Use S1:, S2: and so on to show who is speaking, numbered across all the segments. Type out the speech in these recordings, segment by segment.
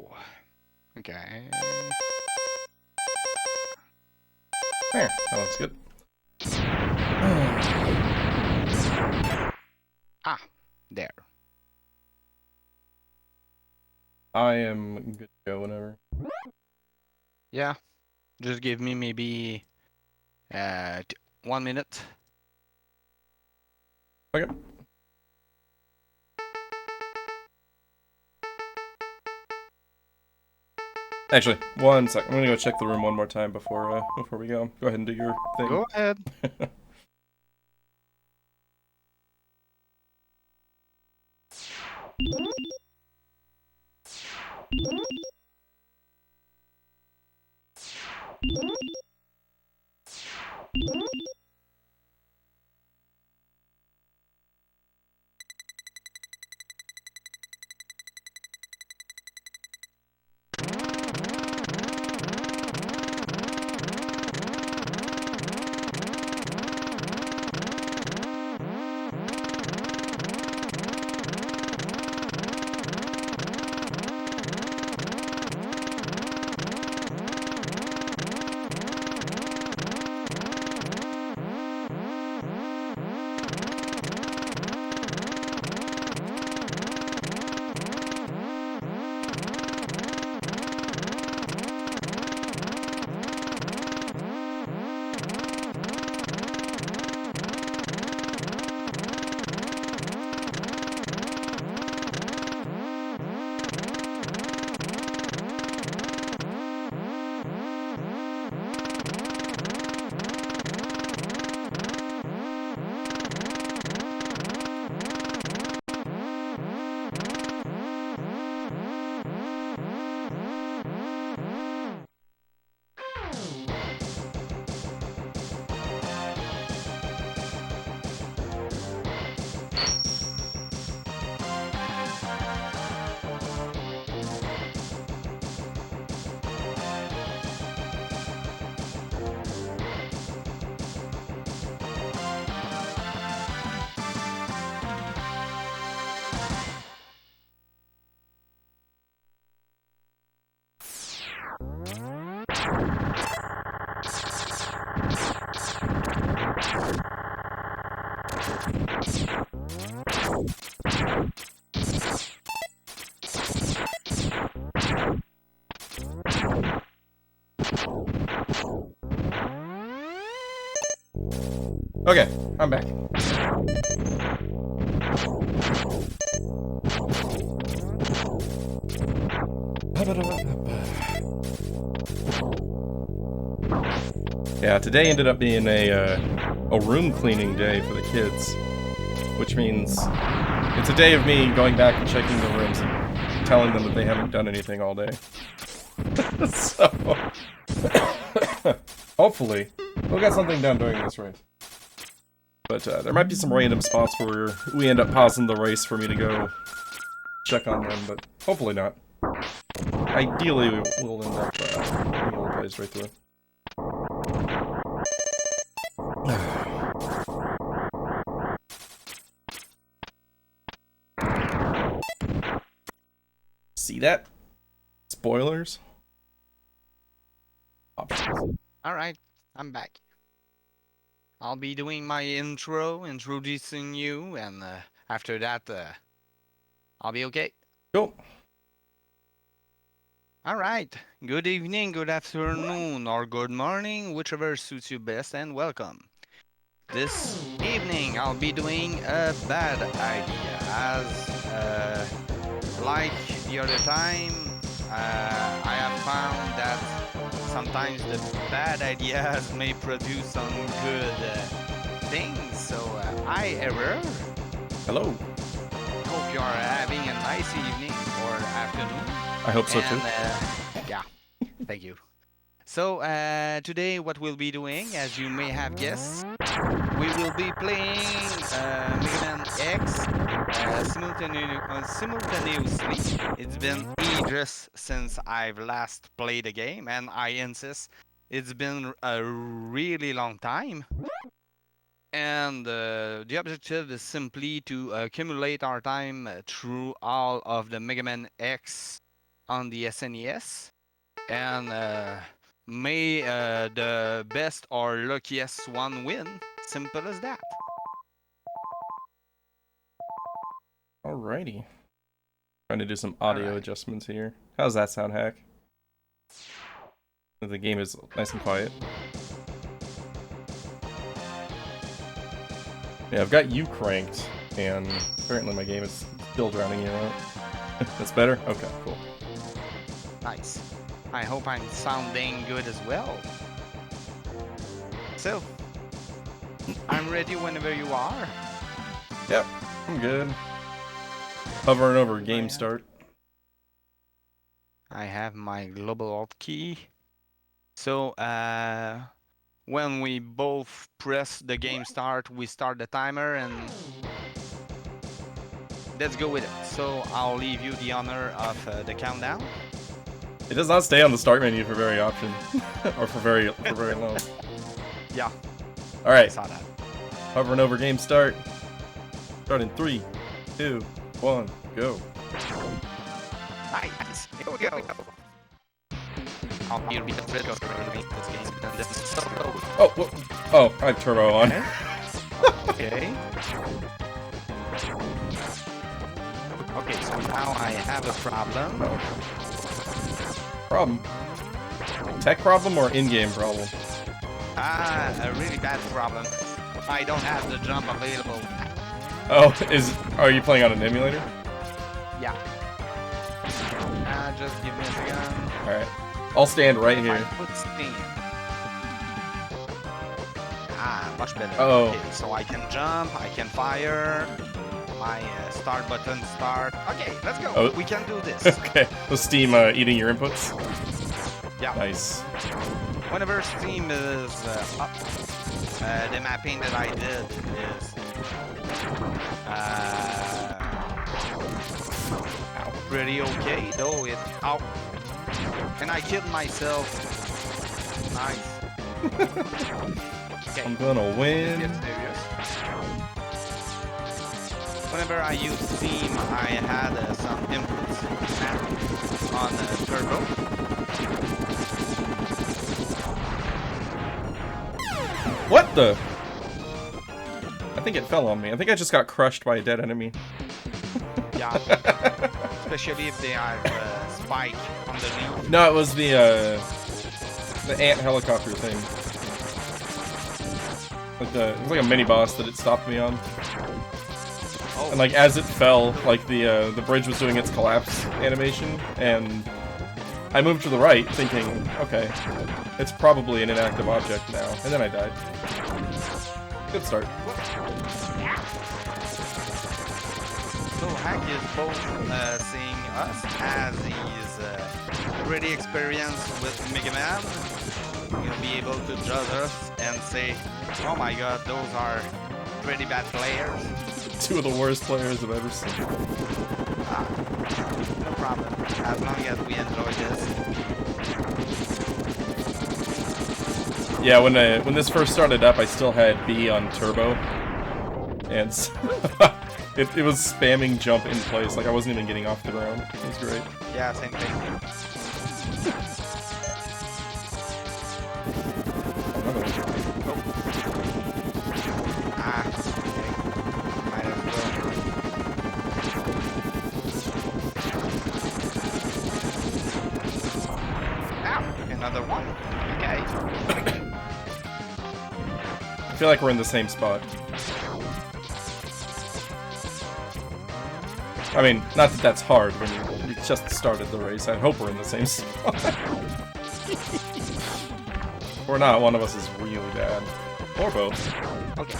S1: Oh, okay.
S2: There, that looks good.
S1: Ah, there.
S2: I am good to go whenever.
S1: Yeah, just give me maybe 1 minute.
S2: Okay. Actually, 1 sec. I'm gonna go check the room one more time before we go. Go ahead and do your thing.
S1: Go ahead.
S2: Okay, I'm back. Yeah, today ended up being a room cleaning day for the kids, which means it's a day of me going back and checking the rooms and telling them that they haven't done anything all day. So, hopefully, we'll get something done during this race. But there might be some random spots where we end up pausing the race for me to go check on them, but hopefully not. Ideally, we'll end up being able to play straight through. See that? Spoilers? Options.
S1: Alright, I'm back. I'll be doing my intro, introducing you, and after that, I'll be okay.
S2: Cool.
S1: Alright, good evening, good afternoon, or good morning, whichever suits you best, and welcome. This evening, I'll be doing a bad idea, as like the other time, I have found that sometimes the bad ideas may produce some good things, so hi error.
S2: Hello.
S1: Hope you are having a nice evening or afternoon.
S2: I hope so too.
S1: Yeah, thank you. So today what we'll be doing, as you may have guessed, we will be playing MegaMan X simultaneously. It's been ages since I've last played a game, and I insist, it's been a really long time. And the objective is simply to accumulate our time through all of the MegaMan X on the SNES, and may the best or luckiest one win. Simple as that.
S2: Alrighty. Trying to do some audio adjustments here. How's that sound, Hack? The game is nice and quiet. Yeah, I've got you cranked, and apparently my game is still drowning you out. That's better? Okay, cool.
S1: Nice. I hope I'm sounding good as well. So, I'm ready whenever you are.
S2: Yep, I'm good. Hovering over game start.
S1: I have my global alt key. So, when we both press the game start, we start the timer and let's go with it. So, I'll leave you the honor of the countdown.
S2: It does not stay on the start menu for very often, or for very long.
S1: Yeah.
S2: All right.
S1: I saw that.
S2: Hovering over game start. Start in 3, 2, 1, go.
S1: Nice. Here we go. I'll be read the this game. This is so low.
S2: Oh, whoa. Oh, I have turbo on.
S1: Okay. Okay, so now I have a problem.
S2: Problem? Tech problem or in-game problem?
S1: A really bad problem. I don't have the jump available.
S2: Oh, are you playing on an emulator?
S1: Yeah. Just give me a second.
S2: Alright. I'll stand right here.
S1: Much better.
S2: Oh.
S1: Okay, so I can jump, I can fire. My start button start. Okay, let's go.
S2: Oh.
S1: We can do this.
S2: Okay. Was Steam eating your inputs?
S1: Yeah.
S2: Nice.
S1: Whenever Steam is up, the mapping that I did is pretty okay, though it out. And I killed myself. Nice. Okay.
S2: I'm gonna win.
S1: Get serious. Whenever I used Steam, I had some inputs on Turbo.
S2: What the? I think it fell on me. I think I just got crushed by a dead enemy.
S1: Yeah. Especially if they have a spike underneath.
S2: No, it was the ant helicopter thing. Like it was like a mini boss that it stopped me on.
S1: Oh.
S2: And like as it fell, like the bridge was doing its collapse animation, and I moved to the right, thinking, okay, it's probably an inactive object now, and then I died. Good start.
S1: So Hack is both seeing us as he's already experienced with MegaMan. He'll be able to judge us and say, oh my god, those are pretty bad players.
S2: Two of the worst players I've ever seen.
S1: No problem, as long as we enjoy this.
S2: Yeah, when this first started up, I still had B on turbo, and so it was spamming jump in place, like I wasn't even getting off the ground. It was great.
S1: Yeah, same thing.
S2: Another one.
S1: Okay. Might as well. Ow! Another one. Okay.
S2: I feel like we're in the same spot. I mean, not that that's hard when we just started the race. I hope we're in the same spot. If we're not, one of us is really bad. Or both.
S1: Okay.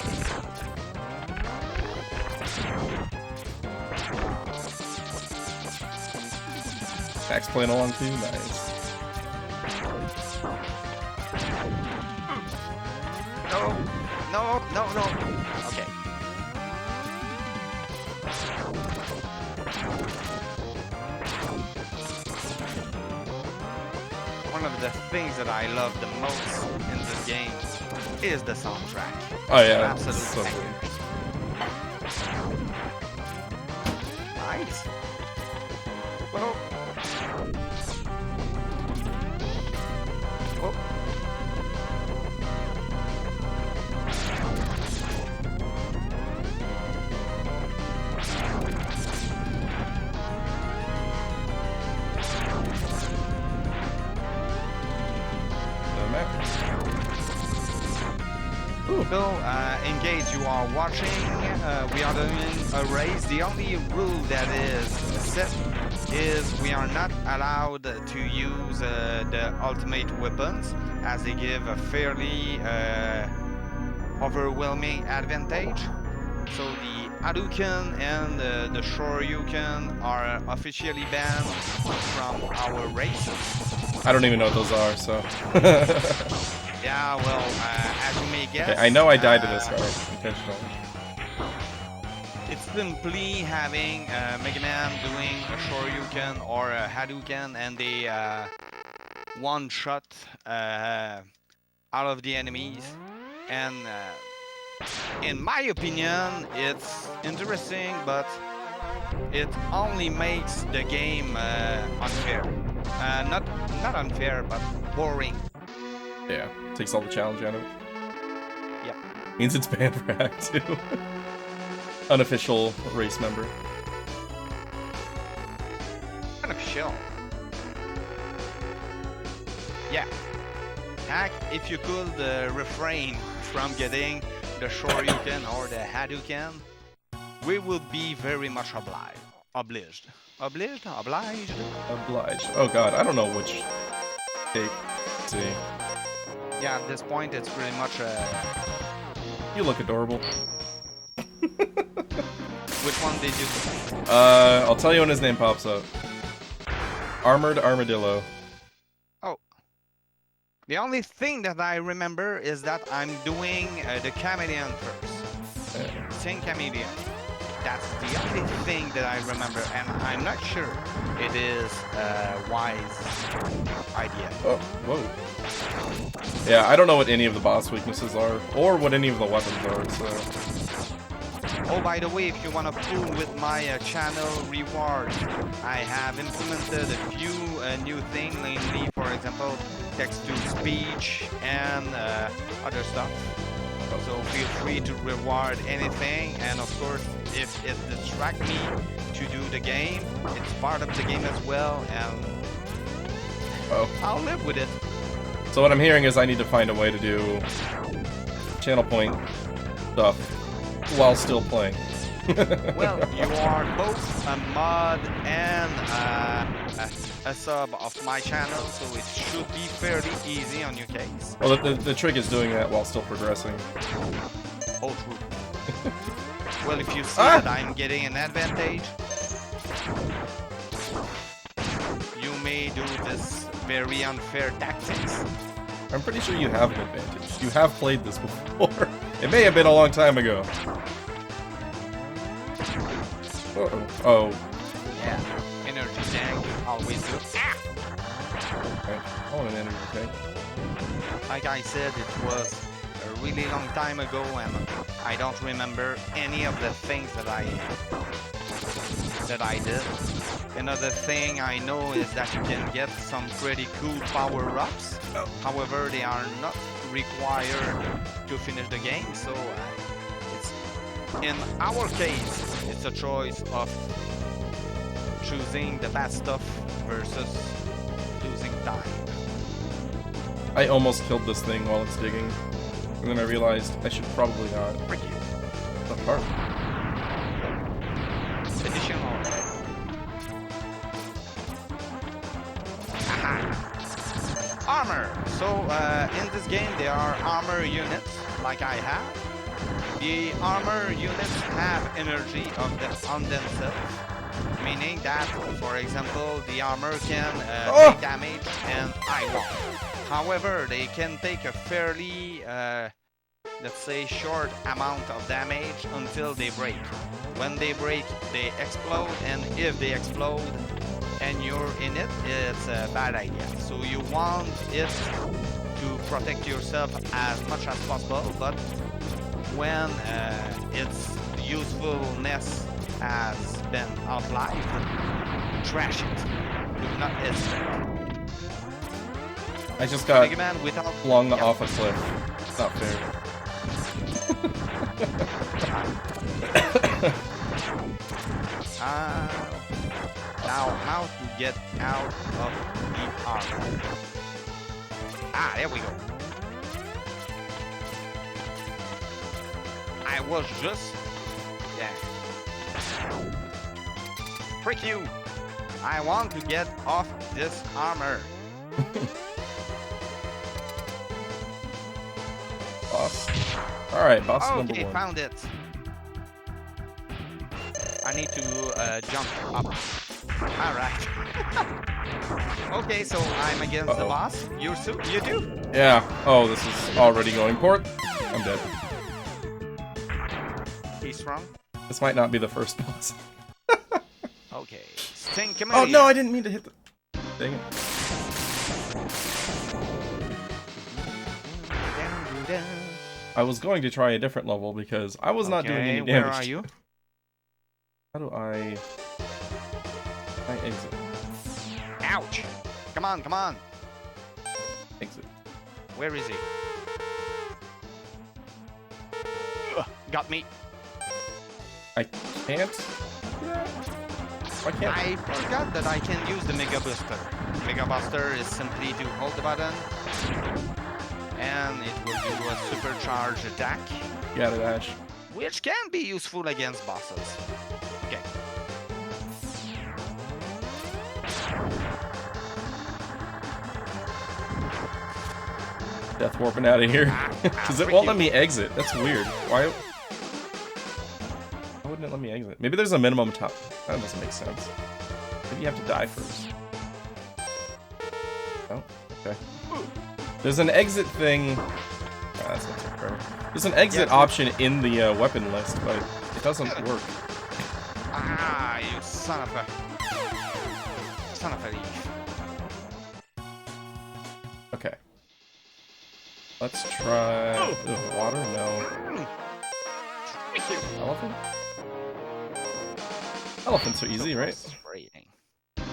S2: Max playing along too? Nice.
S1: No. Okay. One of the things that I love the most in this game is the soundtrack.
S2: Oh yeah,
S1: Absolute
S2: so good.
S1: Nice. Well, So, in case you are watching, we are doing a race. The only rule that is set is we are not allowed to use the ultimate weapons, as they give a fairly overwhelming advantage. So the Hadouken and the Shoryuken are officially banned from our races.
S2: I don't even know what those are, so.
S1: Yeah, well, as you may guess,
S2: Okay, I know I died to this guy intentionally.
S1: it's simply having MegaMan doing a Shoryuken or a Hadouken, and they one shot out of the enemies. And in my opinion, it's interesting, but it only makes the game unfair. Not unfair, but boring.
S2: Yeah, takes all the challenge out of it.
S1: Yep.
S2: Means it's banned for Act 2. Unofficial race member.
S1: Kind of chill. Yeah. Hack, if you could refrain from getting the Shoryuken or the Hadouken, we would be very much obliged. Obliged. Obliged? Obliged?
S2: Obliged. Oh god, I don't know which take. Let's see.
S1: Yeah, at this point, it's pretty much
S2: You look adorable.
S1: which one did you select?
S2: I'll tell you when his name pops up. Armored Armadillo.
S1: Oh. The only thing that I remember is that I'm doing the Chameleon first. Sing Chameleon. That's the only thing that I remember, and I'm not sure it is a wise idea.
S2: Oh, whoa. Yeah, I don't know what any of the boss weaknesses are, or what any of the weapons are, so...
S1: Oh, by the way, if you want to fool with my channel rewards, I have implemented a few new things, namely, for example, text-to-speech and other stuff. So feel free to reward anything, and of course, if it distracts me to do the game, it's part of the game as well, and I'll live with it.
S2: So what I'm hearing is I need to find a way to do channel point stuff while still playing.
S1: Well, you are both a mod and a sub of my channel, so it should be fairly easy on your case.
S2: Well, the trick is doing that while still progressing.
S1: Oh, true. Well, if you see that I'm getting an advantage, you may do this very unfair tactics.
S2: I'm pretty sure you have an advantage. You have played this before. It may have been a long time ago. Uh-oh. Oh.
S1: Yeah, energy tank, always do.
S2: Okay. I want an energy tank.
S1: Like I said, it was a really long time ago, and I don't remember any of the things that I did. Another thing I know is that you can get some pretty cool power-ups. However, they are not required to finish the game, so it's, in our case, it's a choice of choosing the bad stuff versus losing time.
S2: I almost killed this thing while it's digging, and then I realized I should probably not.
S1: Frick you.
S2: The heart.
S1: Additional. Aha. Armor. So in this game there are armor units like I have. The armor units have energy on themselves, meaning that, for example, the armor can take damage and I won't. However, they can take a fairly, let's say, short amount of damage until they break. When they break, they explode, and if they explode and you're in it, it's a bad idea. So you want it to protect yourself as much as possible, but when its usefulness has been applied, trash it. Do not hesitate.
S2: I just got
S1: MegaMan without
S2: flung off a cliff. It's not fair.
S1: Now, how to get out of the armor? Ah, there we go. I was just... Yeah. Frick you! I want to get off this armor.
S2: Boss. Alright, boss number
S1: Okay,
S2: 1.
S1: found it. I need to jump up. Alright. Okay, so I'm against the boss. You too?
S2: Yeah. Oh, this is already going port. I'm dead.
S1: He's strong.
S2: This might not be the first boss.
S1: Okay. Sting, come
S2: Oh,
S1: here.
S2: no, I didn't mean to hit the... Dang it. I was going to try a different level because I was not doing any damage.
S1: Where are you?
S2: How do I exit?
S1: Ouch! Come on, come on.
S2: Exit.
S1: Where is he? Ugh, got me.
S2: I can't. Why can't
S1: I forgot that I can use the Mega Booster. Mega Booster is simply to hold the button, and it will do a supercharged attack,
S2: Got it, Ash.
S1: which can be useful against bosses. Okay.
S2: Death warping out of here. Because it won't let me exit. That's weird. Why wouldn't it let me exit? Maybe there's a minimum top. That doesn't make sense. Maybe you have to die first. Oh, okay. There's an exit thing. Oh, that's not so fair. There's an exit option in the weapon list, but it doesn't work.
S1: Ah, you son of a leaf.
S2: Okay. Let's try... Ugh, water? No. Elephant? Elephants are easy, right?
S1: Frustrating. At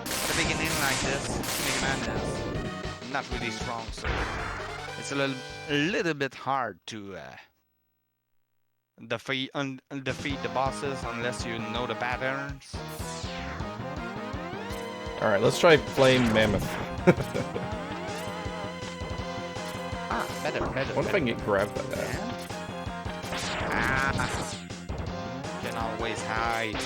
S1: the beginning like this, MegaMan is not really strong, so it's a little bit hard to defeat the bosses unless you know the patterns.
S2: Alright, let's try Flame Mammoth.
S1: Better.
S2: What if I can get grabbed by that?
S1: Can always hide.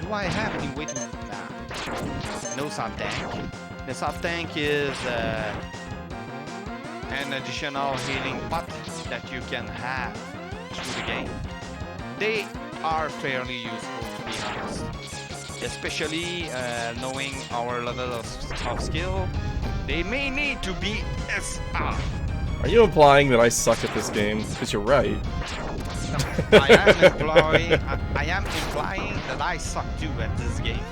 S1: Do I have any way to... Nah. No soft tank. The soft tank is an additional healing pot that you can have through the game. They are fairly useful, to be honest. Especially knowing our level of skill, they may need to be SR.
S2: Are you implying that I suck at this game? Because you're right.
S1: No, I am implying that I suck too at this game.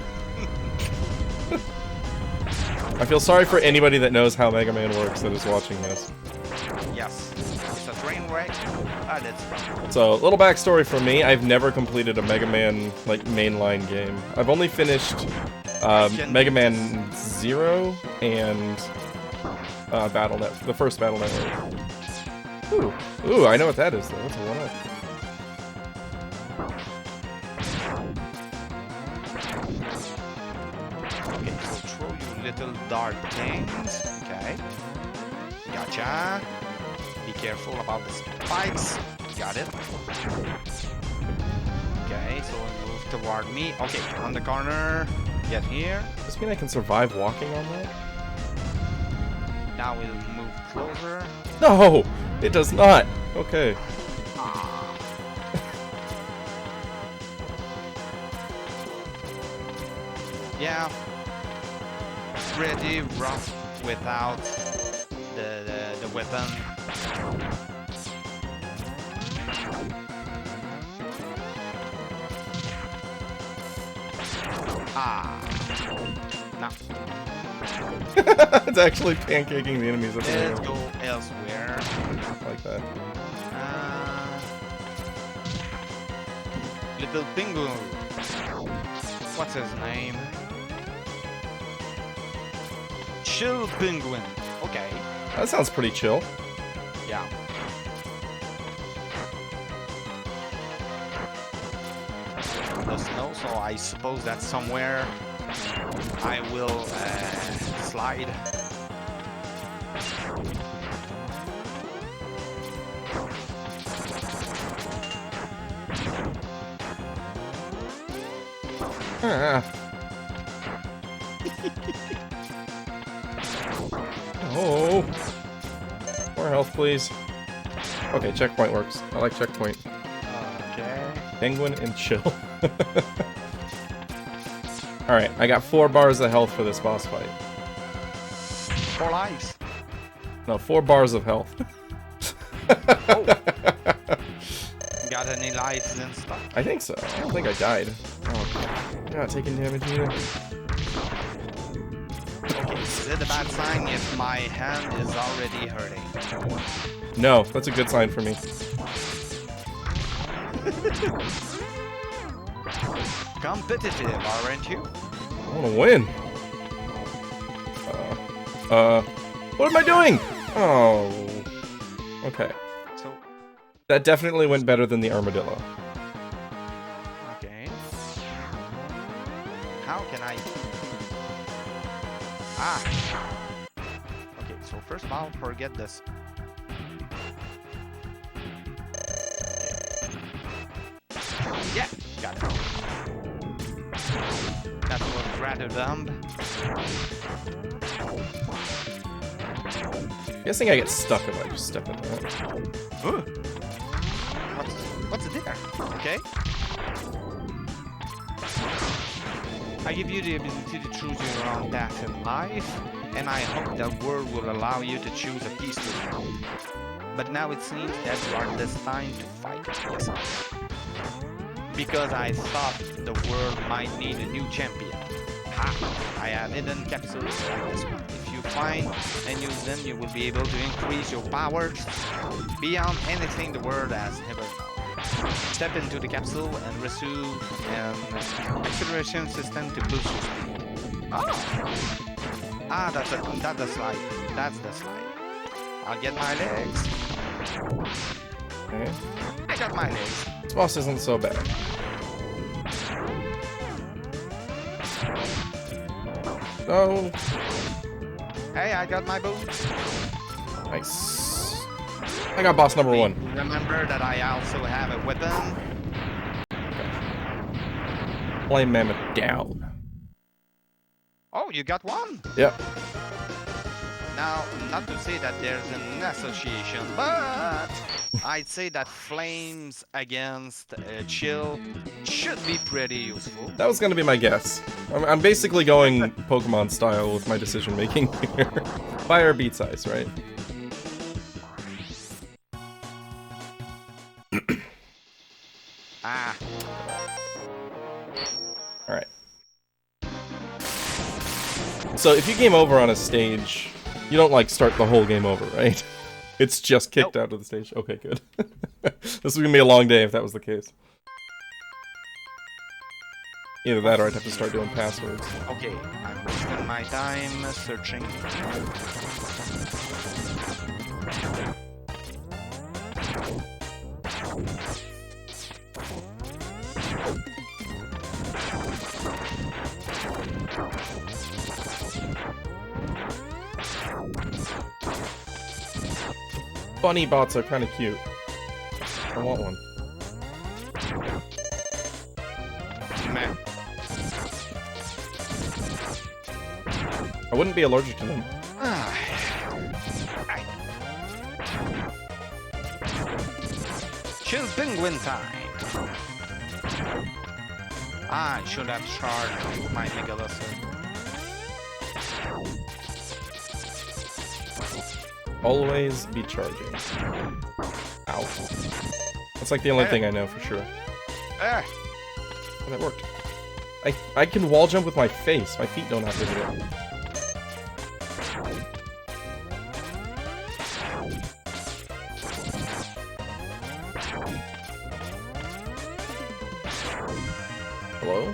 S2: I feel sorry for anybody that knows how Mega Man works that is watching this.
S1: Yes, it's a train wreck. That's fun.
S2: So, little backstory for me, I've never completed a Mega Man, like, mainline game. I've only finished Mega Man 0 and the first Battle Network. Ooh, I know what that is, though. That's a 1-up.
S1: Okay, so throw you little dart things. Okay. Gotcha. Be careful about the spikes. Got it. Okay, so move toward me. Okay, on the corner. Get here.
S2: Does this mean I can survive walking on that?
S1: Now we'll move closer.
S2: No! It does not! Okay.
S1: Yeah. Pretty rough without the weapon. No.
S2: It's actually pancaking the enemies. That's
S1: Let's go elsewhere.
S2: like that.
S1: Little Pingu. What's his name? Chill Penguin. Okay.
S2: That sounds pretty chill.
S1: Yeah. The snow, so I suppose that's somewhere I will slide.
S2: Ah. Oh. More health, please. Okay, checkpoint works. I like checkpoint.
S1: Okay.
S2: Penguin and chill. Alright, I got 4 bars of health for this boss fight.
S1: 4 lives.
S2: No, 4 bars of health.
S1: Oh. Got any lives and stuff?
S2: I think so. I don't think I died. Oh, you're not taking damage either.
S1: Okay, is it a bad sign if my hand is already hurting?
S2: No, that's a good sign for me.
S1: Competitive, aren't you?
S2: I want to win. What am I doing? Oh. Okay.
S1: So,
S2: That definitely went better than the armadillo.
S1: okay. How can I... Ah! Okay, so first of all, forget this. Okay. Yeah, got it. That was rather dumb.
S2: Guessing I get stuck if I just step in that.
S1: Ooh. What's there? Okay. I give you the ability to choose your own path in life, and I hope that world will allow you to choose a peaceful road. But now it seems that you are destined to fight. Yes. Because I thought the world might need a new champion. Ha! I have hidden capsules like this one. If you find and use them, you will be able to increase your powers beyond anything the world has ever known. Step into the capsule and receive an acceleration system to boost your speed. Oh! Ah, that's the slide. That's the slide. I'll get my legs.
S2: Okay.
S1: I got my legs.
S2: This boss isn't so bad. Oh,
S1: Hey, I got my boots.
S2: nice. I got boss number 1.
S1: Remember that I also have a weapon.
S2: Flame Mammoth down.
S1: Oh, you got one?
S2: Yep.
S1: Now, not to say that there's an association, but I'd say that flames against chill should be pretty useful.
S2: That was gonna be my guess. I'm basically going Pokemon style with my decision making here. Fire beats ice, right?
S1: Ah,
S2: Alright. So if you game over on a stage, you don't like start the whole game over, right? It's just kicked out of the stage. Okay, good. This is gonna be a long day if that was the case. Either that or I'd have to start doing passwords.
S1: okay. I'm wasting my time searching.
S2: Bunny bots are kind of cute. I want one.
S1: Man.
S2: I wouldn't be allergic to them.
S1: Chill penguin time. I should have charged my Megalosaur.
S2: Always be charging. Ow. That's like the only thing I know for sure.
S1: Ah,
S2: Oh, that worked. I can wall jump with my face. My feet don't have to do it. Hello?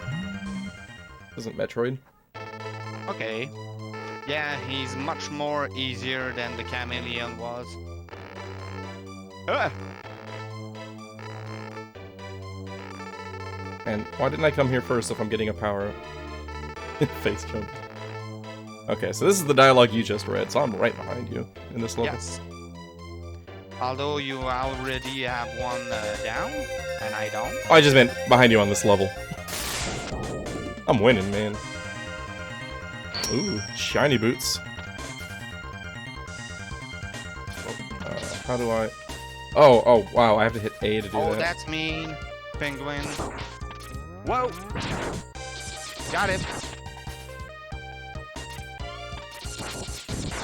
S2: Isn't Metroid?
S1: okay. Yeah, he's much more easier than the chameleon was. Ah,
S2: And why didn't I come here first if I'm getting a power up? Face jump. Okay, so this is the dialogue you just read, so I'm right behind you in this level.
S1: Yes. Although you already have one down, and I don't.
S2: Oh, I just meant behind you on this level. I'm winning, man. Ooh, shiny boots. How do I... Oh, wow, I have to hit A to do that.
S1: Oh, that's mean. Penguin. Whoa! Got it.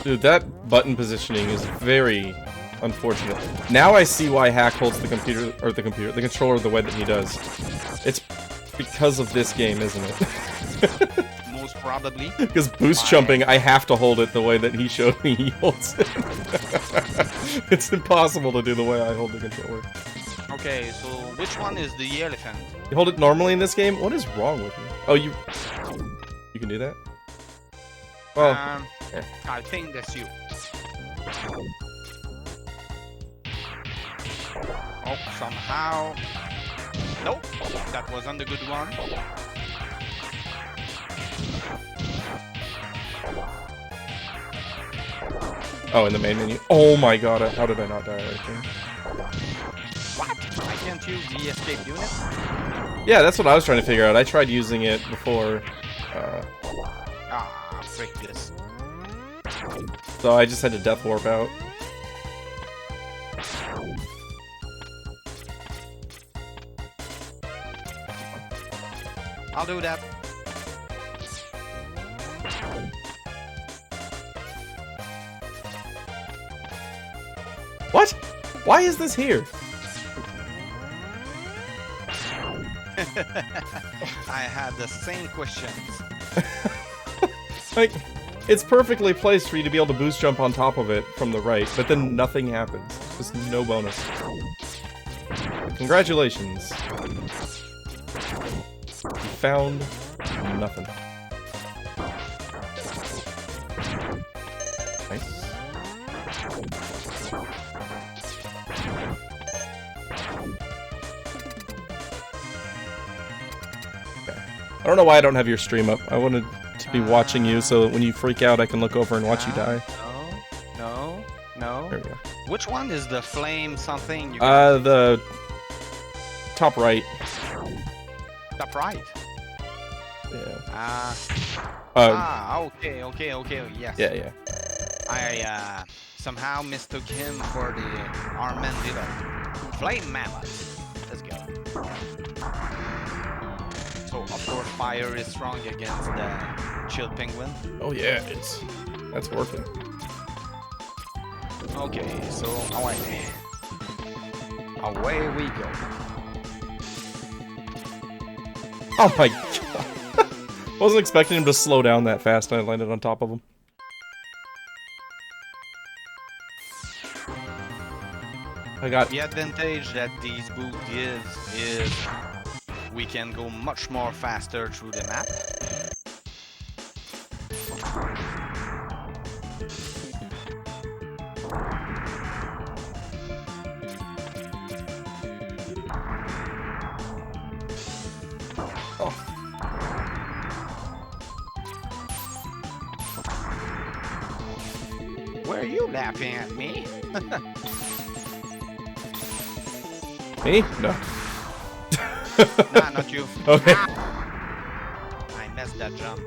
S2: Dude, that button positioning is very unfortunate. Now I see why Hack holds the controller the way that he does. It's because of this game, isn't it?
S1: Most probably.
S2: Because boost jumping, I have to hold it the way that he showed me he holds it. It's impossible to do the way I hold the controller.
S1: Okay, so which one is the elephant?
S2: You hold it normally in this game? What is wrong with you? Oh, you can do that? Well, yeah.
S1: I think that's you. Oh, somehow. Nope, that wasn't a good one.
S2: Oh, in the main menu. Oh my god, how did I not die right there?
S1: What? I can't use the escape unit?
S2: Yeah, that's what I was trying to figure out. I tried using it before.
S1: Frick this.
S2: So I just had to death warp out.
S1: I'll do that.
S2: What? Why is this here?
S1: I had the same questions.
S2: Like, it's perfectly placed for you to be able to boost jump on top of it from the right, but then nothing happens. Just no bonus. Congratulations. You found nothing. Nice. I don't know why I don't have your stream up. I wanted to be watching you so that when you freak out, I can look over and watch you die.
S1: No.
S2: There we go.
S1: Which one is the flame something? You got?
S2: The top right.
S1: Top right.
S2: Yeah.
S1: Okay, yes.
S2: Yeah.
S1: I somehow mistook him for the armadillo. Flame mammoth. Let's go. So, of course, fire is strong against the chill penguin.
S2: Oh yeah, that's working.
S1: Okay, so away we go.
S2: Oh my god. Wasn't expecting him to slow down that fast and I landed on top of him. I got
S1: The advantage that these boots gives is we can go much more faster through the map.
S2: Oh.
S1: Where are you laughing at me?
S2: Me? No.
S1: Nah, not you.
S2: Okay.
S1: I messed that jump.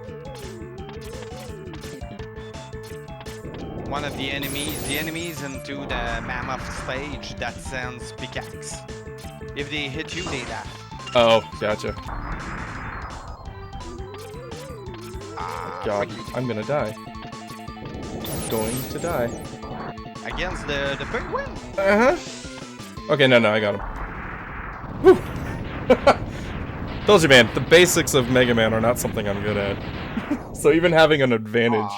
S1: One of the enemies into the mammoth stage that sends pickaxe. If they hit you, they die.
S2: Oh, gotcha. God,
S1: Frick you.
S2: I'm gonna die. I'm going to die.
S1: Against the penguin?
S2: Uh-huh. Okay, no, I got him. Whew. Told you, man, the basics of Mega Man are not something I'm good at. So even having an advantage,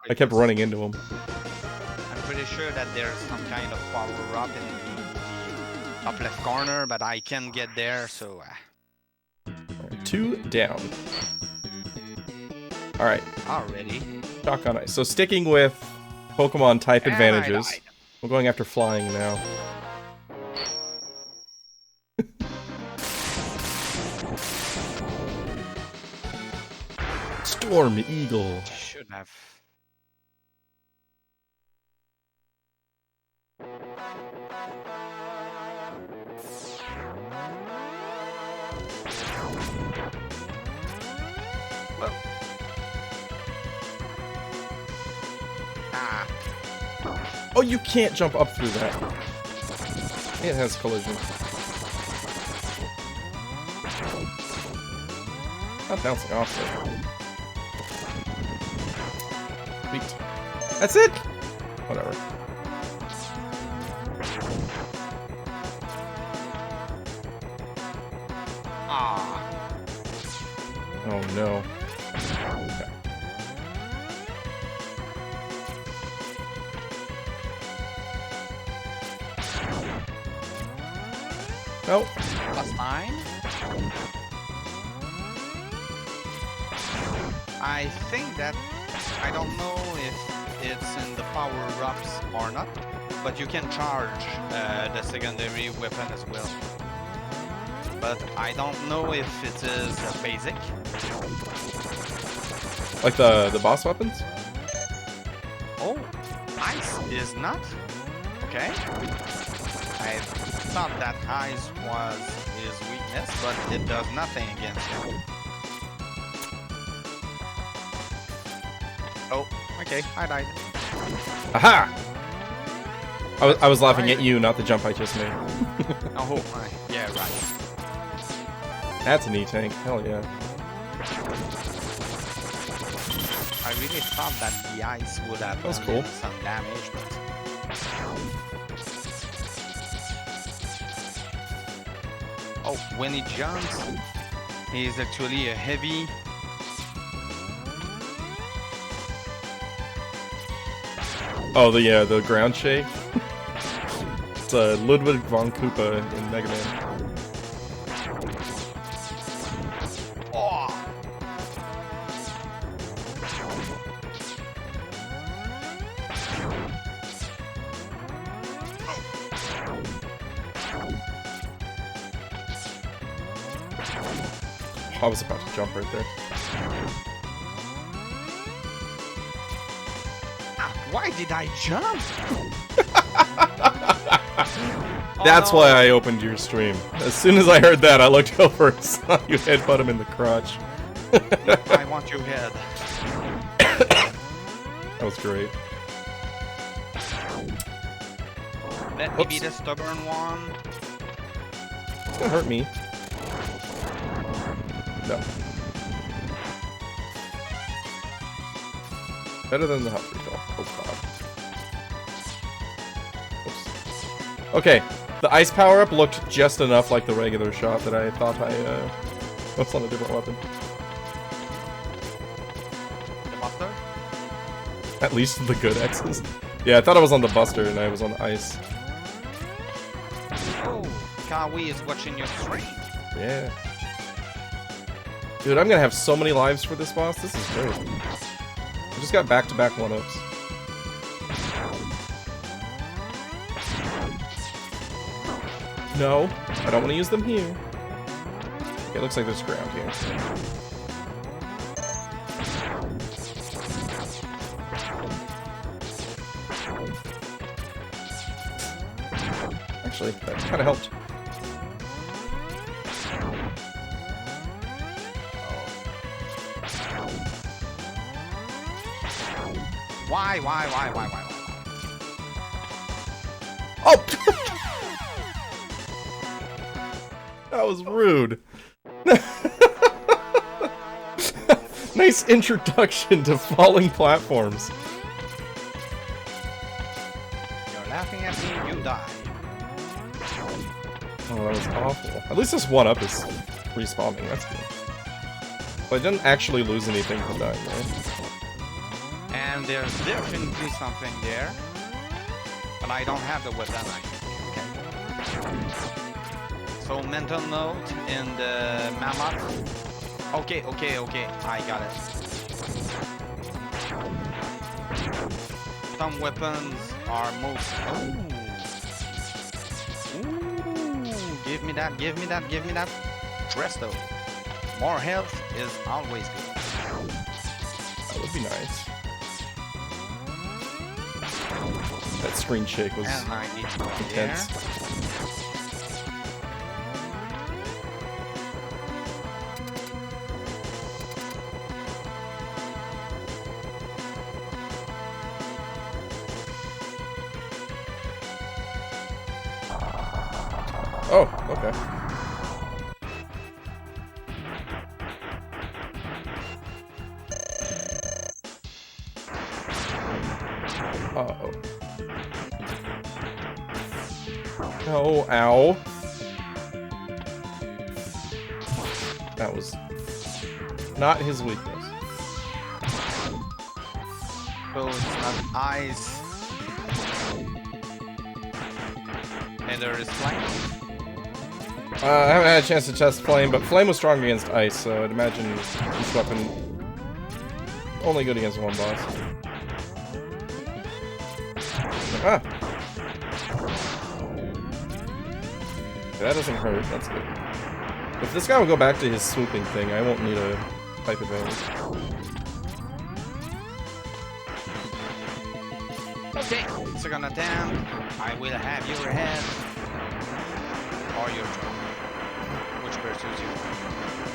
S2: I kept running into him.
S1: I'm pretty sure that there's some kind of power-up in the top left corner, but I can't get there, so...
S2: Alright, 2 down. Alright.
S1: Already.
S2: Shock on ice. So sticking with Pokemon type
S1: And
S2: advantages,
S1: I died.
S2: we're going after flying now. Storm Eagle.
S1: Should have. Well. Ah.
S2: Oh, you can't jump up through that. It has collision. Not bouncing off though. Sweet. That's it! Whatever.
S1: Ah.
S2: Oh no. Okay. Nope.
S1: Plus 9. I think that I don't know if it's in the power-ups or not, but you can charge the secondary weapon as well. But I don't know if it is a basic.
S2: Like the boss weapons?
S1: Oh, ice is not? Okay. I thought that ice was his weakness, but it does nothing against him. Oh, okay, I died.
S2: Aha! I was laughing at you, not the jump I just made.
S1: Oh, yeah, right.
S2: That's an E-tank. Hell yeah.
S1: I really thought that the ice would have
S2: That's
S1: done
S2: cool.
S1: some damage, but... Oh, when he jumps, he's actually a heavy...
S2: Oh, the ground shake. It's Ludwig von Koopa in MegaMan.
S1: Oh!
S2: I was about to jump right there.
S1: Why did I jump?
S2: That's
S1: Oh, no.
S2: why I opened your stream. As soon as I heard that, I looked over and saw you headbutt him in the crotch.
S1: I want your head.
S2: That was great.
S1: Let me
S2: Oops.
S1: be the stubborn one.
S2: It's gonna hurt me. No. Better than the health recall. Oh god. Oops. Okay, the ice power-up looked just enough like the regular shot that I thought I, was on a different weapon.
S1: The buster?
S2: At least the good X's. Yeah, I thought I was on the Buster and I was on the ice.
S1: Oh, Kawi is watching your stream.
S2: Yeah. Dude, I'm gonna have so many lives for this boss. This is great. I just got back-to-back one-ups. No, I don't want to use them here. Okay, it looks like there's ground here. Actually, that kind of helped.
S1: Why?
S2: Oh! That was rude. Nice introduction to falling platforms.
S1: You're laughing at me, you die.
S2: Oh, that was awful. At least this one-up is respawning, that's good. But I didn't actually lose anything from dying, right?
S1: And there's definitely something there. But I don't have the weapon. Okay. So mental note in the mammoth. Okay. I got it. Some weapons are most... Oh. Ooh. Give me that. Presto. More health is always good.
S2: That would be nice. That screen shake was
S1: And I need to go
S2: intense. Oh, okay. Uh-oh. Oh, ow. That was not his weakness.
S1: So it's not ice. And there is flame.
S2: I haven't had a chance to test Flame, but Flame was strong against Ice, so I'd imagine this weapon only good against one boss. Ah! That doesn't hurt, that's good. If this guy will go back to his swooping thing, I won't need a type advantage.
S1: Okay, second attempt. I will have your head. Or your jaw. Whichever suits you.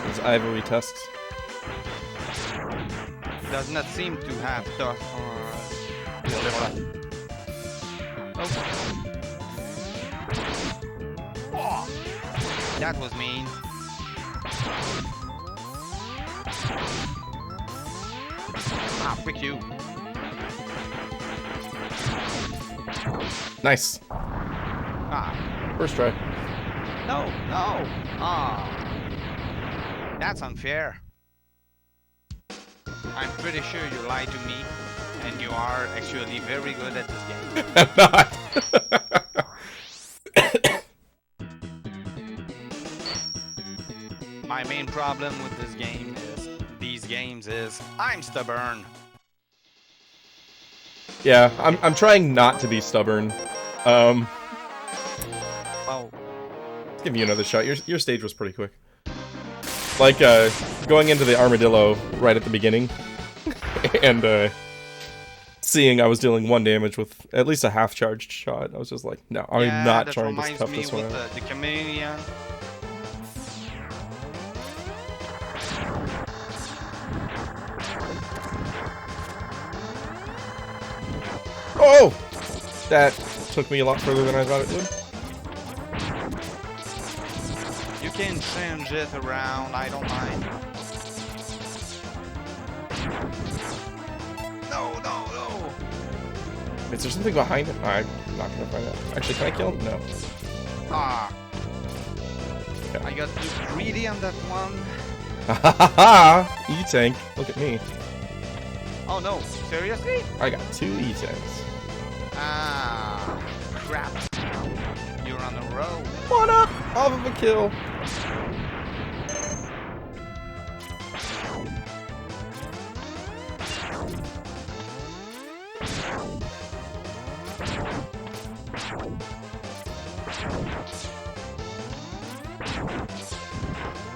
S2: These ivory tusks.
S1: Does not seem to have tough okay. Oh, that was mean. Ah, frick you.
S2: Nice.
S1: Ah.
S2: First try.
S1: No, no. Ah. That's unfair. I'm pretty sure you lied to me, and you are actually very good at this game.
S2: I'm not.
S1: My main problem with this game is, these games is, I'm stubborn.
S2: Yeah, I'm trying not to be stubborn.
S1: Oh,
S2: Let's give you another shot. Your stage was pretty quick. Like, going into the armadillo right at the beginning, and, seeing I was dealing 1 damage with at least a half-charged shot, I was just like, no, I'm
S1: yeah,
S2: not
S1: that
S2: trying to
S1: reminds
S2: tough
S1: me
S2: this one
S1: with
S2: out.
S1: the chameleon.
S2: Oh! That took me a lot further than I thought it would.
S1: You can change it around, I don't mind. No, no, no.
S2: Is there something behind him? I'm not gonna find out. Actually, can I kill him? No.
S1: Ah.
S2: Okay.
S1: I got too greedy on that one.
S2: Ha ha ha ha! E-tank. Look at me.
S1: Oh no, seriously?
S2: I got 2 E-tanks.
S1: Ah, crap. You're on a roll.
S2: What up? Off of a kill.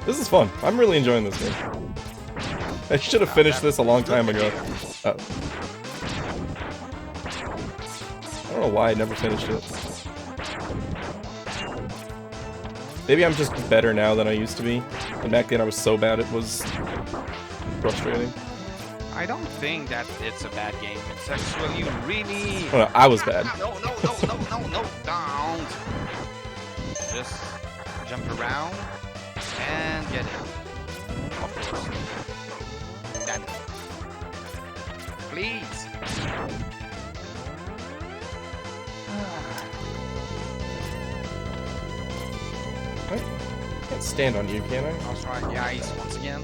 S2: This is fun. I'm really enjoying this game. I should have finished this a long time ago. Oh. I don't know why I never finished it. Maybe I'm just better now than I used to be. And back then I was so bad it was frustrating.
S1: I don't think that it's a bad game. It's actually really...
S2: Oh, no, I was bad.
S1: No, no, no, no, no, no, don't. Just jump around and get it. Of course. That. Please.
S2: I can't stand on you, can I?
S1: I'll try the ice once again.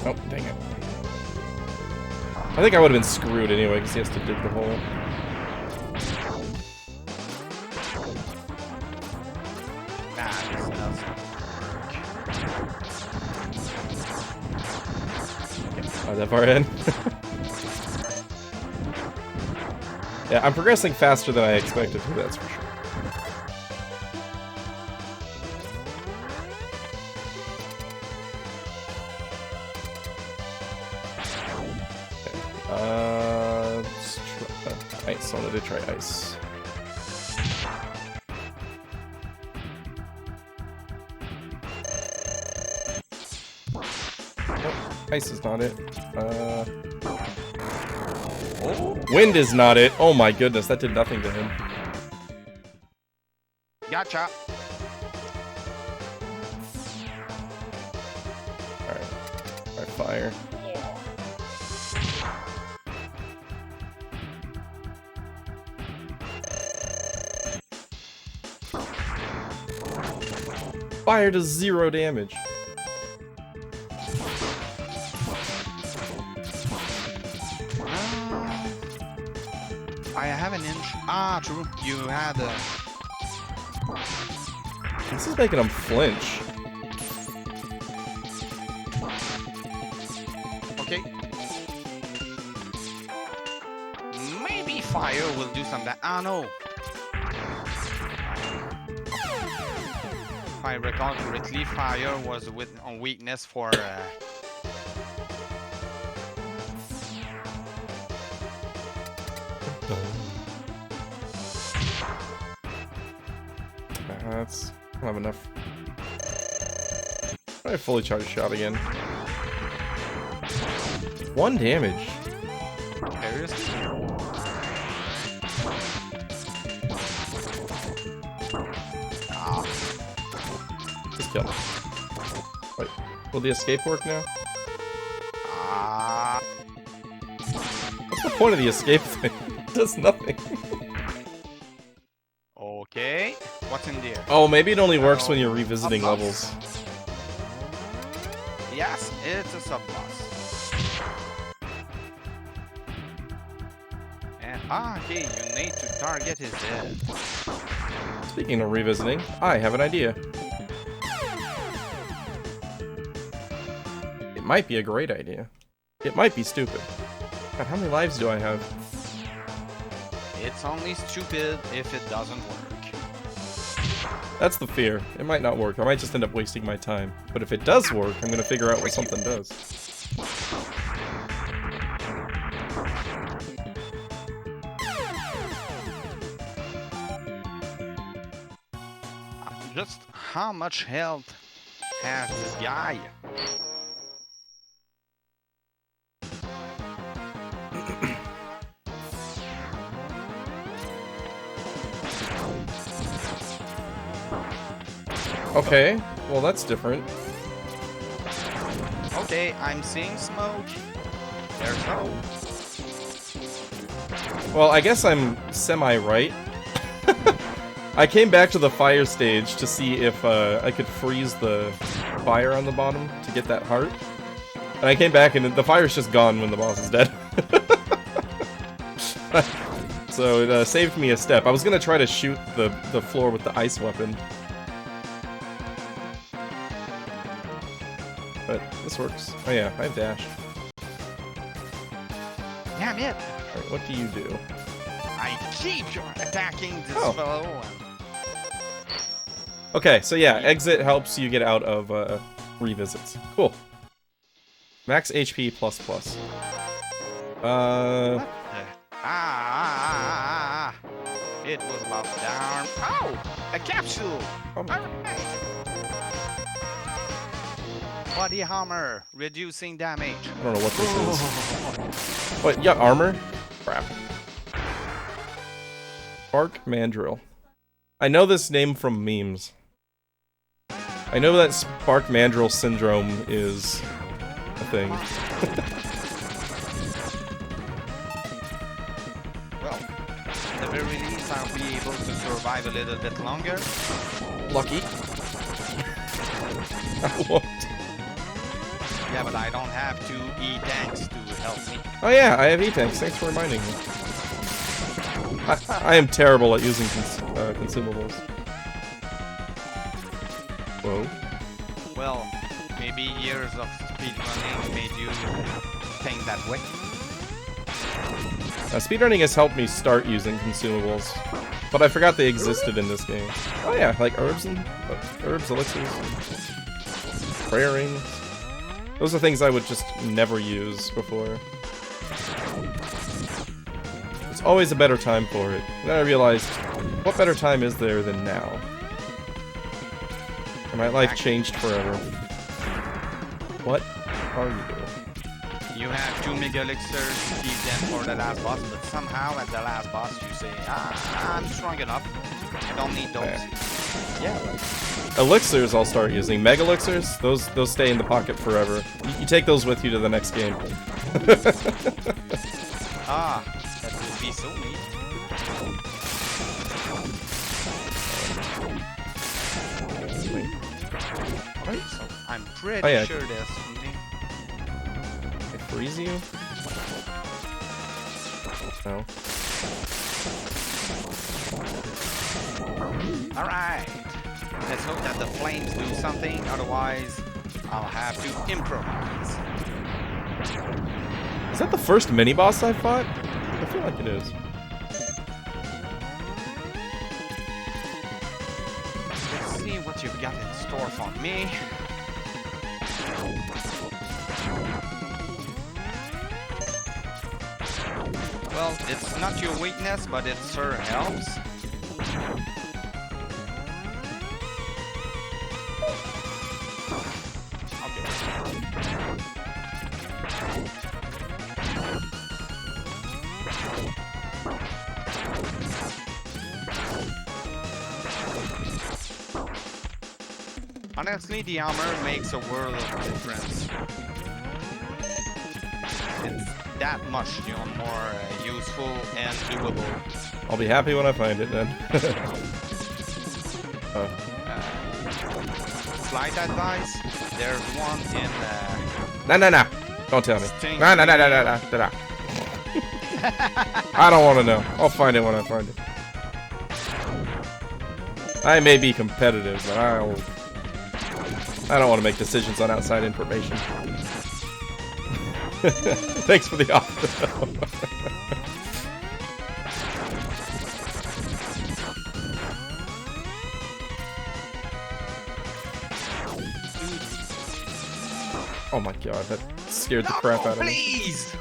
S2: Oh, dang it. I think I would have been screwed anyway, because he has to dig the hole.
S1: Nah, this doesn't work.
S2: Oh, that far in? Yeah, I'm progressing faster than I expected to, that's for sure. Ice. I wanted to try ice. Nope, ice is not it. Wind is not it. Oh my goodness, that did nothing to him.
S1: Gotcha.
S2: Alright. Alright, fire. Fire does 0 damage.
S1: I have an inch. Ah, true. You had a...
S2: This is making him flinch.
S1: Okay. Maybe fire will do some that. Ah, no. If I recall correctly, fire was on weakness for...
S2: That's... I don't have enough. I fully charged shot again. 1 damage.
S1: Seriously? Ah.
S2: Just kill him. Wait, will the escape work now?
S1: Ah.
S2: What's the point of the escape thing? It does nothing.
S1: Okay. What's in there?
S2: Oh, maybe it only works when you're revisiting levels.
S1: Yes, it's a surplus. And okay, you need to target his head.
S2: Speaking of revisiting, I have an idea. It might be a great idea. It might be stupid. God, how many lives do I have?
S1: It's only stupid if it doesn't work.
S2: That's the fear. It might not work. I might just end up wasting my time. But if it does work, I'm gonna figure out what something does.
S1: Just how much health has this guy?
S2: Okay, well that's different.
S1: Okay, I'm seeing smoke. There's no.
S2: Well, I guess I'm semi-right. I came back to the fire stage to see if I could freeze the fire on the bottom to get that heart. And I came back and the fire's just gone when the boss is dead. So it saved me a step. I was gonna try to shoot the floor with the ice weapon. But this works. Oh yeah, I have dash.
S1: Damn it!
S2: Alright, what do you do?
S1: I keep attacking this
S2: Oh.
S1: fellow.
S2: Okay, so yeah, exit helps you get out of revisits. Cool. Max HP plus plus.
S1: What the? It was about down. Oh! A capsule!
S2: Oh.
S1: Alright. Body hammer, reducing damage.
S2: I don't know what this is. What, you got armor? Crap. Spark Mandrill. I know this name from memes. I know that Spark Mandrill syndrome is a thing.
S1: Well, at the very least, I'll be able to survive a little bit longer.
S2: Lucky. I won't.
S1: Yeah, but I don't have two E-tanks to help me.
S2: Oh yeah, I have E-tanks. Thanks for reminding me. I am terrible at using consumables. Whoa.
S1: Well, maybe years of speedrunning made you think that way.
S2: Speedrunning has helped me start using consumables, but I forgot they existed in this game. Oh yeah, like herbs and herbs, elixirs, prayer rings. Those are things I would just never use before. It's always a better time for it. And then I realized, what better time is there than now? And my life changed forever. What are you doing?
S1: You have 2 mega elixirs, keep them for the last boss, but somehow at the last boss you say, I'm strong enough. I don't need those.
S2: Yeah, like elixirs I'll start using. Mega elixirs, those stay in the pocket forever. You take those with you to the next game.
S1: Ah, that would be so neat. Okay, so I'm pretty sure there's something.
S2: I freeze you? No.
S1: Alright. Let's hope that the flames do something, otherwise I'll have to improvise.
S2: Is that the first mini-boss I fought? I feel like it is.
S1: Let's see what you've got in store for me. Well, it's not your weakness, but it sure helps. Honestly, the armor makes a world of difference. It's that much, more useful and doable.
S2: I'll be happy when I find it then.
S1: Slight advice, there's one in
S2: No. Don't tell me. No. I don't want to know. I'll find it when I find it. I may be competitive, but I don't want to make decisions on outside information. Thanks for the offer. Oh my god, that scared the crap out of me.
S1: Please!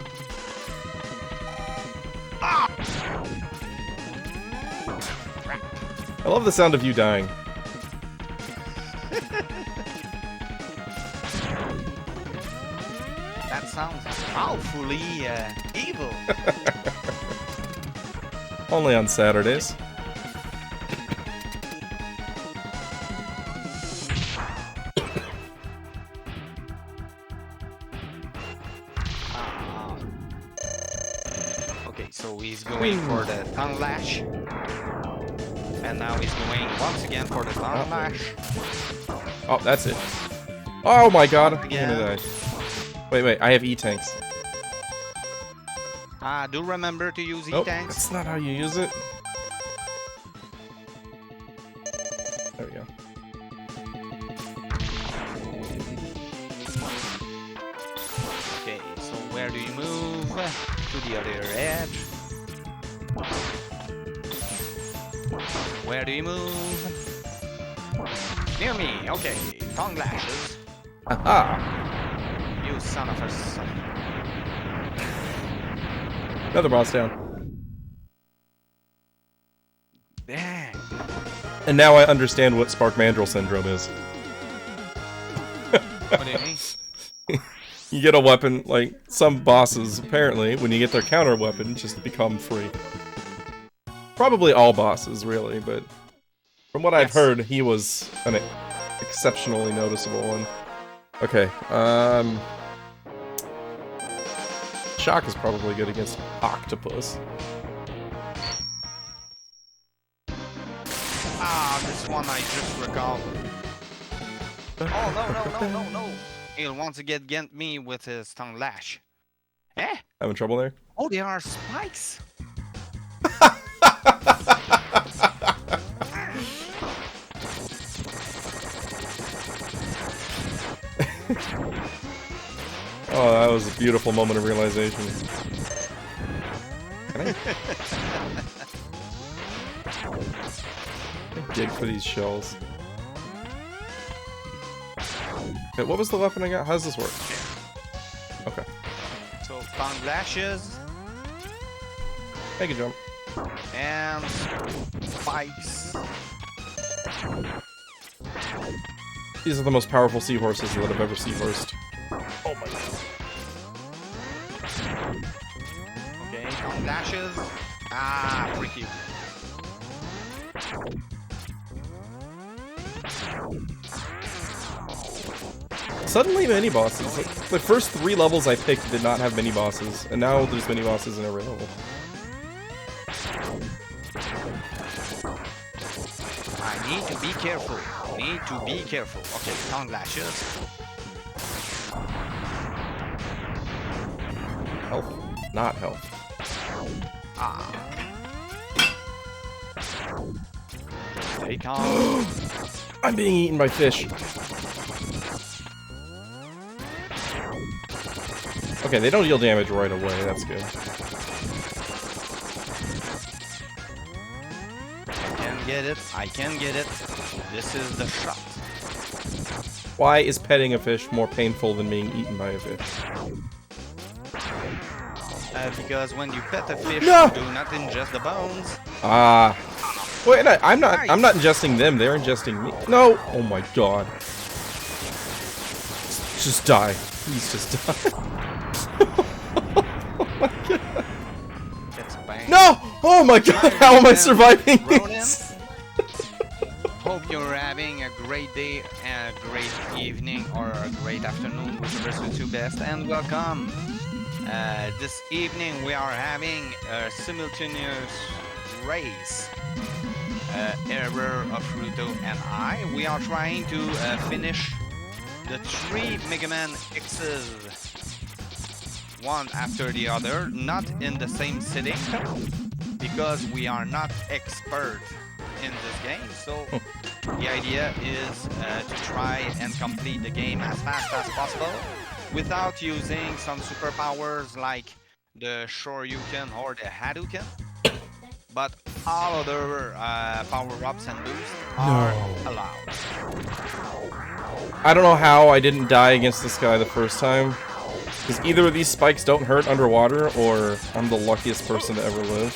S1: Ah!
S2: I love the sound of you dying.
S1: That sounds awfully evil.
S2: Only on Saturdays.
S1: Okay, so he's going for the tongue lash. And now he's going once again for the tongue lash.
S2: Oh, that's it. Oh my god, I'm
S1: Again.
S2: gonna die. Wait, I have E-tanks.
S1: Do remember to use
S2: Nope,
S1: E-tanks.
S2: that's not how you use it. There we go.
S1: Okay, so where do you move? To the other edge. Where do you move? Near me, okay. Tongue lashes.
S2: Aha!
S1: You son of a son.
S2: Another boss down.
S1: Dang.
S2: And now I understand what Spark Mandrill syndrome is.
S1: What do you mean?
S2: You get a weapon, like, some bosses, apparently, when you get their counter weapon, just become free. Probably all bosses, really, but from what I've heard, he was an exceptionally noticeable one. Okay, Shock is probably good against Octopus.
S1: This one I just recalled. Oh, no. He'll want to get me with his tongue lash. Eh?
S2: Having trouble there?
S1: Oh, there are spikes.
S2: Oh, that was a beautiful moment of realization. Can I dig for these shells? Okay, what was the weapon I got? How does this work? Okay.
S1: So, tongue lashes.
S2: Make a jump.
S1: And spikes.
S2: These are the most powerful seahorses that I've ever seahorsed. Oh my god.
S1: Okay, dashes. Ah, freaky.
S2: Suddenly mini bosses. Like, the first 3 levels I picked did not have mini bosses, and now there's mini bosses in every level.
S1: I need to be careful. Need to be careful. Okay, tongue lashes.
S2: Health. Not health.
S1: Ah. Take on.
S2: I'm being eaten by fish. Okay, they don't deal damage right away, that's good.
S1: I can get it. I can get it. This is the shot.
S2: Why is petting a fish more painful than being eaten by a fish?
S1: Because when you pet a fish,
S2: No!
S1: you do not ingest the bones.
S2: Ah. Wait, no, I'm not ingesting them, they're ingesting me. No! Oh my god. Just die. Please just die. Oh my god.
S1: It's bang.
S2: No! Oh my god, how am I surviving this?
S1: Hope you're having a great day, and a great evening, or a great afternoon, whichever suits you best, and welcome. This evening we are having a simultaneous race. Error of Ruto and I. We are trying to finish the 3 MegaMan X's one after the other, not in the same sitting, because we are not expert in this game. So the idea is to try and complete the game as fast as possible without using some superpowers like the Shoryuken or the Hadouken. But all other power-ups and boosts are allowed.
S2: I don't know how I didn't die against this guy the first time. Because either of these spikes don't hurt underwater, or I'm the luckiest person to ever live.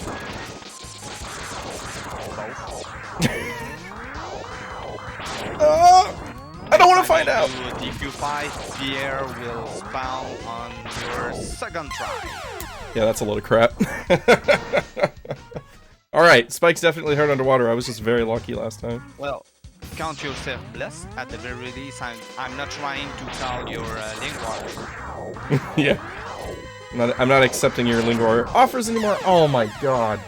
S2: I don't want to find out!
S1: DQ5, the air will spawn on your second try.
S2: Yeah, that's a load of crap. Alright, spikes definitely hurt underwater. I was just very lucky last time.
S1: Well, count yourself blessed. At the very least, I'm not trying to call your lingua.
S2: Yeah. I'm not accepting your lingua offers anymore. Oh my god.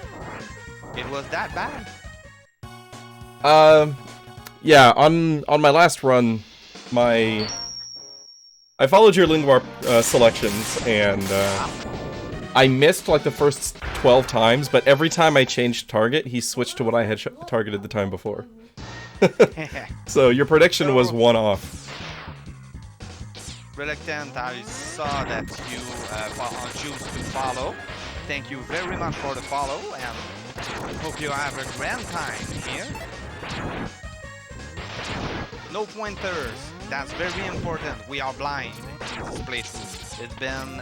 S1: It was that bad?
S2: Yeah, on my last run, I followed your lingua selections, and I missed like the first 12 times, but every time I changed target, he switched to what I had targeted the time before. So your prediction was one off.
S1: Reluctant, I saw that you choose to follow. Thank you very much for the follow, and hope you have a grand time here. No pointers. That's very important. We are blind in this playthrough. It's been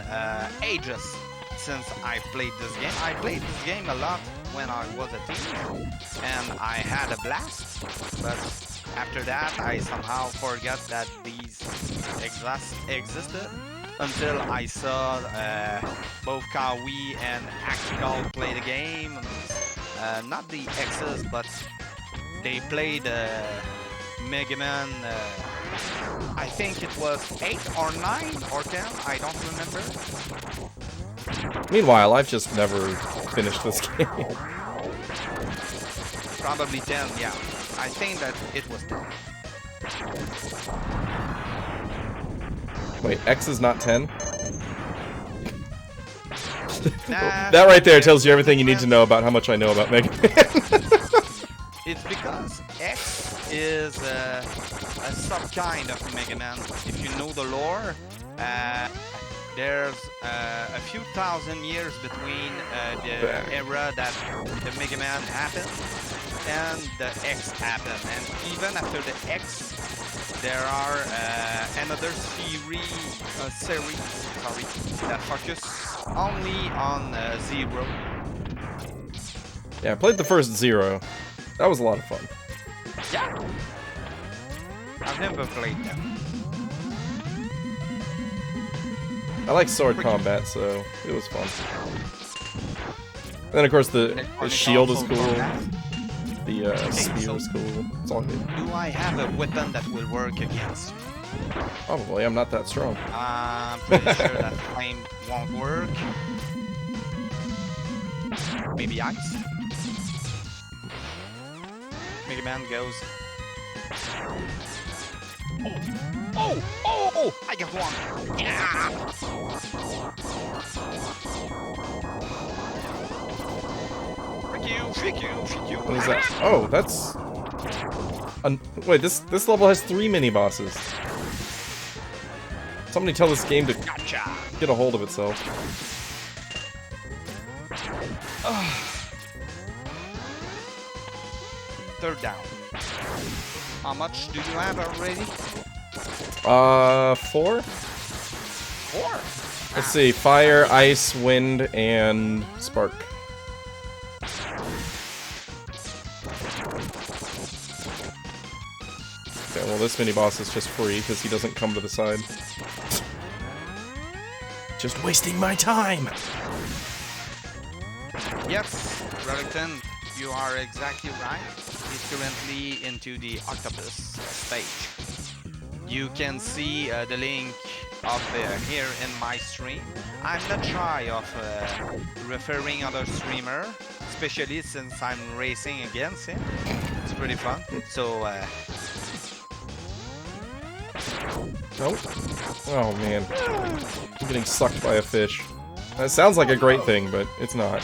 S1: ages since I played this game. I played this game a lot when I was a teen, and I had a blast. But after that, I somehow forgot that these existed until I saw both Kawi and Actual play the game. Not the X's, but they played MegaMan. I think it was 8 or 9 or 10. I don't remember.
S2: Meanwhile, I've just never finished this game.
S1: Probably 10, yeah. I think that it was 10.
S2: Wait, X is not 10?
S1: Nah,
S2: That right there tells you everything you need to know about how much I know about Mega Man.
S1: It's because X is a sub-kind of Mega Man. If you know the lore, there's a few thousand years between the era that the Mega Man happened and the X happened. And even after the X, there are another series that focus only on Zero.
S2: Yeah, I played the first Zero. That was a lot of fun.
S1: Yeah. I've never played them.
S2: I like sword combat, so it was fun. And then, of course, the shield is cool. The spear is cool. It's all good.
S1: Do I have a weapon that will work against you?
S2: Probably, I'm not that strong.
S1: I'm pretty sure that flame won't work. Maybe ice? MegaMan goes. Oh! I got one! Yeah! Freak you!
S2: What is that? Oh, that's... Wait, this level has 3 mini-bosses. Somebody tell this game to get a hold of itself.
S1: Third down. How much do you have already?
S2: 4?
S1: 4?
S2: Let's see, fire, ice, wind, and spark. Okay, well this mini-boss is just free, because he doesn't come to the side. Just wasting my time!
S1: Yes, Relicton, you are exactly right. He's currently into the octopus stage. You can see the link up here in my stream. I'm not shy of referring other streamer, especially since I'm racing against him. It's pretty fun. So,
S2: Nope. Oh man. I'm getting sucked by a fish. That sounds like a great thing, but it's not.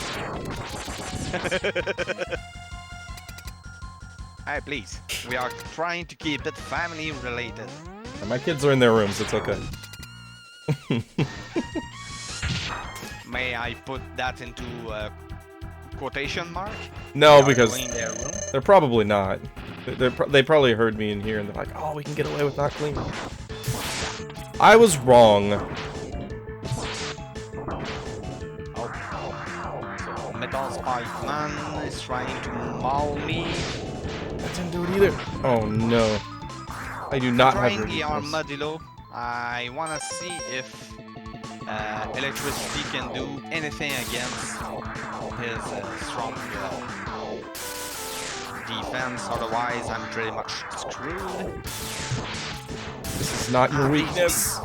S1: Hey, please. We are trying to keep it family related.
S2: My kids are in their rooms, it's okay.
S1: May I put that into quotation mark?
S2: No, because
S1: Clean their room?
S2: they're probably not. They probably heard me in here and they're like, oh, we can get away with not cleaning. I was wrong.
S1: So, Metal Spike Man is trying to maul me.
S2: I didn't do it either. Oh no. I do not have
S1: Trying the
S2: resistance.
S1: armadillo. I wanna see if electricity can do anything against his strong defense. Otherwise, I'm pretty much screwed.
S2: This is not your weakness.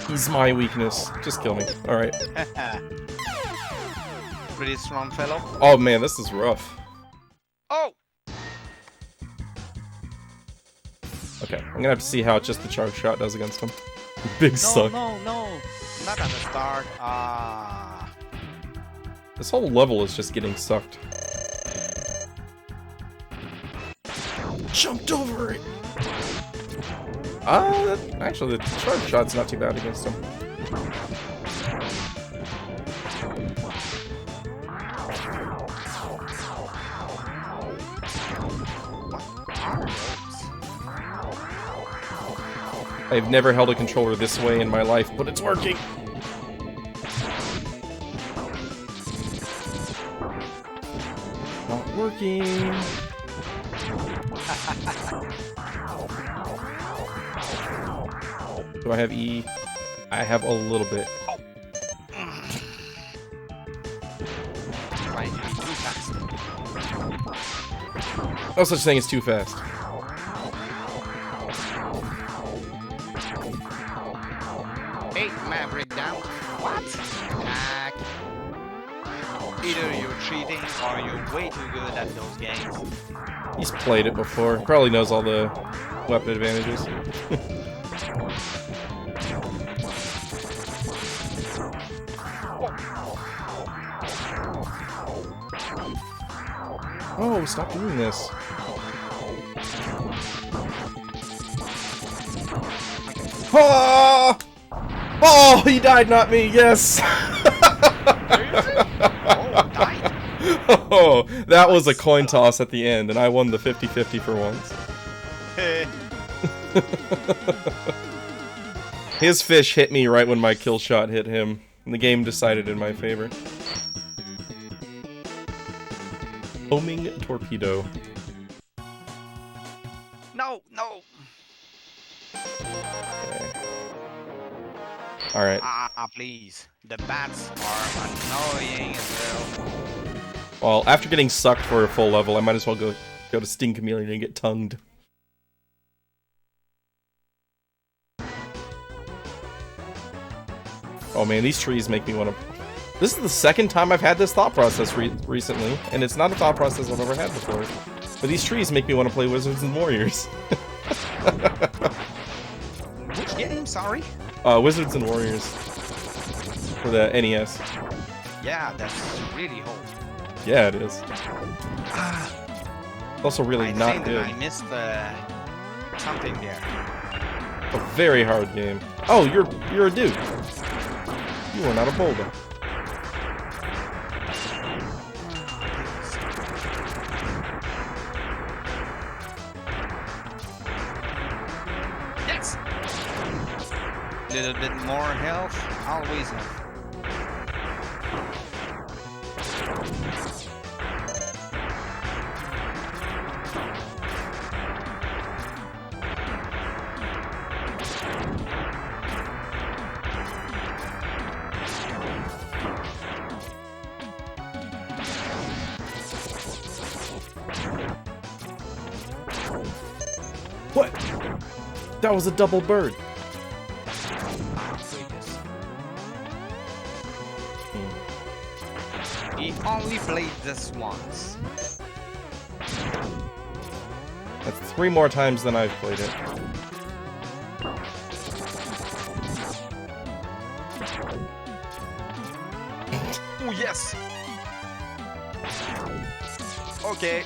S2: He's my weakness. Just kill me. Alright.
S1: Pretty strong fellow.
S2: Oh man, this is rough.
S1: Oh!
S2: Okay, I'm gonna have to see how just the charge shot does against him. Big suck.
S1: No. Not at the start.
S2: This whole level is just getting sucked. Jumped over it! Actually, the charge shot's not too bad against him. I've never held a controller this way in my life, but it's working! Not working! Do I have E? I have a little bit.
S1: Trying to be too fast.
S2: No such thing as too fast.
S1: Hey, Maverick down. What? Either you're cheating or you're way too good at those games.
S2: He's played it before. Probably knows all the weapon advantages. Oh, stop doing this. Oh! Oh, he died, not me. Yes. Oh, that was a coin toss at the end, and I won the 50-50 for once. His fish hit me right when my kill shot hit him. And the game decided in my favor. Homing torpedo.
S1: No, no.
S2: Okay. Alright.
S1: Ah, please. The bats are annoying as well.
S2: Well, after getting sucked for a full level, I might as well go to Sting Chameleon and get tongued. Oh man, these trees make me want to... This is the second time I've had this thought process recently, and it's not a thought process I've ever had before. But these trees make me want to play Wizards and Warriors.
S1: Which game, sorry?
S2: Wizards and Warriors. For the NES.
S1: Yeah, that's really old.
S2: Yeah, it is. It's also really not
S1: think
S2: good.
S1: I missed something there.
S2: A very hard game. Oh, you're a dude. You are not a boulder.
S1: Yes! Little bit more health, always enough.
S2: What? That was a double bird.
S1: He only played this once.
S2: That's 3 more times than I've played it.
S1: Oh, yes! Okay.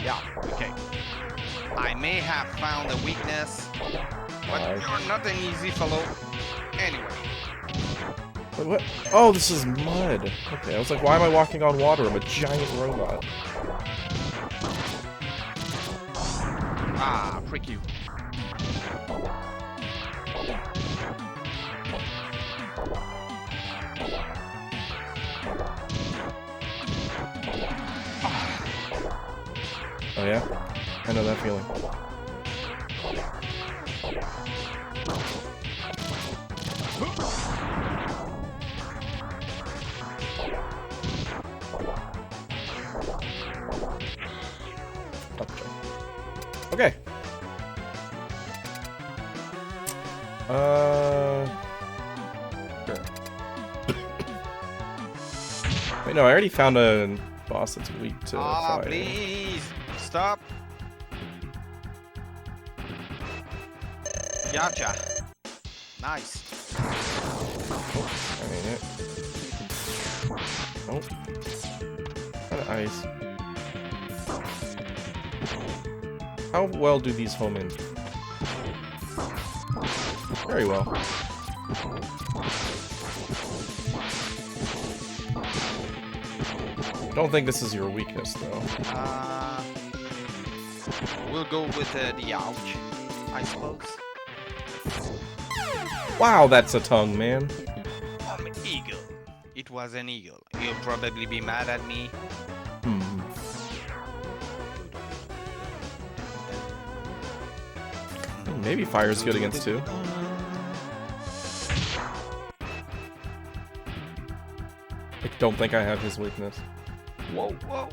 S1: Yeah, okay. I may have found a weakness, but you're not an easy fellow. Anyway.
S2: Wait, what? Oh, this is mud. Okay, I was like, why am I walking on water? I'm a giant robot.
S1: Ah, prick you.
S2: Oh yeah? I know that feeling. Okay. Sure. Wait, no, I already found a boss that's weak to fire.
S1: Please stop. Gotcha. Nice.
S2: I mean it. Nope. Kind of ice. How well do these home in? Very well. Don't think this is your weakness, though.
S1: We'll go with the ouch, I suppose.
S2: Wow, that's a tongue, man.
S1: Eagle. It was an eagle. You'll probably be mad at me.
S2: Maybe fire's good against 2. I don't think I have his weakness.
S1: Whoa, whoa.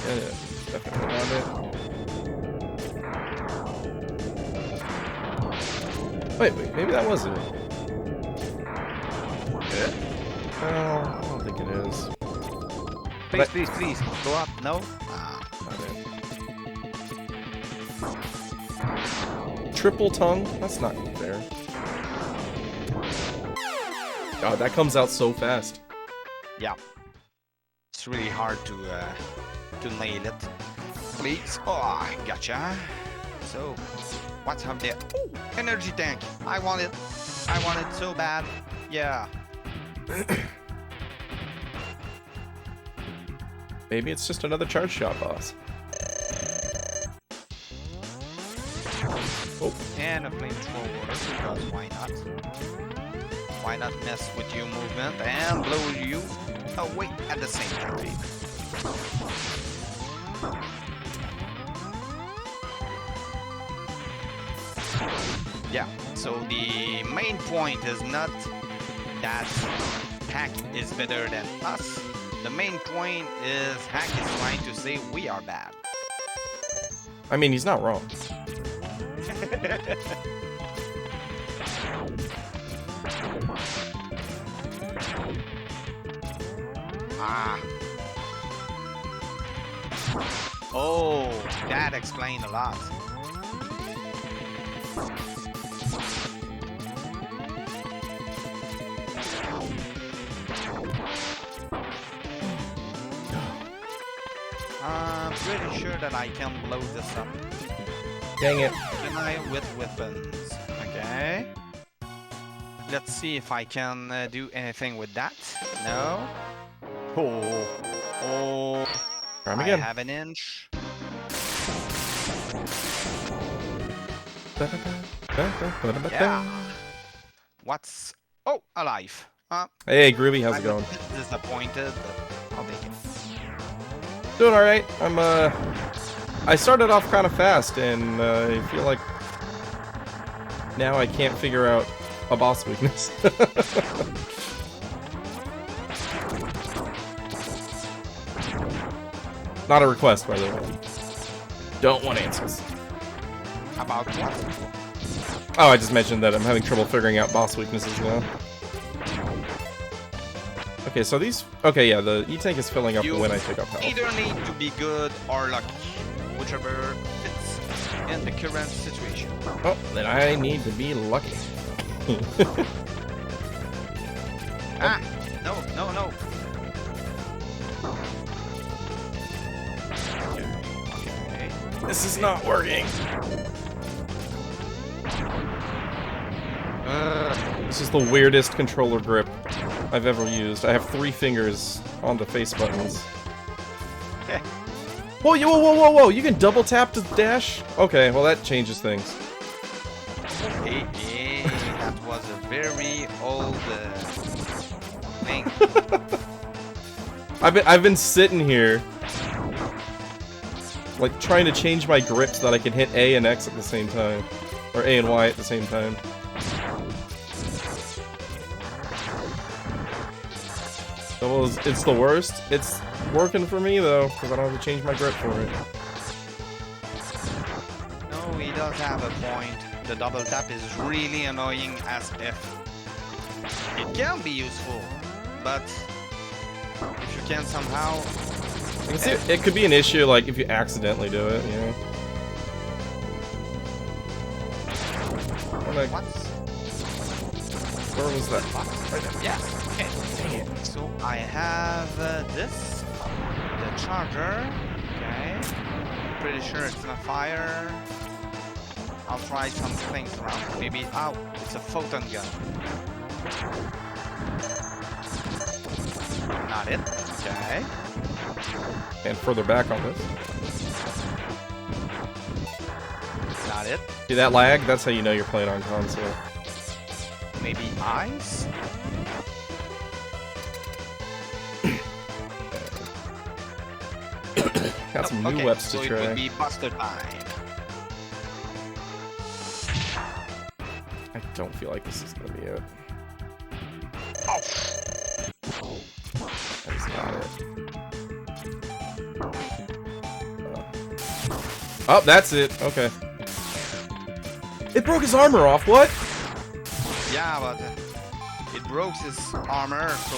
S2: Yeah, definitely found it. Wait, maybe that was it.
S1: Yeah?
S2: Oh, I don't think it is.
S1: Please, go up. No?
S2: Not it. Triple tongue? That's not fair. God, that comes out so fast.
S1: Yeah. It's really hard to nail it. Please. Oh, gotcha. So, what's up there? Ooh, energy tank. I want it. I want it so bad. Yeah.
S2: Maybe it's just another charge shot boss. Oh.
S1: And a flamethrower, because why not? Why not mess with your movement and blow you away at the same time? Yeah, so the main point is not that Hack is better than us. The main point is Hack is trying to say we are bad.
S2: I mean, he's not wrong.
S1: Ah. Oh, that explains a lot. I'm pretty sure that I can blow this up.
S2: Dang it.
S1: Can I with weapons? Okay. Let's see if I can do anything with that. No. Oh. Oh.
S2: Try him
S1: I
S2: again.
S1: have an inch. Yeah. What's... Oh, alive.
S2: Hey, Groovy, how's it
S1: I'm
S2: going?
S1: a bit disappointed, but I'll take it.
S2: Doing alright. I started off kind of fast, and I feel like now I can't figure out a boss weakness. Not a request, by the way. Don't want answers.
S1: About what?
S2: Oh, I just mentioned that I'm having trouble figuring out boss weaknesses now. Okay, so these... Okay, yeah, the E-Tank is filling up when I pick up health.
S1: Either need to be good or lucky, whichever fits in the current situation.
S2: Oh, then I need to be lucky.
S1: Ah! No, no, no! Okay.
S2: This is not working. This is the weirdest controller grip I've ever used. I have 3 fingers on the face buttons. Whoa, whoa, whoa, whoa, whoa! You can double tap to dash? Okay, well that changes things.
S1: Hey, that was a very old thing.
S2: I've been sitting here, like trying to change my grip so that I can hit A and X at the same time, or A and Y at the same time. So it's the worst. It's working for me though, because I don't have to change my grip for it.
S1: No, he does have a point. The double tap is really annoying as if. It can be useful, but if you can somehow...
S2: I can see it could be an issue, like, if you accidentally do it, you know?
S1: What?
S2: Where was that? Right there.
S1: Yes. Okay. Dang it. So I have this, the charger. Okay. Pretty sure it's not fire. I'll try some things around. Maybe. Ow! It's a photon gun. Not it. Okay.
S2: And further back on this.
S1: Not it.
S2: See that lag? That's how you know you're playing on console.
S1: Maybe eyes.
S2: Got some new
S1: okay,
S2: weapons
S1: so
S2: to
S1: it
S2: try.
S1: would be Buster time.
S2: I don't feel like this is gonna be it.
S1: Oh.
S2: That is not it. Oh, that's it. Okay. It broke his armor off. What?
S1: Yeah, but it broke his armor, so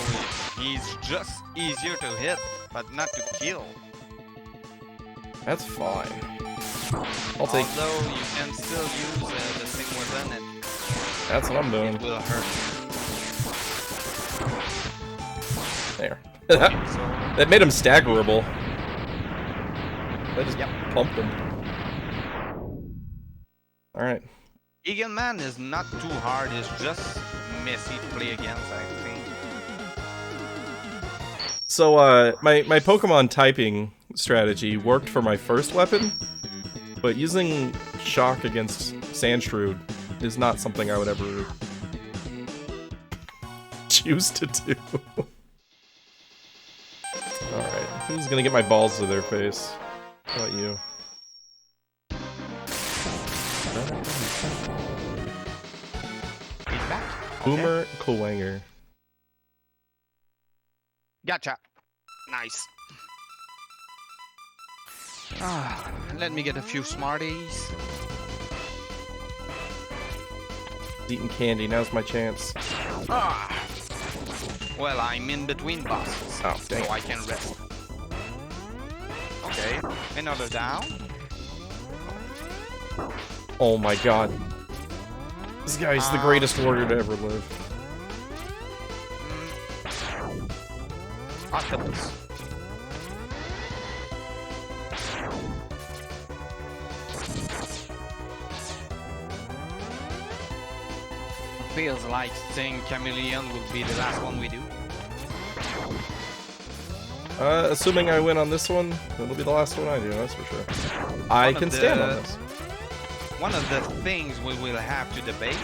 S1: he's just easier to hit, but not to kill.
S2: That's fine. I'll take.
S1: Although you can still use the same weapon, and
S2: That's what I'm doing.
S1: it will hurt. Okay,
S2: There.
S1: so
S2: That made him staggerable. That just pumped him. Alright.
S1: MegaMan is not too hard, it's just messy to play against, I think.
S2: So, my Pokemon typing strategy worked for my first weapon, but using Shock against Sandshrew is not something I would ever choose to do. Alright, who's gonna get my balls to their face? How about you?
S1: He's back.
S2: Boomer Kowanger.
S1: Gotcha. Nice. Let me get a few Smarties.
S2: Eating candy, now's my chance.
S1: Well, I'm in between bosses,
S2: Oh, dang.
S1: so I can rest. Okay, another down.
S2: Oh my god. This guy's the greatest warrior to ever live.
S1: Octopus. Feels like saying Chameleon will be the last one we do.
S2: Assuming I win on this one, it'll be the last one I do, that's for sure. I can stand on this.
S1: One of the things we will have to debate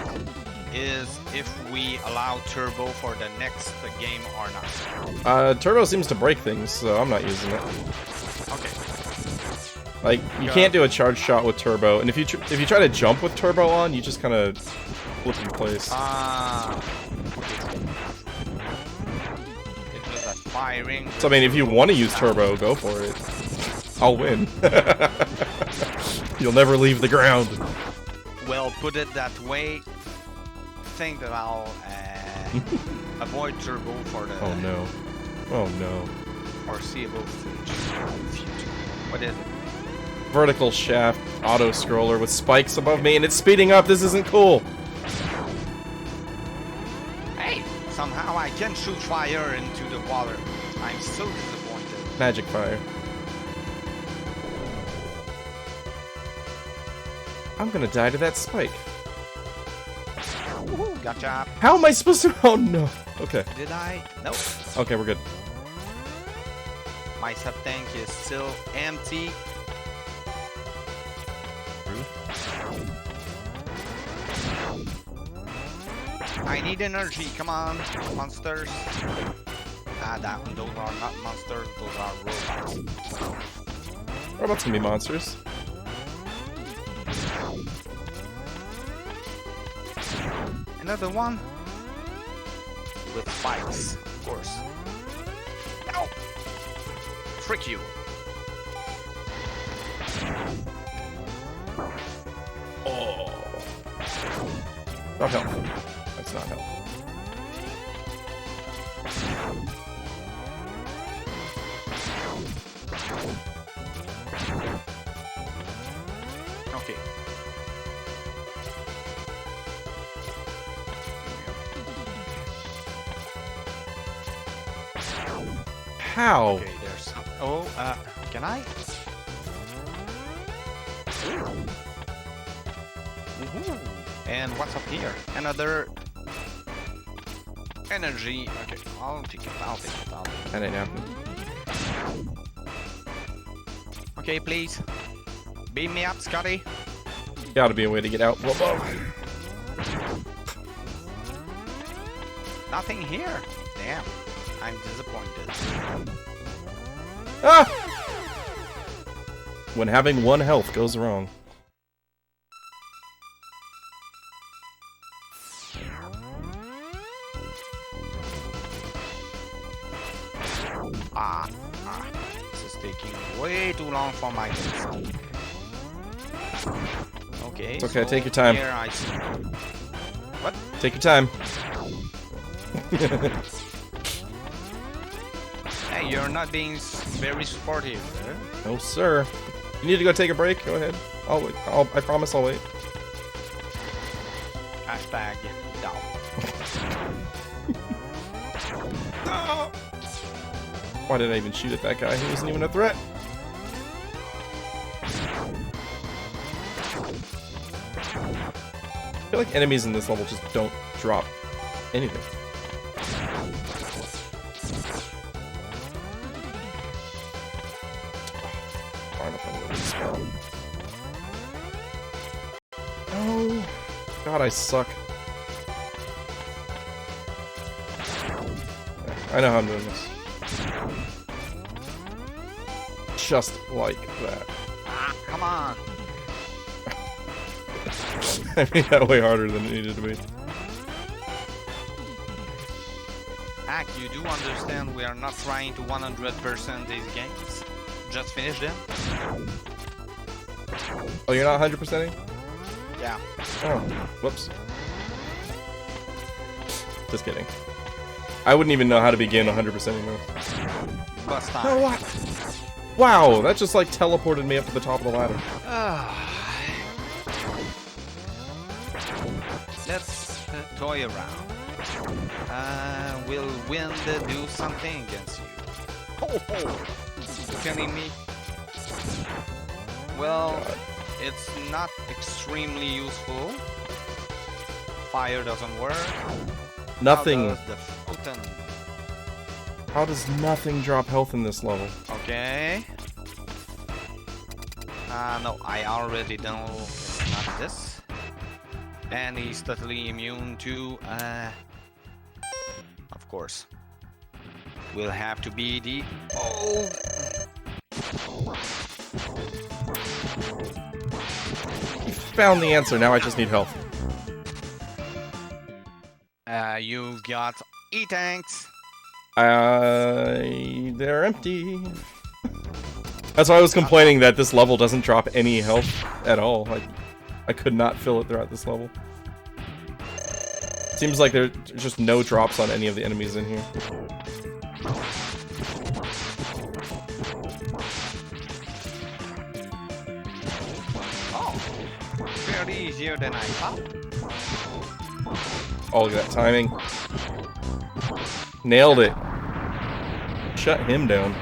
S1: is if we allow Turbo for the next game or not.
S2: Turbo seems to break things, so I'm not using it.
S1: Okay.
S2: Like, you can't do a charge shot with Turbo, and if you try to jump with Turbo on, you just kind of flip in place.
S1: It was a firing.
S2: So I mean, if you want to use Turbo, go for it. I'll win. You'll never leave the ground.
S1: Well, put it that way. Think that I'll avoid Turbo for the
S2: Oh no. Oh no.
S1: foreseeable future. What is it?
S2: Vertical shaft auto scroller with spikes above me, and it's speeding up. This isn't cool.
S1: Hey, somehow I can shoot fire into the water. I'm so disappointed.
S2: Magic fire. I'm gonna die to that spike.
S1: Woohoo, gotcha.
S2: How am I supposed to? Oh no. Okay.
S1: Did I? Nope.
S2: Okay, we're good.
S1: My sub tank is still empty. I need energy. Come on, monsters. Those are not monsters. Those are robots.
S2: Robots can be monsters.
S1: Another one with spikes, of course. No! Trick you.
S2: Oh. Not helpful. That's not helpful.
S1: Okay.
S2: How?
S1: Okay, there's some. Oh, can I? Woohoo. And what's up here? Another energy. Okay, I'll take it. I'll take it. I'll take it.
S2: That ain't happening.
S1: Okay, please. Beam me up, Scotty.
S2: Gotta be a way to get out. Whoa.
S1: Nothing here. Damn. I'm disappointed.
S2: Ah! When having one health goes wrong.
S1: This is taking way too long for my kids. Okay.
S2: It's okay,
S1: so
S2: take your time.
S1: Here I see. What?
S2: Take your time.
S1: Hey, you're not being very supportive. Eh?
S2: No, sir. You need to go take a break? Go ahead. I'll wait. I promise I'll wait.
S1: Hashtag down.
S2: Why did I even shoot at that guy? He wasn't even a threat. I feel like enemies in this level just don't drop anything. far enough under this spell. Oh, God, I suck. I know how I'm doing this. Just like that.
S1: Ah, come on.
S2: I made that way harder than it needed to be.
S1: Hack, you do understand we are not trying to 100% these games. Just finish them.
S2: Oh, you're not 100%ing?
S1: Yeah.
S2: Oh, whoops. Just kidding. I wouldn't even know how to begin 100%ing though.
S1: Bust time.
S2: Oh, what? Wow, that just like teleported me up to the top of the ladder.
S1: Let's toy around. Will wind do something against you? Oh, you kidding me? Well,
S2: God.
S1: it's not extremely useful. Fire doesn't work.
S2: Nothing.
S1: How does the fountain?
S2: How does nothing drop health in this level?
S1: Okay. No, I already know it's not this. And he's totally immune to, of course. Will have to be the old.
S2: Found the answer, now I just need health.
S1: You've got E-tanks.
S2: They're empty. That's why I was complaining that this level doesn't drop any health at all. I could not fill it throughout this level. Seems like there's just no drops on any of the enemies in here.
S1: Oh, fairly easier than I thought.
S2: Oh, look at that timing. Nailed it. Shut him down.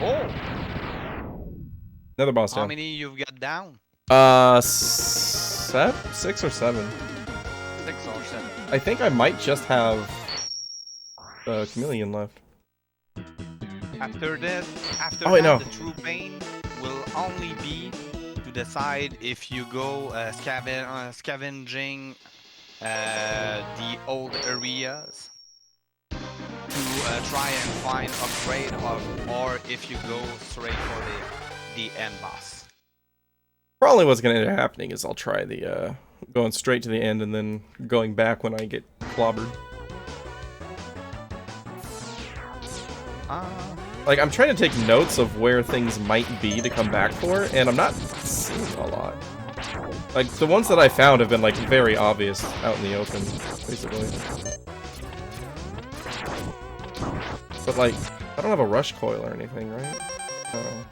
S1: Oh,
S2: Another boss
S1: how
S2: down.
S1: many you've got down?
S2: 6 or 7.
S1: 6 or 7.
S2: I think I might just have Chameleon left.
S1: After that,
S2: Oh, wait, no.
S1: the true pain will only be to decide if you go scavenging the old areas to try and find upgrade or if you go straight for the end boss.
S2: Probably what's gonna end up happening is I'll try the going straight to the end and then going back when I get clobbered. Like, I'm trying to take notes of where things might be to come back for, and I'm not seeing a lot. Like, the ones that I found have been, like, very obvious out in the open, basically. But, like, I don't have a rush coil or anything, right? Oh.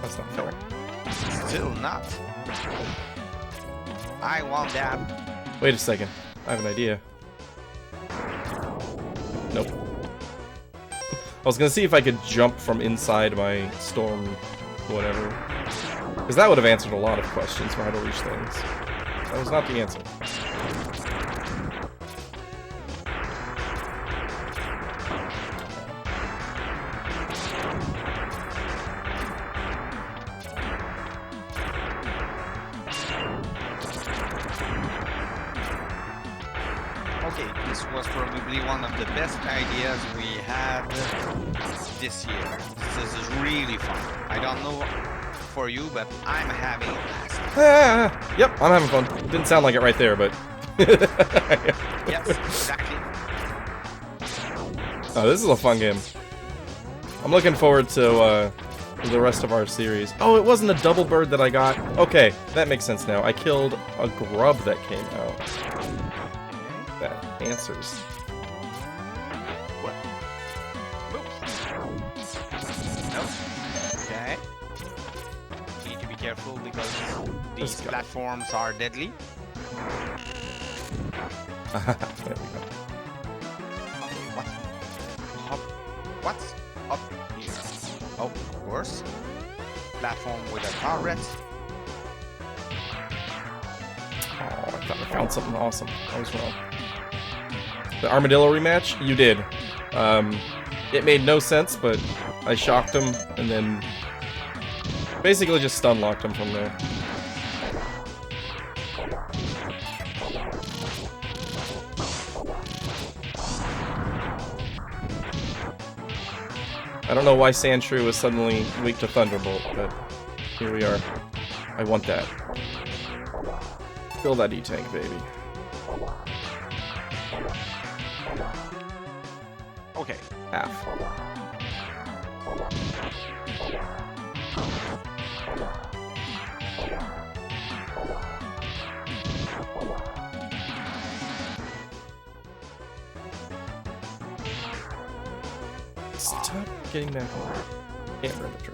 S2: That's not fair.
S1: Still not. I want that.
S2: Wait a second. I have an idea. Nope. I was gonna see if I could jump from inside my storm, whatever. Because that would have answered a lot of questions for how to reach things. That was not the answer.
S1: Okay, this was probably one of the best ideas we had this year. This is really fun. I don't know for you, but I'm having a blast.
S2: Yep, I'm having fun. Didn't sound like it right there, but...
S1: Yes, exactly.
S2: Oh, this is a fun game. I'm looking forward to the rest of our series. Oh, it wasn't a double bird that I got. Okay, that makes sense now. I killed a grub that came out. That answers.
S1: What? Nope. Okay. Need to be careful because these platforms are deadly.
S2: There we go.
S1: Okay, what's up here? Oh, of course. Platform with a turret.
S2: Oh, I thought I found something awesome. I was wrong. The armadillo rematch? You did. It made no sense, but I shocked him, and then basically just stun locked him from there. I don't know why Sandshrew is suddenly weak to Thunderbolt, but here we are. I want that. Fill that E-Tank, baby.
S1: Okay.
S2: Half. Stop getting that hard. Can't remember the tree.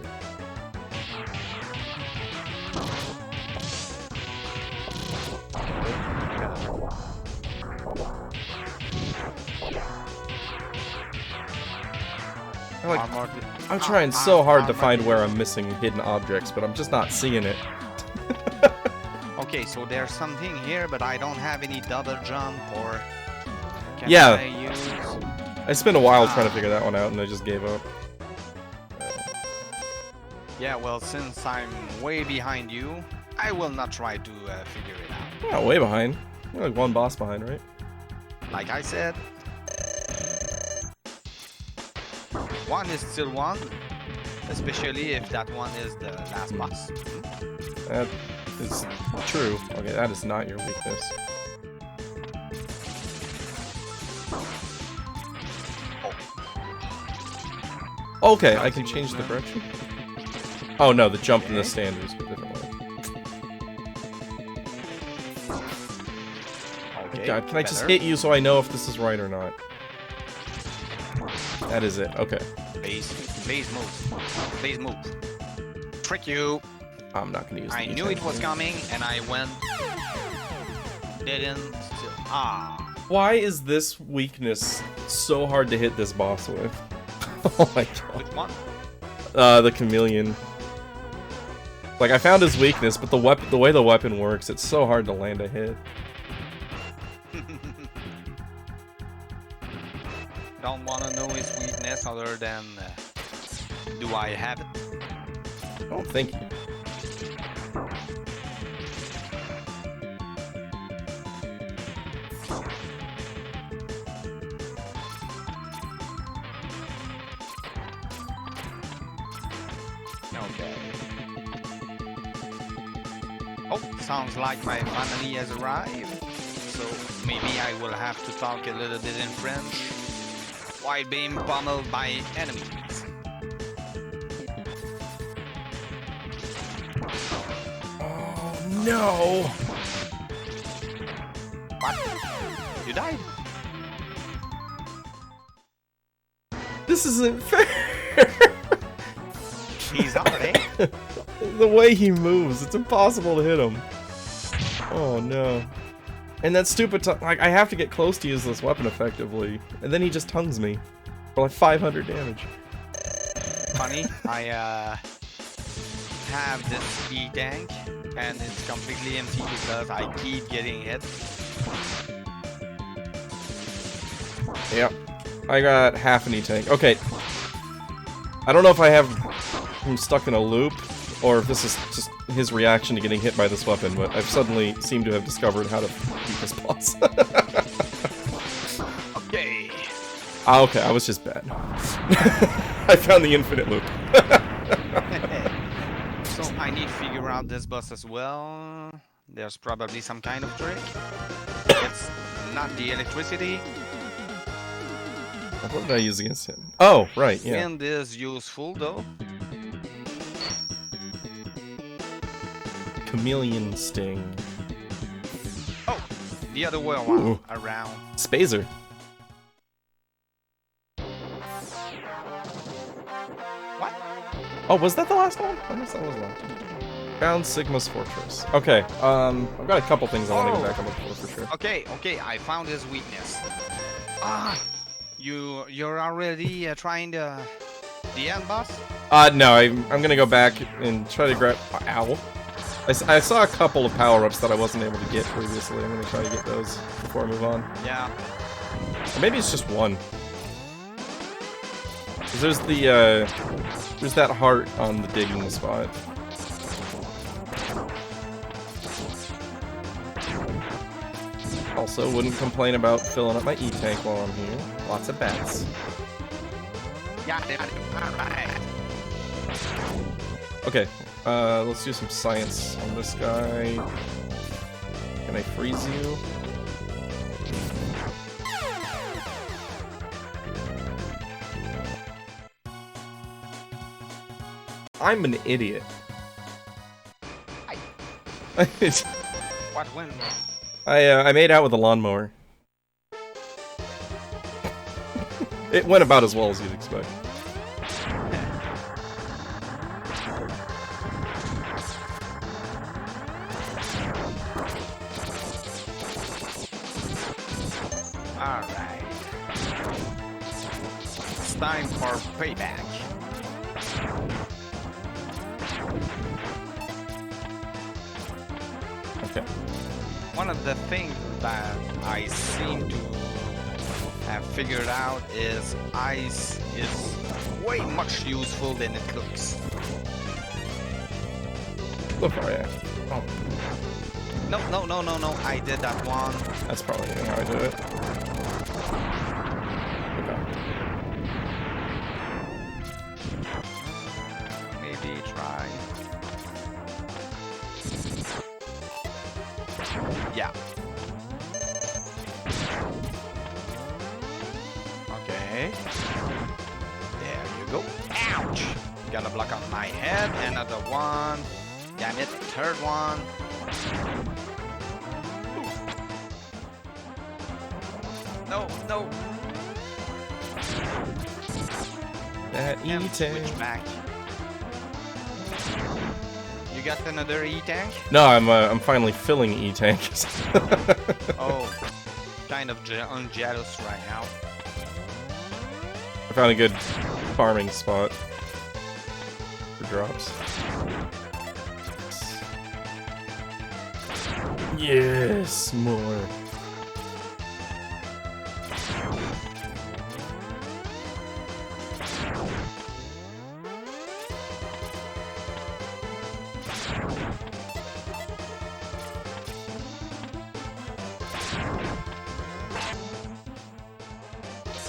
S2: I'm trying so hard to find where I'm missing hidden objects, but I'm just not seeing it.
S1: Okay, so there's something here, but I don't have any double jump or... Can I use...
S2: I spent a while trying to figure that one out, and I just gave up.
S1: Yeah, well, since I'm way behind you, I will not try to figure it out.
S2: You're not way behind. You're like one boss behind, right?
S1: Like I said, one is still one, especially if that one is the last boss.
S2: That is true. Okay, that is not your weakness. Okay, I can change the direction. Oh no, the jump in the stand is a different way.
S1: Okay,
S2: God, can I just hit you so I know if this is right or not? That is it. Okay.
S1: Base move. Base move. Trick you.
S2: I'm not gonna use.
S1: I knew it was coming, and I went. Didn't still. Ah.
S2: Why is this weakness so hard to hit this boss with? Oh my god.
S1: Which one?
S2: The chameleon. Like I found his weakness, but the way the weapon works, it's so hard to land a hit.
S1: Don't want to know his weakness other than do I have it?
S2: Oh, thank you.
S1: Okay. Oh, sounds like my family has arrived. So maybe I will have to talk a little bit in French while being pummeled by enemies.
S2: Oh no!
S1: What? You died?
S2: This isn't fair!
S1: He's up, eh?
S2: The way he moves, it's impossible to hit him. Oh no. And that stupid like, I have to get close to use this weapon effectively. And then he just tongues me. For like 500 damage.
S1: Funny, I have this E-tank, and it's completely empty because I keep getting hit.
S2: Yep. I got half an E-tank. Okay. I don't know if I have him stuck in a loop, or if this is just his reaction to getting hit by this weapon, but I've suddenly seemed to have discovered how to beat this boss.
S1: Okay.
S2: Ah, okay, I was just bad. I found the infinite loop.
S1: So I need to figure out this boss as well. There's probably some kind of trick. It's not the electricity.
S2: What did I use against him? Oh, right, yeah.
S1: Wind is useful though.
S2: Chameleon Sting.
S1: Oh, the other way
S2: Ooh.
S1: around.
S2: Spazer.
S1: What?
S2: Oh, was that the last one? I guess that was the last one. Found Sigma's Fortress. Okay, I've got a couple things I want to go back and look for sure.
S1: Okay, I found his weakness. Ah, you're already trying the end boss?
S2: No, I'm gonna go back and try to grab. Ow. I saw a couple of power-ups that I wasn't able to get previously. I'm gonna try to get those before I move on.
S1: Yeah.
S2: Or maybe it's just one. 'Cause there's the, there's that heart on the digging spot. Also, wouldn't complain about filling up my E-tank while I'm here. Lots of bats.
S1: Alright.
S2: Okay, let's do some science on this guy. Can I freeze you? I'm an idiot.
S1: What went wrong?
S2: I made out with a lawnmower. It went about as well as you'd expect.
S1: Alright. It's time for payback.
S2: Okay.
S1: One of the things that I seem to have figured out is ice is way much useful than it looks.
S2: Look where I am. Oh,
S1: No, I did that one.
S2: that's probably how I do it. Okay.
S1: Maybe try. Yeah. Okay. There you go. Ouch! Got a block on my head. Another one. Damn it. Third one. No.
S2: That
S1: And
S2: E-tank.
S1: switch back. You got another E-tank?
S2: No, I'm finally filling E-tanks.
S1: Oh, kind of jealous right now.
S2: I found a good farming spot for drops. Yes, more.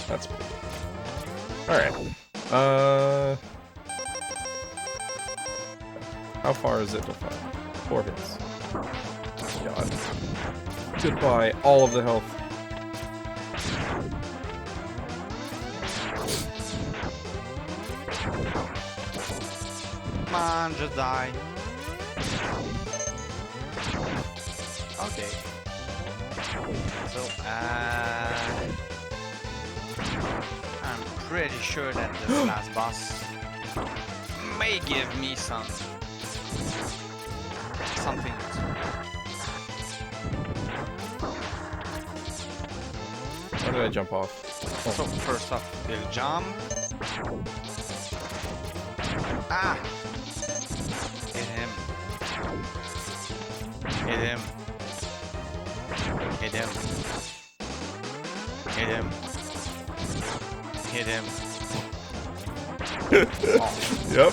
S2: That's pretty good. Alright. How far is it to fire? 4 hits. God. Goodbye, all of the health.
S1: Come on, just die. Okay. So, I'm pretty sure that this last boss may give me something.
S2: Why did I jump off?
S1: So first off, we'll jump. Ah! Hit him. Hit him. Hit him. Hit him. Hit him. Oh.
S2: Yep.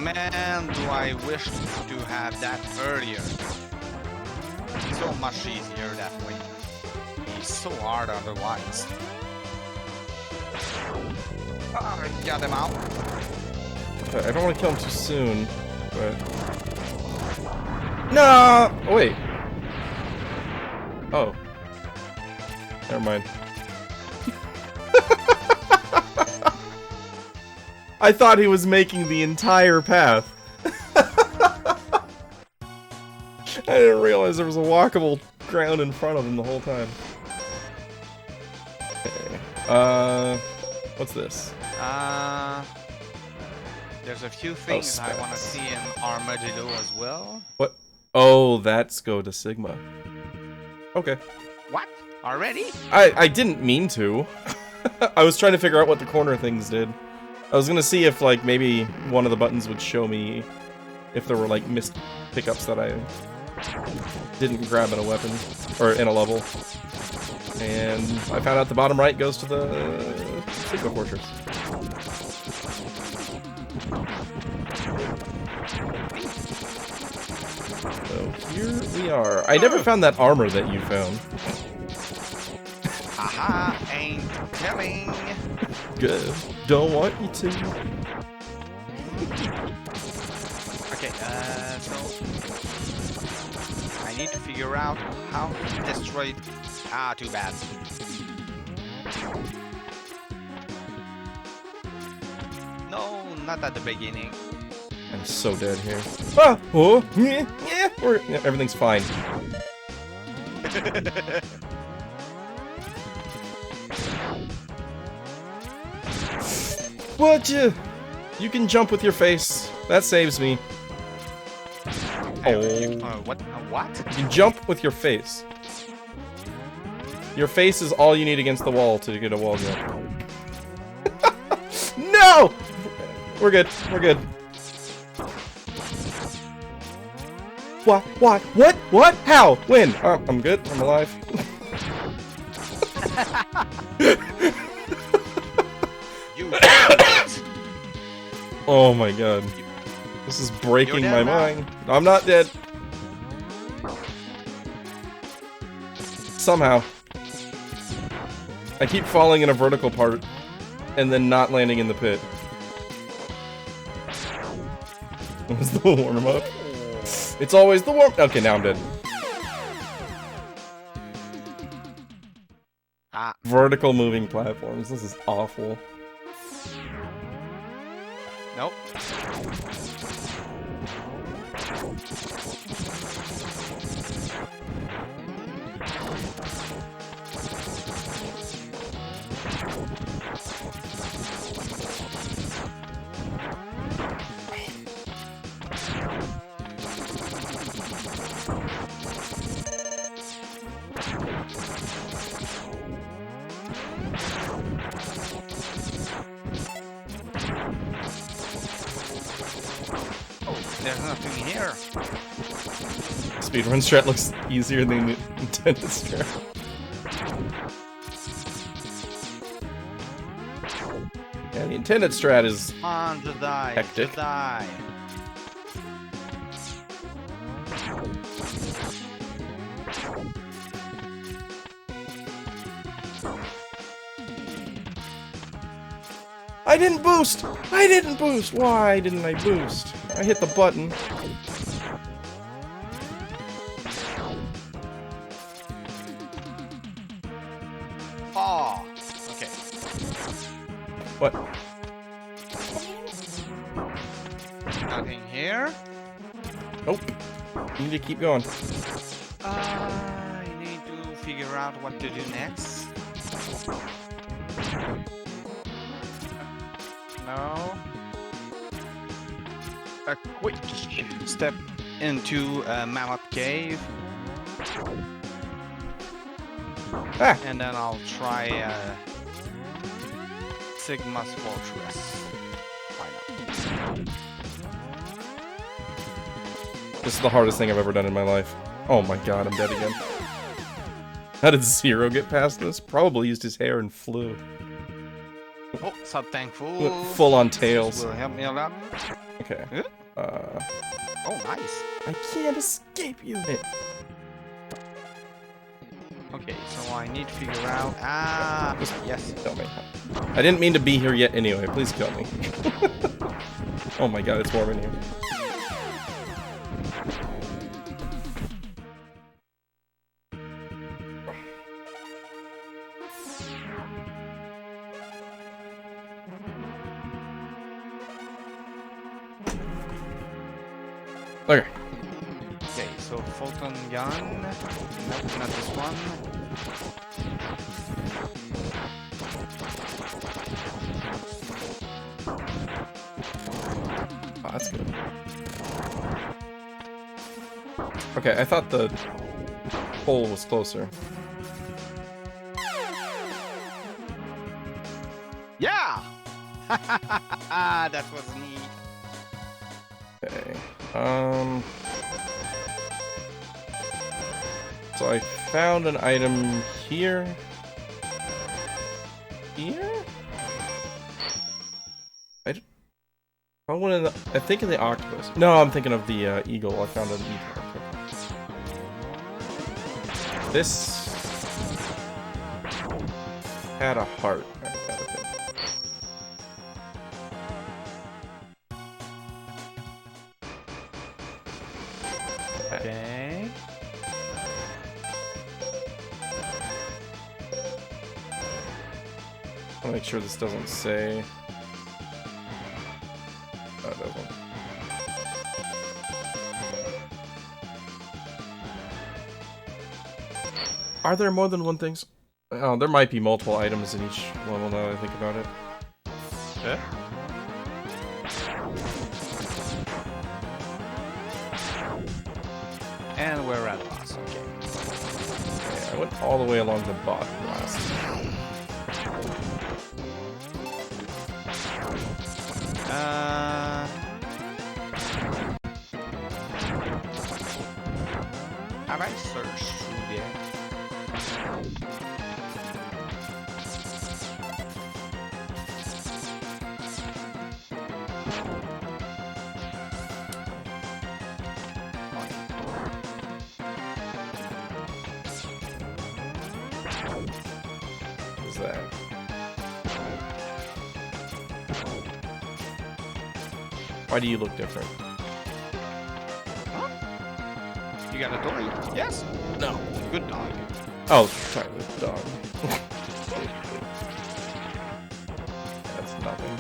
S1: Man, do I wish to have that earlier. So much easier that way. He's so hard otherwise. Ah, got him out.
S2: I don't want to kill him too soon, but... No! Oh, wait. Oh. Never mind. I thought he was making the entire path. I didn't realize there was a walkable ground in front of him the whole time. Okay. What's this?
S1: There's a few things I want to
S2: spells.
S1: see in Armadillo as well.
S2: What? Oh, that's go to Sigma. Okay.
S1: What? Already?
S2: I didn't mean to. I was trying to figure out what the corner things did. I was gonna see if, like, maybe one of the buttons would show me if there were, like, missed pickups that I didn't grab in a weapon, or in a level. And I found out the bottom right goes to the Sigma Fortress. So here we are. I never found that armor that you found.
S1: Haha, ain't telling.
S2: Good. Don't want you to.
S1: Okay, so I need to figure out how to destroy it. Ah, too bad. No, not at the beginning.
S2: I'm so dead here. Ah! Oh! Yeah! Yeah! Yeah, everything's fine. What you? You can jump with your face. That saves me. Oh.
S1: What? What?
S2: You can jump with your face. Your face is all you need against the wall to get a wall jump. No! We're good. We're good. What? What? What? What? How? When? I'm good. I'm alive.
S1: You.
S2: Oh my god. This is breaking my mind. I'm not dead. Somehow. I keep falling in a vertical part and then not landing in the pit. What was the warm-up? It's always the warm- Okay, now I'm dead.
S1: Ah.
S2: Vertical moving platforms. This is awful.
S1: Nope. There's nothing here.
S2: Speedrun strat looks easier than the intended strat. Yeah, the intended strat is
S1: On, just die.
S2: hectic.
S1: Just die.
S2: I didn't boost! I didn't boost! Why didn't I boost? I hit the button.
S1: Oh. Okay.
S2: What?
S1: Nothing here.
S2: Nope. You need to keep going.
S1: I need to figure out what to do next. No. A quick step into Mammoth Cave.
S2: Ah!
S1: And then I'll try Sigma's Fortress. Why not?
S2: This is the hardest thing I've ever done in my life. Oh my god, I'm dead again. How did Zero get past this? Probably used his hair and flew.
S1: Oh, sub-tank full.
S2: Went full on tails.
S1: Will help me a lot.
S2: Okay.
S1: Oh, nice.
S2: I can't escape you.
S1: Okay, so I need to figure out. Ah,
S2: Just
S1: yes.
S2: kill me. I didn't mean to be here yet anyway. Please kill me. Oh my god, it's warm in here. Okay.
S1: Okay, so photon gun. Nope, not this one.
S2: Oh, that's good. Okay, I thought the hole was closer.
S1: Yeah! That was neat.
S2: Okay. So I found an item here. here? I went in the, I think in the octopus. No, I'm thinking of the eagle. I found an eagle. This had a heart.
S1: Okay.
S2: I'll make sure this doesn't say. Oh, it doesn't. Are there more than one things? Oh, there might be multiple items in each level now that I think about it.
S1: Okay. And we're at boss, okay.
S2: Yeah, I went all the way along the bottom last.
S1: Have I searched through there?
S2: What is that? Why do you look different?
S1: Huh? You got a dog? Yes?
S2: No.
S1: Good dog.
S2: Oh, sorry, the dog. That's nothing.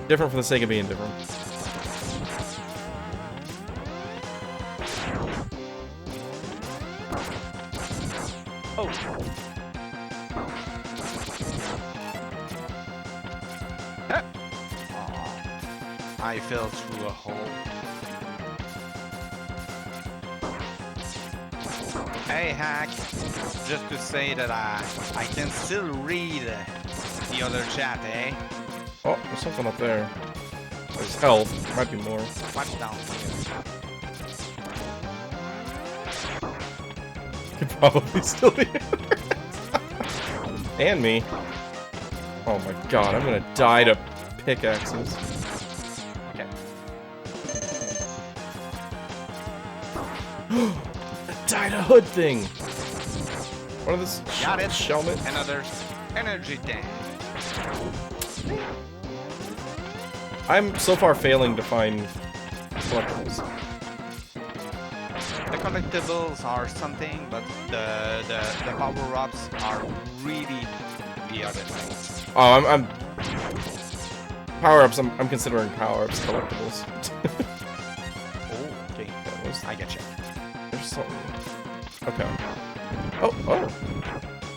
S2: Different for the sake of being different.
S1: Oh. Ah. Aw. I fell through a hole. Hey, Hack. Just to say that I can still read the other chat, eh?
S2: Oh, there's something up there. There's health. Might be more.
S1: What's down here?
S2: Could probably still be. And me. Oh my god, I'm gonna die to pickaxes.
S1: Okay.
S2: I died a hood thing. What are this?
S1: Got it.
S2: Shelmet?
S1: Another energy tank.
S2: I'm so far failing to find collectibles.
S1: The collectibles are something, but the power-ups are really the other thing.
S2: Oh, I'm power-ups. I'm considering power-ups collectibles.
S1: Oh, okay. I get you.
S2: There's something. Okay. Oh.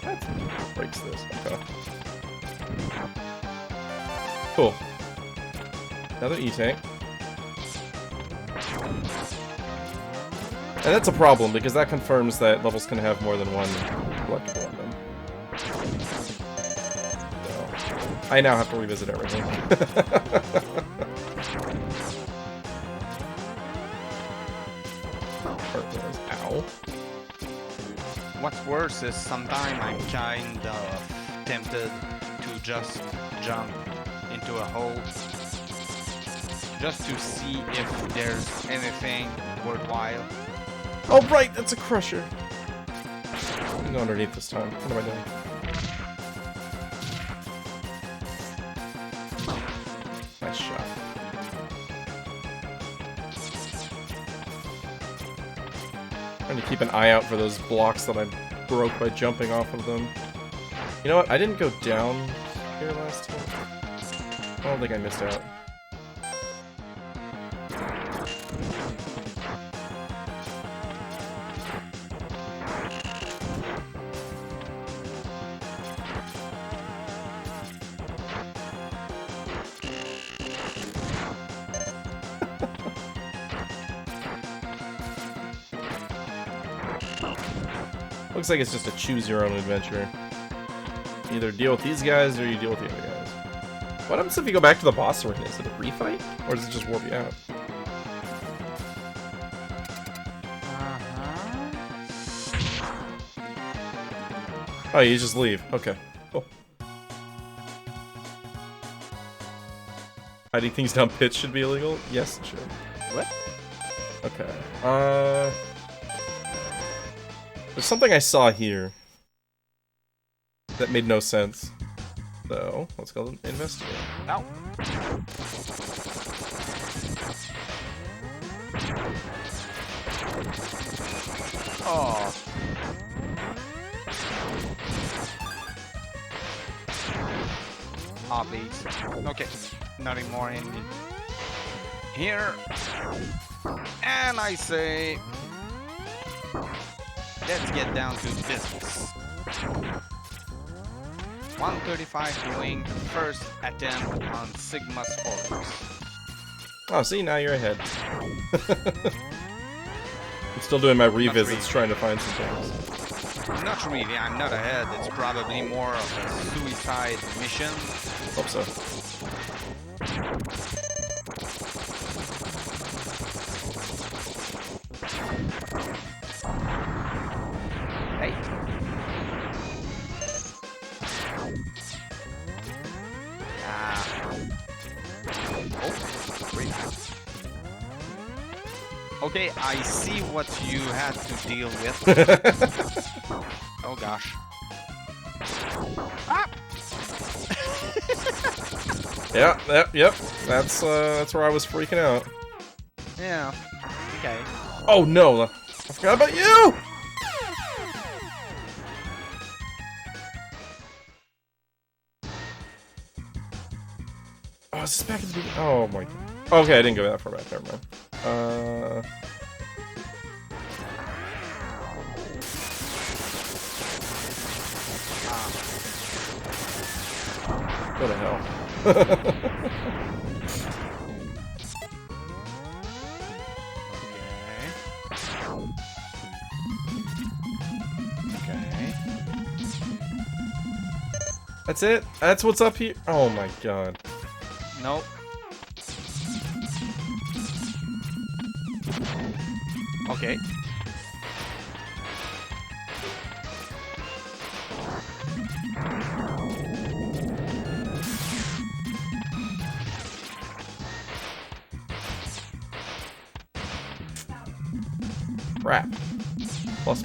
S2: That breaks this. Okay. Cool. Another E-tank. And that's a problem, because that confirms that levels can have more than one collectible in them. So, I now have to revisit everything. Ow.
S1: What's worse is sometimes I'm kind of tempted to just jump into a hole just to see if there's anything worthwhile.
S2: Oh, right, that's a crusher. I'm gonna go underneath this time. What am I doing? Nice shot. Trying to keep an eye out for those blocks that I broke by jumping off of them. You know what? I didn't go down here last time. I don't think I missed out. Looks like it's just a choose your own adventure. Either deal with these guys or you deal with the other guys. What happens if you go back to the boss arena? Is it a refight? Or does it just warp you out? Oh, you just leave. Okay. Cool. Hiding things down pits should be illegal? Yes, it should.
S1: What?
S2: Okay. There's something I saw here that made no sense. So, let's go investigate.
S1: No. Oh. Ah, please. Okay. Nothing more in here. And I say, let's get down to business. 135 doing first attempt on Sigma's Fortress.
S2: Oh, see, now you're ahead. I'm still doing my revisits, trying to find some things.
S1: Not really, I'm not ahead. It's probably more of a suicide mission.
S2: Hope so.
S1: Hey. Oh, great. Okay, I see what you had to deal with. Oh gosh. Ah!
S2: Yep. That's where I was freaking out.
S1: Yeah. Okay.
S2: Oh no! I forgot about you! Oh, is this back at the beginning? Oh my god. Okay, I didn't go that far back. Never mind. Go to hell.
S1: Okay.
S2: That's it? That's what's up here? Oh my god.
S1: Nope. Okay.
S2: Crap. Plus.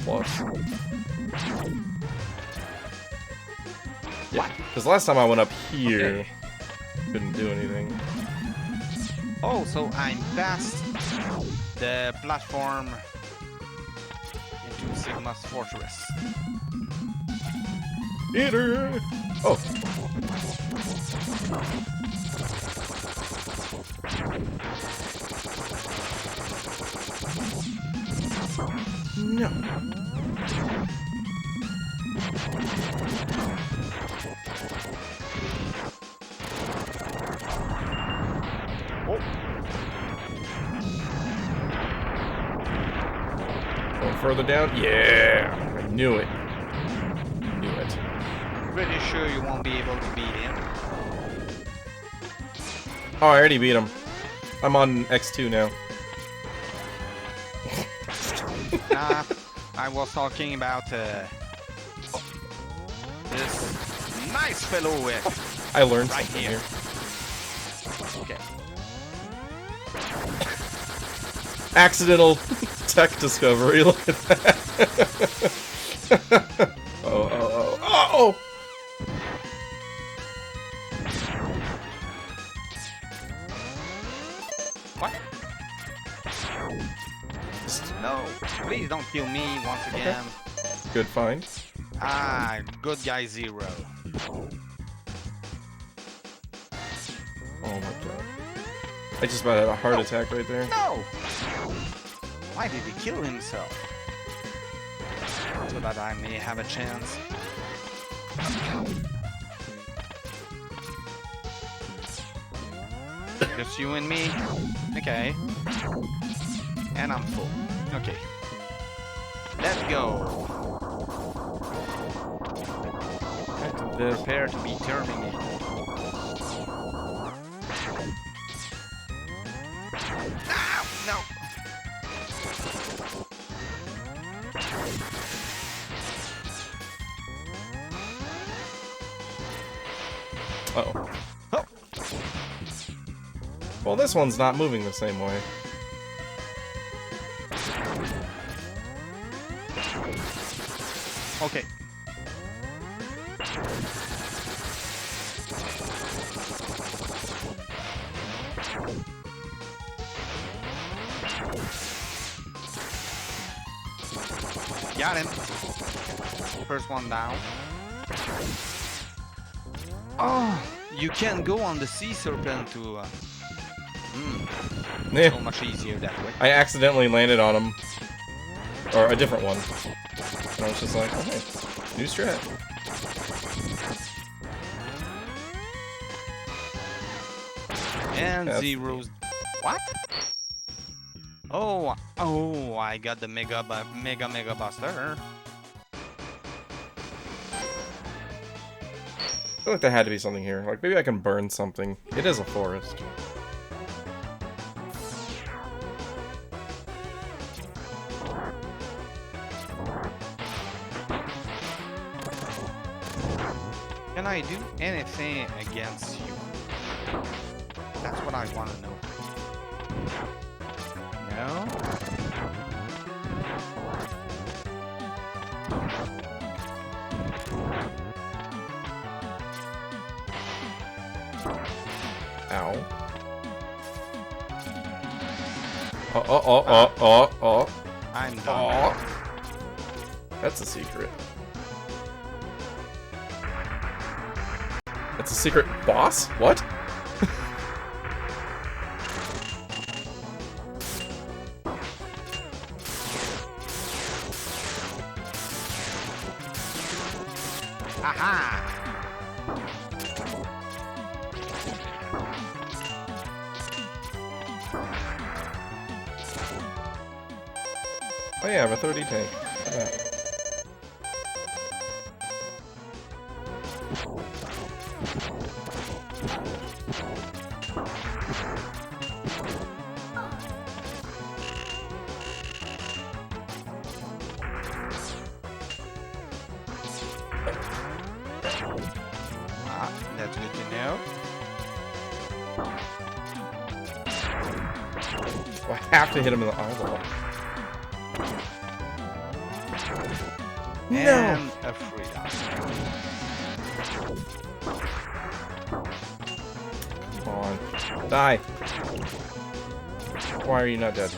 S2: Yeah, because last time I went up here,
S1: Okay.
S2: couldn't do anything.
S1: Oh, so I'm past the platform into Sigma's Fortress.
S2: Peter! Oh. No.
S1: Oh.
S2: Going further down? Yeah! I knew it. Knew it.
S1: Pretty sure you won't be able to beat him.
S2: Oh, I already beat him. I'm on X2 now.
S1: Nah, I was talking about this nice fellow with
S2: I learned
S1: right
S2: something
S1: here.
S2: here.
S1: Okay.
S2: Accidental tech discovery, look at that. Oh!
S1: What? No, please don't kill me once again.
S2: Good find.
S1: Ah, good guy zero.
S2: Oh my god. I just about had a heart attack right there.
S1: No! Why did he kill himself? So that I may have a chance. Just you and me. Okay. And I'm full. Okay. Let's go. Prepare to be terminated. Ah, no.
S2: Uh-oh.
S1: Oh.
S2: Well, this one's not moving the same way.
S1: Okay. Got him. First one down. Oh, you can go on the sea serpent to...
S2: Yeah.
S1: So much easier that way.
S2: I accidentally landed on him. Or a different one. And I was just like, oh hey, new strat.
S1: And
S2: Yes.
S1: zeros. What? Oh, I got the mega buster.
S2: I feel like there had to be something here. Like, maybe I can burn something. It is a forest.
S1: Can I do anything against you? That's what I want to know. No?
S2: Ow. Oh.
S1: I'm done.
S2: Oh. That's a secret. That's a secret boss? What?
S1: Aha!
S2: Oh yeah, I have a 30 tank. Look at that.
S1: That's good to know.
S2: I have to hit him in the eyeball.
S1: And a freedom.
S2: Come on. Die. Why are you not dead?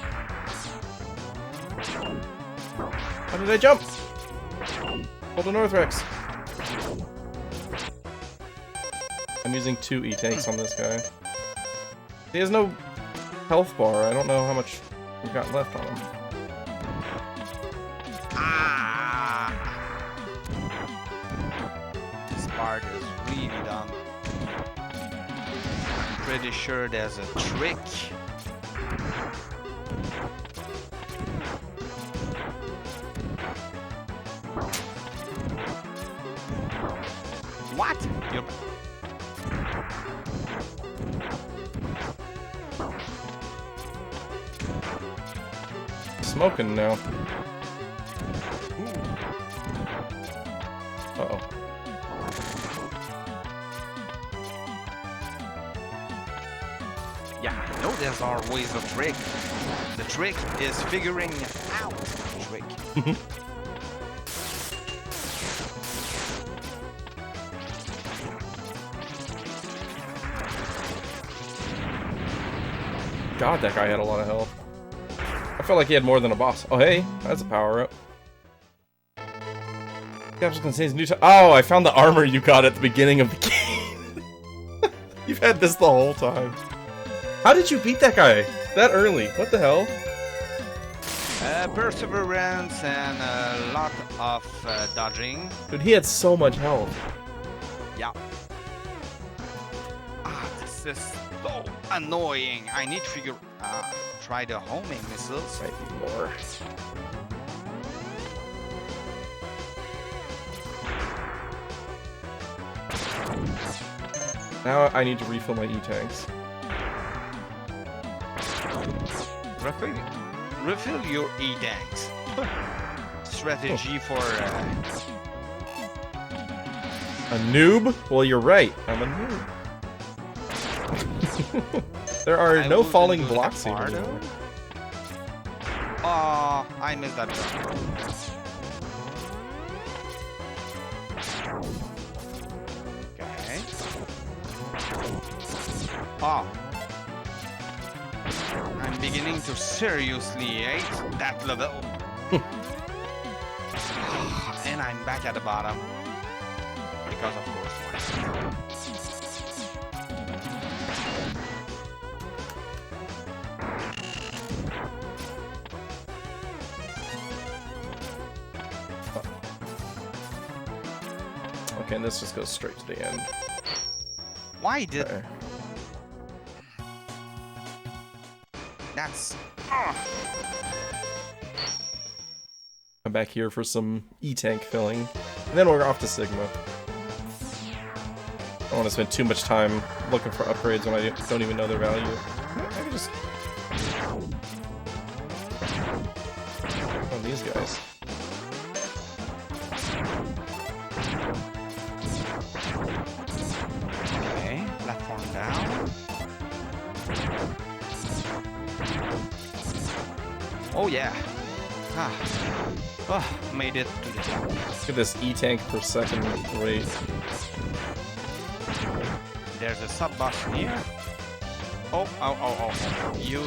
S2: How did I jump? Hold the NorthRex. I'm using 2 E-tanks on this guy. He has no health bar. I don't know how much we've got left on him.
S1: Ah! This part is really dumb. I'm pretty sure there's a trick. What? You're...
S2: Smoking now. Uh-oh.
S1: Yeah, I know there's always a trick. The trick is figuring out the trick.
S2: God, that guy had a lot of health. I felt like he had more than a boss. Oh, hey, that's a power-up. Capsule contains new oh, I found the armor you got at the beginning of the game. You've had this the whole time. How did you beat that guy that early? What the hell?
S1: Perseverance and a lot of dodging.
S2: Dude, he had so much health.
S1: Yeah. Ah, this is so annoying. I need to figure... try the homing missiles.
S2: Might be more. Now I need to refill my E-tanks.
S1: Refill your E-tanks. Strategy for...
S2: A noob? Well, you're right. I'm a noob. There are
S1: I
S2: no
S1: wouldn't
S2: falling
S1: go that
S2: blocks here
S1: far,
S2: anymore.
S1: though. Oh, I missed that one. Okay. Oh. I'm beginning to seriously hate that level. And I'm back at the bottom. Because of course why.
S2: Okay, and this just goes straight to the end.
S1: Why did...
S2: Okay.
S1: That's...
S2: Come back here for some E-tank filling, and then we're off to Sigma. I don't want to spend too much time looking for upgrades when I don't even know their value. I can just... Oh, these guys.
S1: Okay, platform down. Oh yeah. Ah. Oh, made it to the top.
S2: Look at this E-tank per second rate.
S1: There's a sub boss here. Oh, oh, oh, oh. You.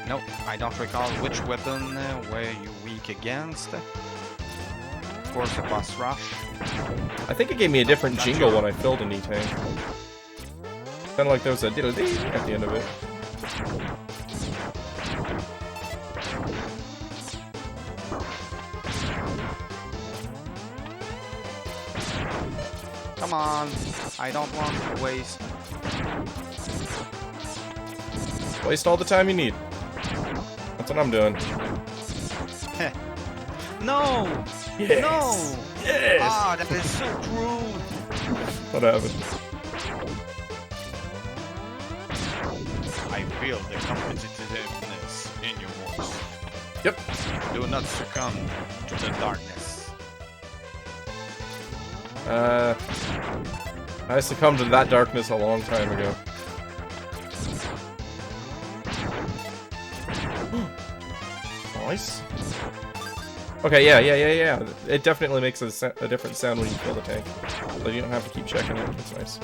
S1: Nope, I don't recall which weapon were you weak against. Of course, the boss rush.
S2: I think it gave me a different jingle when I filled an E-tank. Kind of like there was a diddle-dee at the end of it.
S1: Come on, I don't want to waste.
S2: Waste all the time you need. That's what I'm doing.
S1: No!
S2: Yes!
S1: No!
S2: Yes!
S1: Ah, that is so cruel!
S2: What happened?
S1: I feel the competitiveness in your voice.
S2: Yep.
S1: Do not succumb to the darkness.
S2: I succumbed to that darkness a long time ago. Nice. Okay, yeah. It definitely makes a different sound when you fill the tank. But you don't have to keep checking it. It's nice.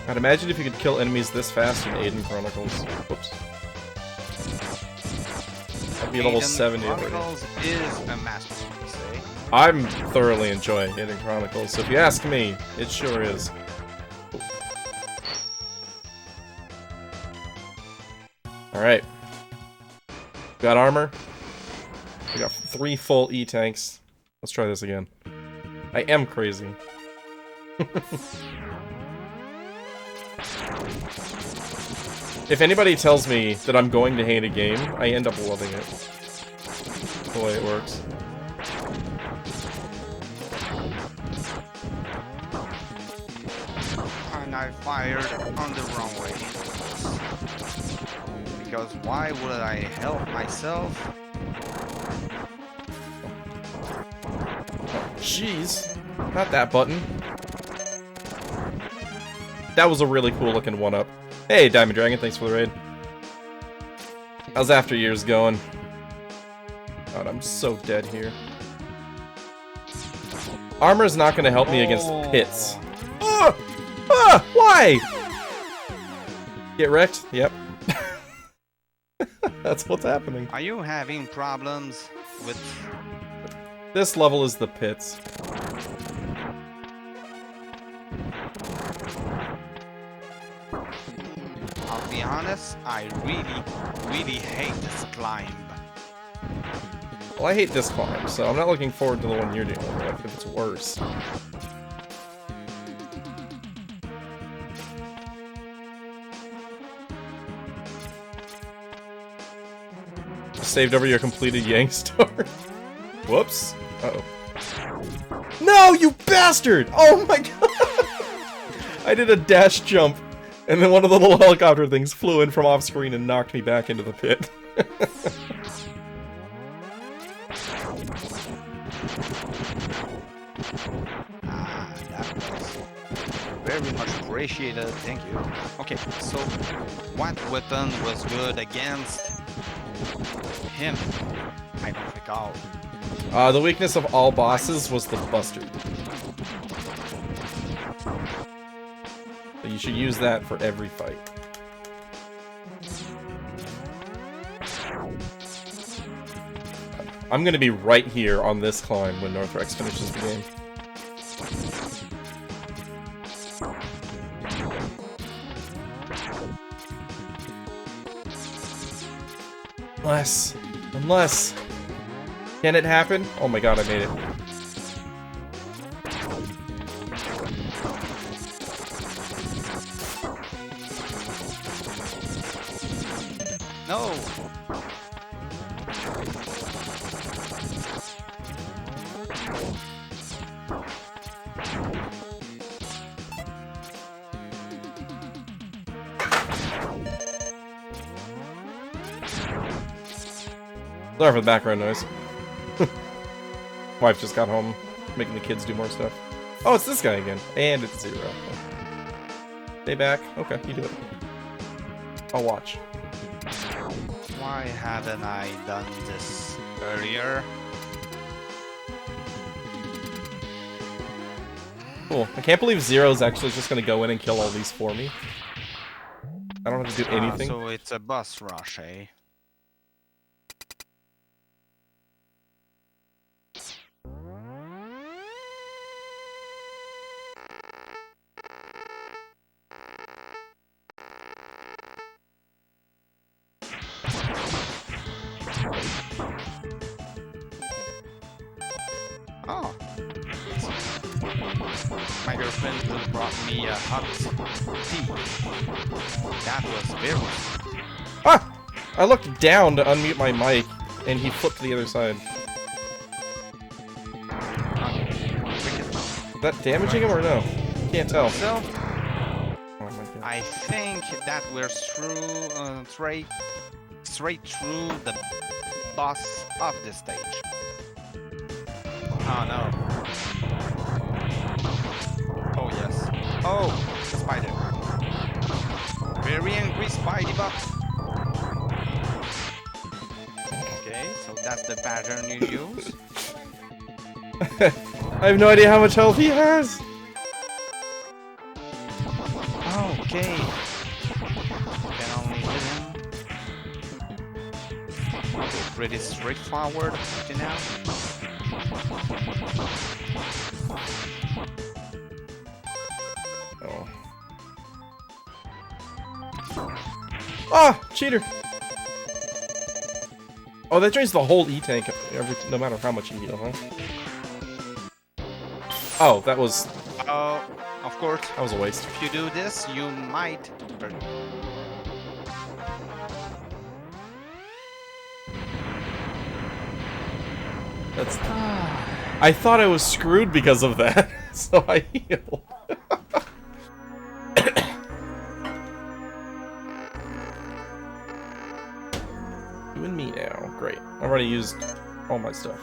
S2: I'd imagine if you could kill enemies this fast in Aiden Chronicles. Whoops. I'd be level 70 already.
S1: Chronicles is a masterpiece, eh?
S2: I'm thoroughly enjoying Aiden Chronicles, so if you ask me, it sure is. Alright. Got armor. We got 3 full E-tanks. Let's try this again. I am crazy. If anybody tells me that I'm going to hate a game, I end up loving it. The way it works.
S1: And I fired on the wrong way. Because why would I help myself?
S2: Jeez. Not that button. That was a really cool looking one-up. Hey, Diamond Dragon, thanks for the raid. How's After Years going? God, I'm so dead here. Armor's not gonna help me against pits. Ah! Ah! Why? Get wrecked? Yep. That's what's happening.
S1: Are you having problems with...
S2: This level is the pits.
S1: I'll be honest, I really hate this climb.
S2: Well, I hate this climb, so I'm not looking forward to the one you're dealing with if it's worse. saved over your completed Yang Star. Whoops. Uh-oh. No, you bastard! Oh my god! I did a dash jump, and then one of the little helicopter things flew in from off screen and knocked me back into the pit.
S1: That was very much appreciated, thank you. Okay, so what weapon was good against him? I don't recall.
S2: The weakness of all bosses was the Buster. So you should use that for every fight. I'm gonna be right here on this climb when NorthRex finishes the game. Unless... Can it happen? Oh my god, I made it.
S1: No!
S2: Sorry for the background noise. Wife just got home, making the kids do more stuff. Oh, it's this guy again. And it's 0. Stay back. Okay, you do it. I'll watch.
S1: Why hadn't I done this earlier?
S2: Cool. I can't believe Zero's actually just gonna go in and kill all these for me. I don't have to do anything.
S1: So it's a boss rush, eh? Oh. My girlfriend just brought me a hot tea. That was very...
S2: Ah! I looked down to unmute my mic, and he flipped to the other side. Is that damaging him or no? Can't tell.
S1: So,
S2: Oh my god.
S1: I think that we're through, straight through the boss of the stage. Oh no. Oh yes. Oh, spider. Very angry Spidey bot. Okay, so that's the pattern you use.
S2: I have no idea how much health he has!
S1: Okay. Can only hit him. Okay, pretty straightforward to now.
S2: Oh. Ah! Cheater! Oh, that drains the whole E-tank no matter how much you heal, huh? Oh, that was...
S1: Of course,
S2: That was a waste.
S1: if you do this, you might...
S2: That's... I thought I was screwed because of that, so I healed. You and me now. Great. I've already used all my stuff.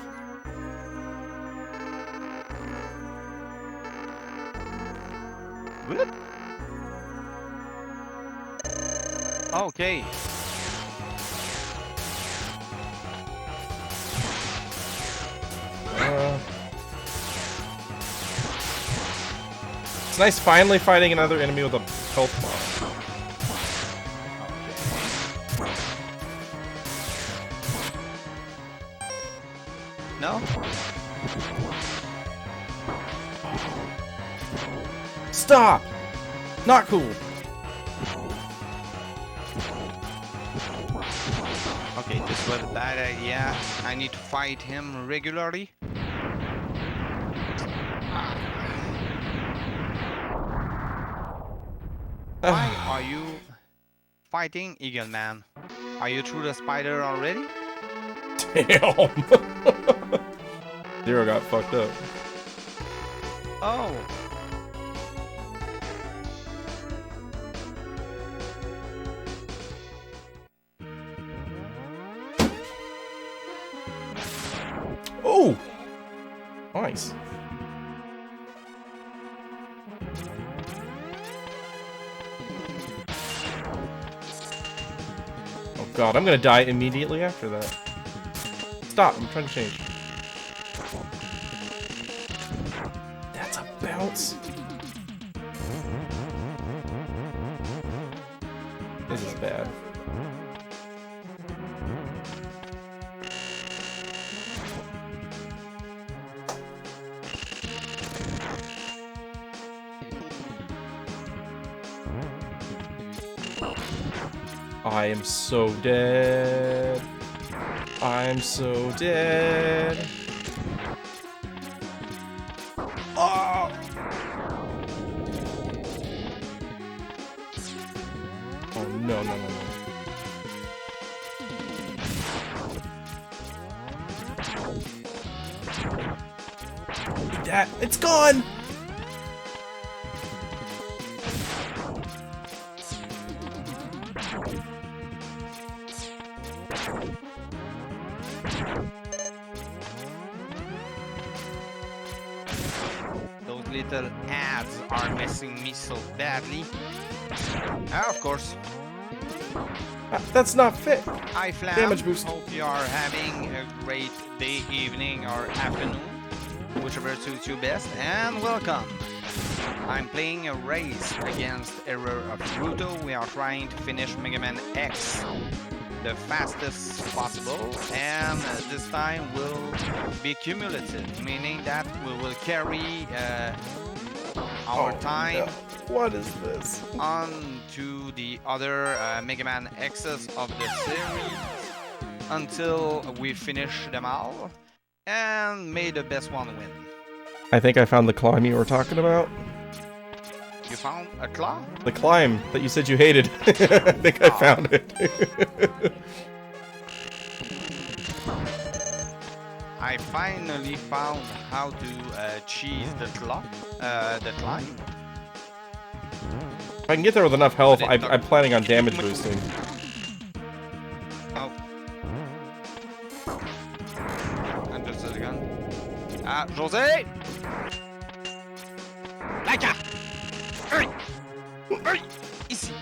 S1: Good. Okay.
S2: It's nice finally fighting another enemy with a health bar.
S1: No?
S2: Stop! Not cool.
S1: Okay, this was a bad idea. I need to fight him regularly. Why are you fighting Eagle Man? Are you through the spider already?
S2: Damn! Zero got fucked up.
S1: Oh.
S2: Oh! Nice. Oh god, I'm gonna die immediately after that. Stop, I'm trying to change. That's a bounce. This is bad. I am so dead. I am so dead. Oh! Oh no, no, no, no. That, it's gone!
S1: Those little ads are messing me so badly. Of course.
S2: That's not fit.
S1: Hi Flam,
S2: Damage boost.
S1: hope you are having a great day, evening, or afternoon, whichever suits you best, and welcome. I'm playing a race against Error of Ruto. We are trying to finish MegaMan X the fastest possible, and this time will be cumulative, meaning that we will carry our time.
S2: No. What is this?
S1: On to the other MegaMan X's of the series until we finish them all, and may the best one win.
S2: I think I found the climb you were talking about.
S1: You found a claw?
S2: The climb that you said you hated. I think I found it.
S1: I finally found how to cheese the climb.
S2: If I can get there with enough health, I'm planning on damage boosting.
S1: Oh. And just a gun. Ah, José! Laika! Hurry! Hurry! Ici!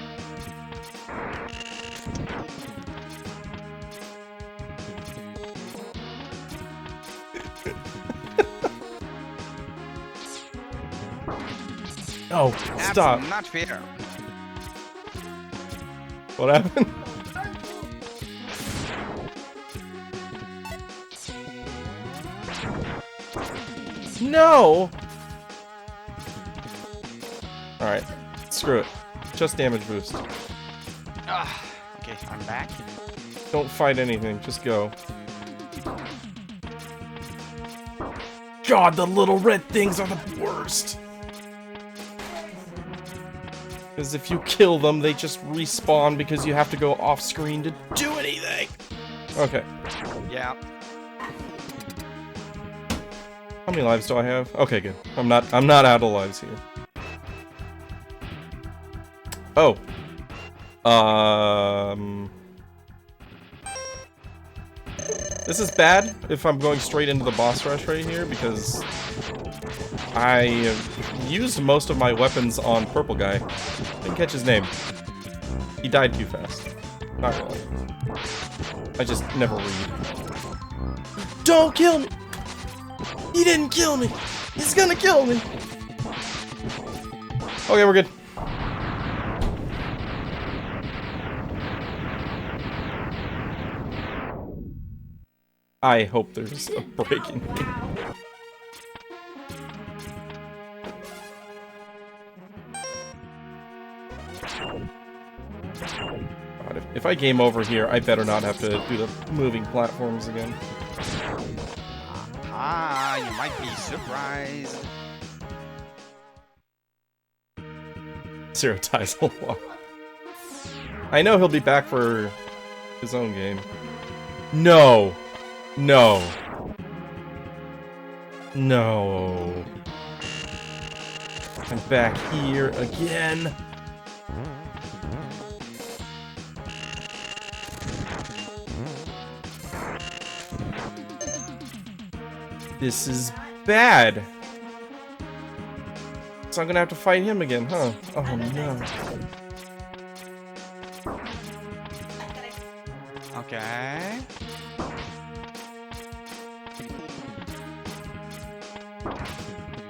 S2: Oh, stop.
S1: That's not fair.
S2: What happened? No! Alright, screw it. Just damage boost.
S1: Ah, okay, I'm back.
S2: Don't fight anything, just go. God, the little red things are the worst! Because if you kill them, they just respawn because you have to go off screen to do anything! Okay.
S1: Yeah.
S2: How many lives do I have? Okay, good. I'm not out of lives here. Oh. This is bad if I'm going straight into the boss rush right here, because I used most of my weapons on Purple Guy. Didn't catch his name. He died too fast. Not really. I just never read. Don't kill me! He didn't kill me! He's gonna kill me! Okay, we're good. I hope there's a break in here. God, if I game over here, I better not have to do the moving platforms again.
S1: Ah, you might be surprised.
S2: Zero ties a lot. I know he'll be back for his own game. No! No. No. I'm back here again. This is bad. So I'm gonna have to fight him again, huh? Oh no.
S1: Okay.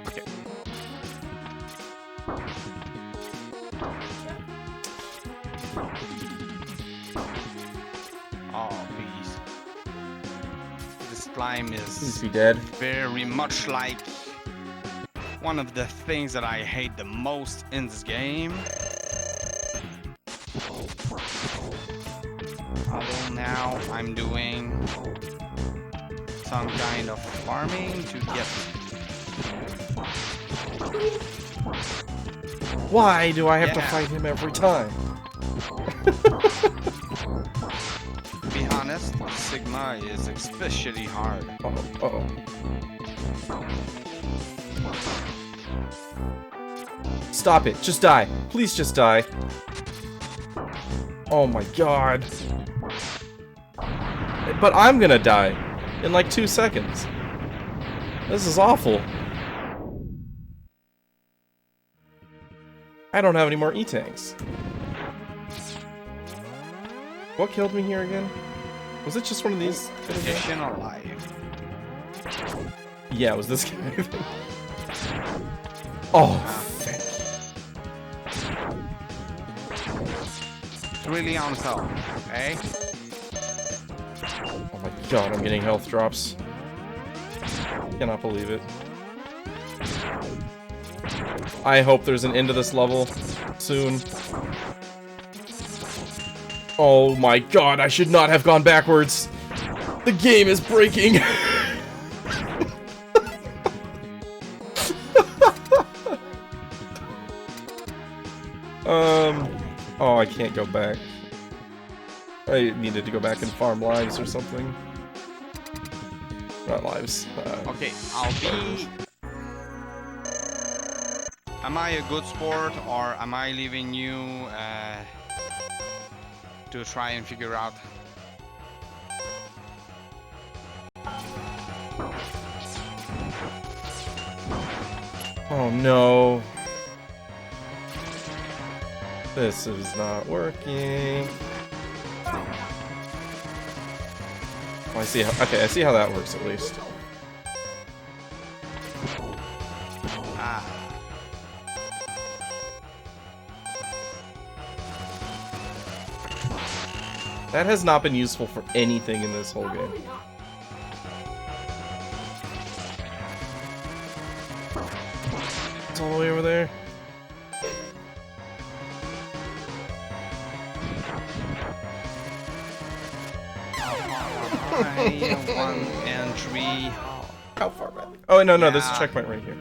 S1: Okay. Oh, please. This slime
S2: Please
S1: is
S2: be dead.
S1: very much like one of the things that I hate the most in this game. Although now I'm doing some kind of farming to get.
S2: Why do I have to
S1: Yeah.
S2: fight him every time?
S1: To be honest, Sigma is especially hard.
S2: Uh-oh, uh-oh. Stop it. Just die. Please just die. Oh my god. But I'm gonna die in like 2 seconds. This is awful. I don't have any more E-tanks. What killed me here again? Was it just one of these?
S1: Additional life.
S2: Yeah, it was this guy. Oh, thank you.
S1: It's really on self, okay?
S2: Oh my god, I'm getting health drops. Cannot believe it. I hope there's an end to this level soon. Oh my god, I should not have gone backwards. The game is breaking. Oh, I can't go back. I needed to go back and farm lives or something. Not lives.
S1: Okay, I'll be... Am I a good sport, or am I leaving you to try and figure out?
S2: Oh no. This is not working. Oh, I see how, okay, I see how that works at least.
S1: Ah.
S2: That has not been useful for anything in this whole game. It's all the way over there.
S1: One entry.
S2: How far back? Oh, no, no, there's a
S1: Yeah.
S2: checkpoint right here.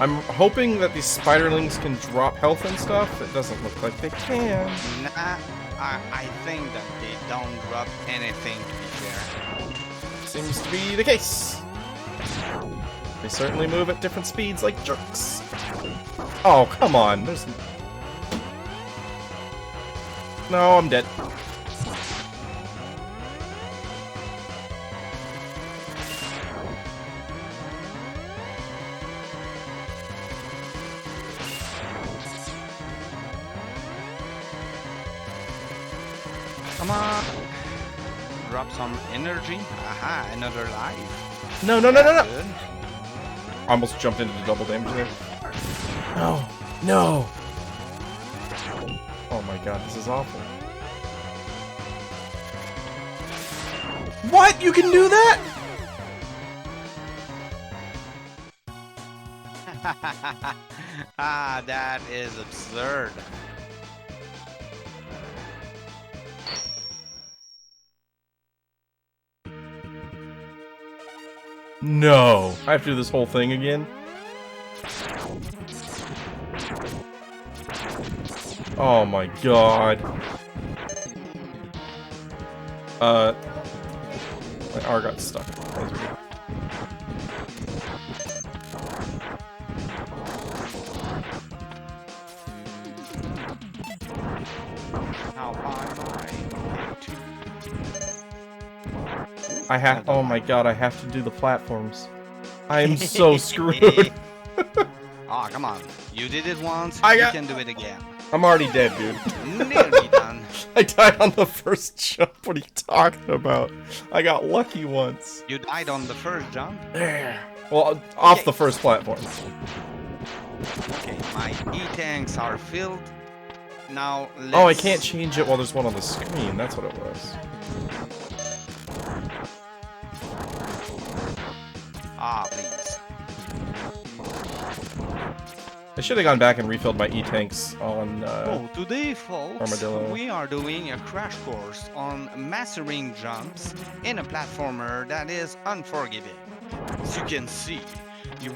S2: I'm hoping that these spiderlings can drop health and stuff. It doesn't look like they can.
S1: Nah, I think that they don't drop anything, to be fair.
S2: Seems to be the case. They certainly move at different speeds like jerks. Oh, come on. There's... No, I'm dead.
S1: Come on. Drop some energy. Aha, another life.
S2: No, no, no, no, no.
S1: Good.
S2: Almost jumped into the double damage there. No, no. Oh my god, this is awful. What? You can do that?
S1: Ah, that is absurd.
S2: No. I have to do this whole thing again? Oh my god. My R got stuck.
S1: How
S2: I have. Oh my god, I have to do the platforms. I am so screwed.
S1: Oh, come on. You did it once,
S2: you
S1: can do it again.
S2: I'm already dead, dude.
S1: Nearly done.
S2: I died on the first jump. What are you talking about? I got lucky once.
S1: You died on the first jump?
S2: Well, off the first platform.
S1: Okay, my E-tanks are filled. Now, let's...
S2: Oh, I can't change it while there's one on the screen. That's what it was.
S1: Ah, please.
S2: I should have gone back and refilled my E-tanks on,
S1: Oh, today, folks,
S2: Armadillo.
S1: we are doing a crash course on mastering jumps in a platformer that is unforgiving. As you can see,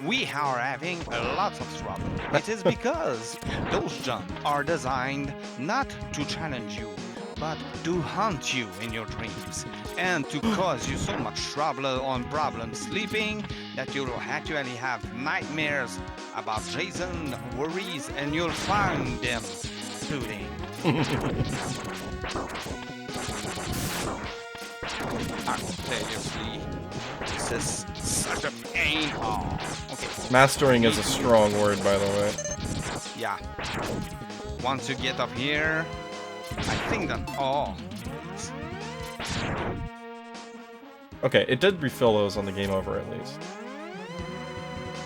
S1: we are having a lot of trouble. It is because those jumps are designed not to challenge you, but to haunt you in your dreams and to cause you so much trouble on problem sleeping that you'll actually have nightmares about Jason, worries, and you'll find them soothing. Seriously, this is such a pain. Oh, okay.
S2: Mastering is a strong word, by the way.
S1: Yeah. Once you get up here, I think that... Oh.
S2: Okay, it did refill those on the game over at least.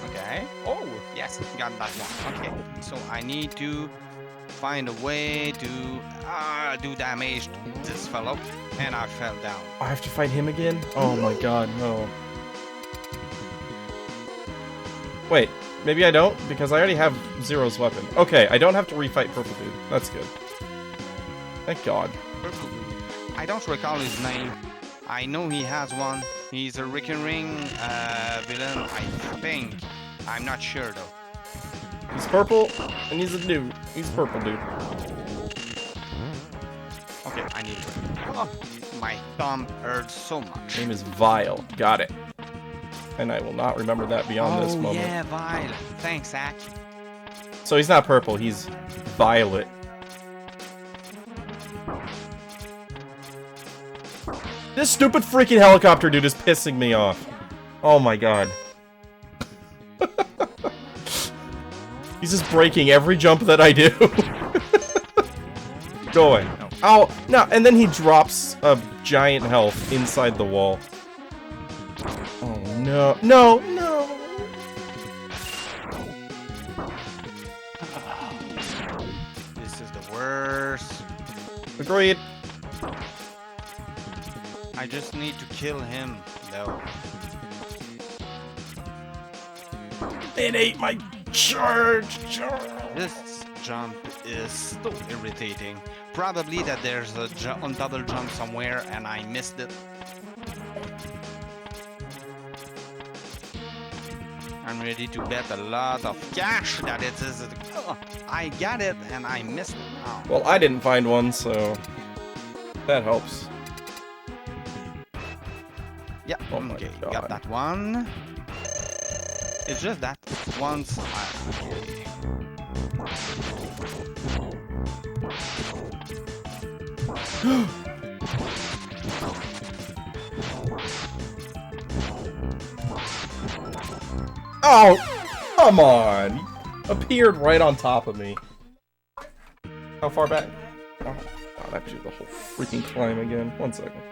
S1: Okay. Oh, yes, got that one. Okay, so I need to find a way to do damage to this fellow, and I fell down.
S2: I have to fight him again? Oh my god, no. Wait, maybe I don't? Because I already have Zero's weapon. Okay, I don't have to refight Purple Dude. That's good. Thank god.
S1: Purple. I don't recall his name. I know he has one. He's a recurring villain, I think. I'm not sure though.
S2: He's purple, and he's a dude. He's Purple Dude.
S1: Okay, I need... Oh, my thumb hurts so much.
S2: Name is Vile. Got it. And I will not remember that beyond this moment.
S1: Yeah, Vile. Thanks, Zach.
S2: So he's not purple, he's violet. This stupid freaking helicopter dude is pissing me off. Oh my god. He's just breaking every jump that I do. Go away.
S1: No.
S2: Oh, no, and then he drops a giant health inside the wall. Oh no. No, no.
S1: This is the worst.
S2: Agreed.
S1: I just need to kill him, though.
S2: It ate my charge.
S1: This jump is so irritating. Probably that there's a double jump somewhere and I missed it. I'm ready to bet a lot of cash that it is... I got it and I missed it. Oh.
S2: Well, I didn't find one, so that helps.
S1: Yeah,
S2: Oh my
S1: okay,
S2: God.
S1: got that one. It's just that once I...
S2: Oh, come on! He appeared right on top of me. How far back? Oh, God, I have to do the whole freaking climb again. 1 second.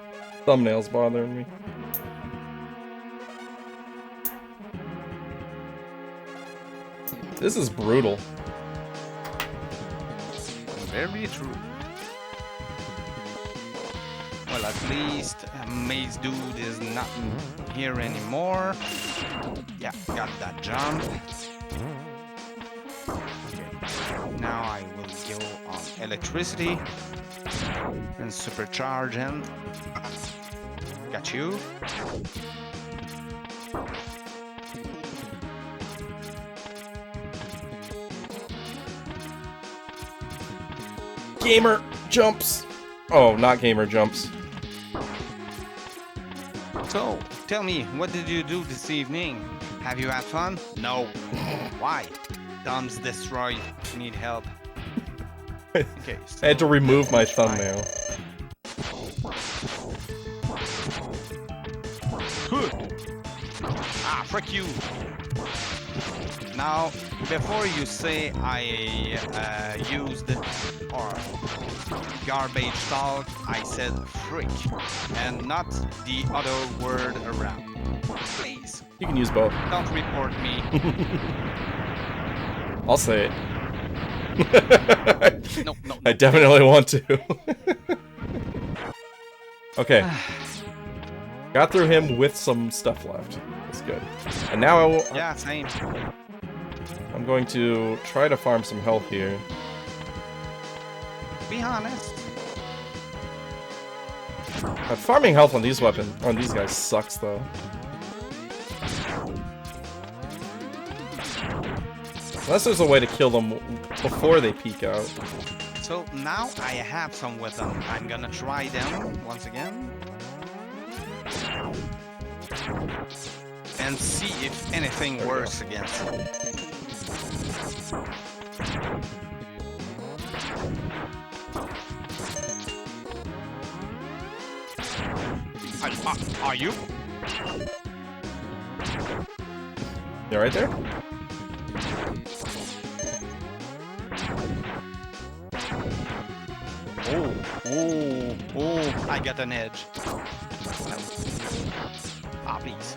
S2: Thumbnail's bothering me. This is brutal.
S1: Very true. Well, at least Maze Dude is not here anymore. Yeah, got that jump. electricity and supercharge him. Got you.
S2: Gamer jumps. Oh, not gamer jumps.
S1: So, tell me, what did you do this evening? Have you had fun? No. Why? Thumbs destroyed. Need help. Okay. So
S2: I had to remove my thumbnail.
S1: Ah, frick you. Now, before you say I used or garbage talk, I said frick, and not the other word around. Please,
S2: You can use both.
S1: don't report me.
S2: I'll say it.
S1: No, no,
S2: I
S1: no.
S2: definitely want to. Okay. Got through him with some stuff left. That's good. And now
S1: Yeah, same.
S2: I'm going to try to farm some health here.
S1: Be honest.
S2: Farming health on these guys sucks though. Unless there's a way to kill them before they peek out.
S1: So now I have some with them. I'm gonna try them once again. And see if anything works against them. Are you?
S2: You right there?
S1: Oh, I got an edge. Ah, please.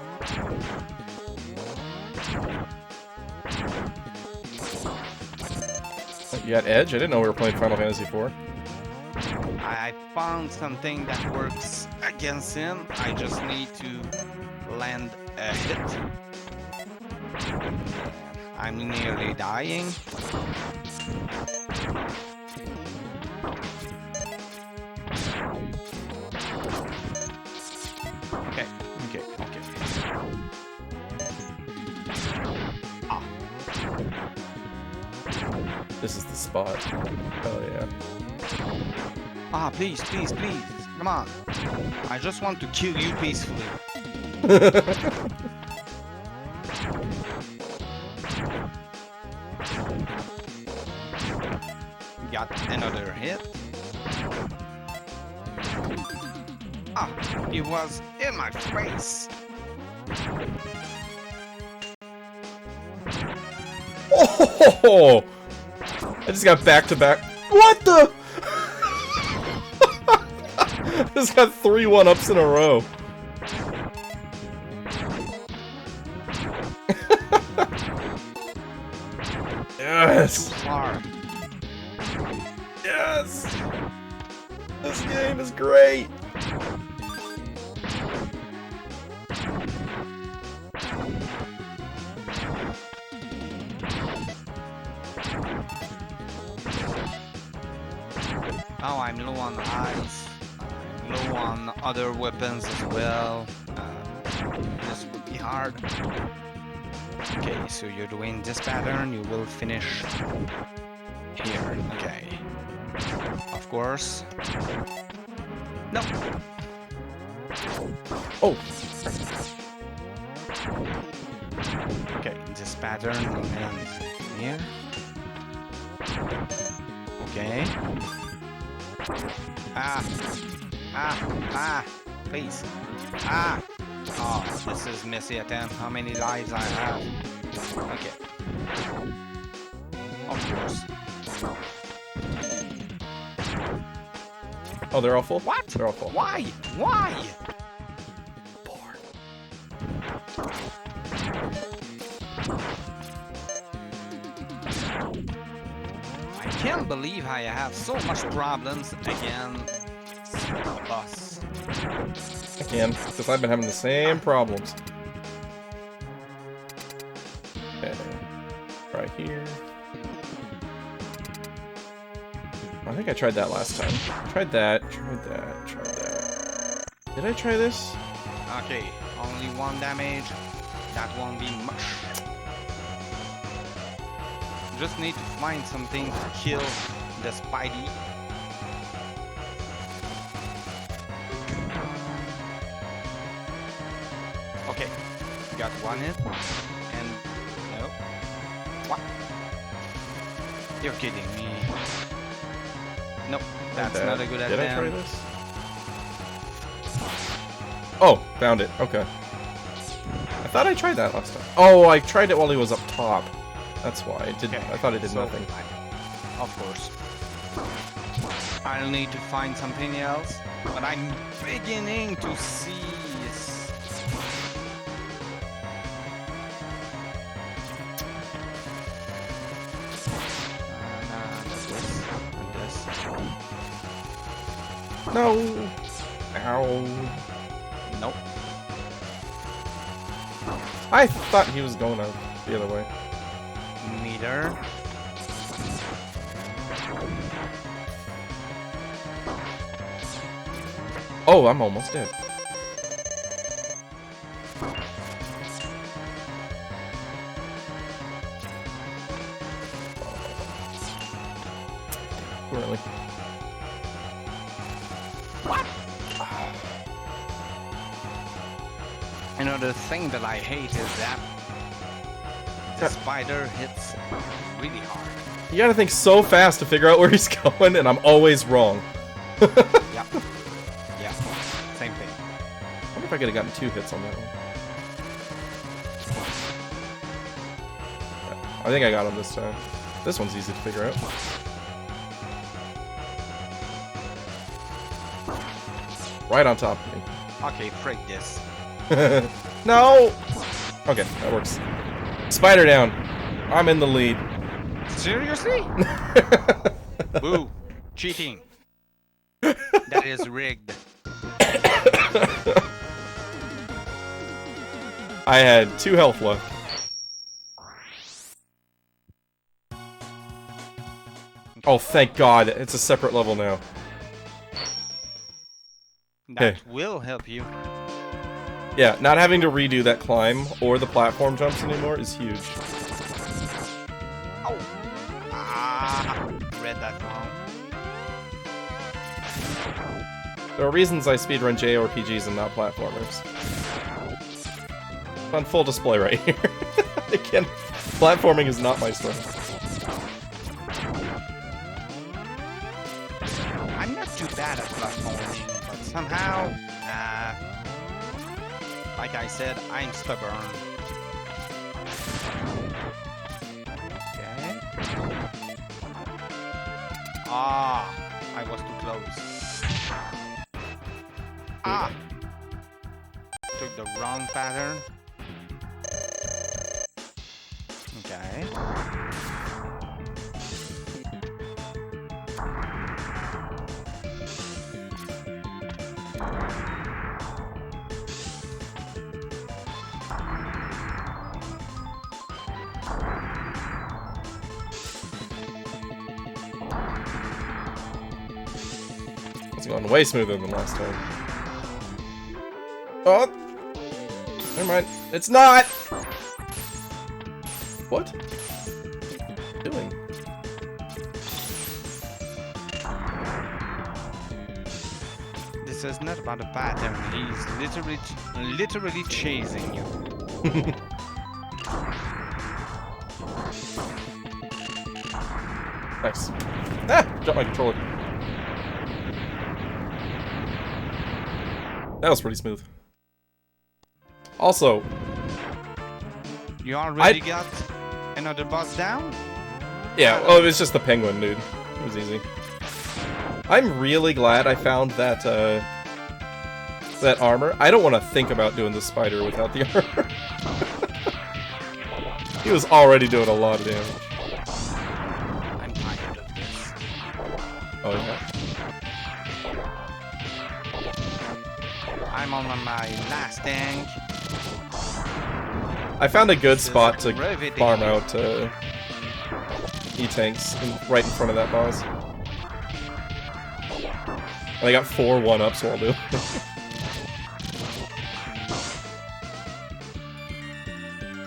S2: You got edge? I didn't know we were playing Final Fantasy IV.
S1: I found something that works against him. I just need to land a hit. I'm nearly dying. Okay. Ah.
S2: This is the spot. Oh yeah.
S1: Ah, please. Come on. I just want to kill you peacefully. Got another hit. Ah, he was in my face.
S2: Oh! I just got back to back. What the? I just got 3 1-ups in a row. Yes!
S1: Too far.
S2: Yes! This game is great!
S1: Oh, I'm low on ice. I'm low on other weapons as well. This would be hard. Okay, so you're doing this pattern, you will finish here. Okay. Of course. No.
S2: Oh!
S1: Okay, this pattern ends here. Okay. Please. Oh, this is messy attempt. How many lives I have? Okay. Of course.
S2: Oh, they're all full?
S1: What?
S2: They're all full.
S1: Why? Why?
S2: Poor.
S1: I can't believe I have so much problems against the boss.
S2: I can, because I've been having the same problems. Okay. Right here. I think I tried that last time. Tried that. Did I try this?
S1: Okay, only 1 damage. That won't be much. Just need to find something to kill the Spidey. Okay, got 1 hit. And no. What? You're kidding me. Nope, that's not a good attempt.
S2: Did I try this? Oh, found it. Okay. I thought I tried that last time. Oh, I tried it while he was up top. That's why it didn't.
S1: Okay.
S2: I thought it did nothing.
S1: Of course. I'll need to find something else, but I'm beginning to see.
S2: No. Ow.
S1: Nope.
S2: I thought he was going out the other way.
S1: Meter.
S2: Oh, I'm almost dead. Really?
S1: What? You know, the thing that I hate is that the spider hits really hard.
S2: You gotta think so fast to figure out where he's going, and I'm always wrong.
S1: Yep. Yeah. Same thing.
S2: I wonder if I could have gotten 2 hits on that one. I think I got him this time. This one's easy to figure out. Right on top of me.
S1: Okay, frick this.
S2: No! Okay, that works. Spider down. I'm in the lead.
S1: Seriously? Boo. Cheating. That is rigged.
S2: I had 2 health left. Oh, thank God. It's a separate level now.
S1: That will help you.
S2: Yeah, not having to redo that climb or the platform jumps anymore is huge.
S1: Oh. Ah. Read that wrong.
S2: There are reasons I speedrun JRPGs and not platformers. On full display right here. Again, platforming is not my strength.
S1: I'm not too bad at platforming, but somehow, like I said, I'm stubborn. Okay. Ah, I was too close. Ah! Took the wrong pattern. Okay.
S2: It's going way smoother than last time. Oh! Never mind. It's not! What? What are you doing?
S1: This is not about a pattern. He's literally chasing you.
S2: Nice. Ah! Dropped my controller. That was pretty smooth. Also,
S1: You already got another boss down?
S2: yeah, well, it was just the penguin, dude. It was easy. I'm really glad I found that, that armor. I don't want to think about doing the spider without the armor. He was already doing a lot of damage.
S1: I'm tired of this.
S2: Oh, yeah.
S1: I'm on my last tank.
S2: I found a good spot to
S1: riveting.
S2: farm out E-tanks right in front of that boss. And I got 4 1-ups while doing it.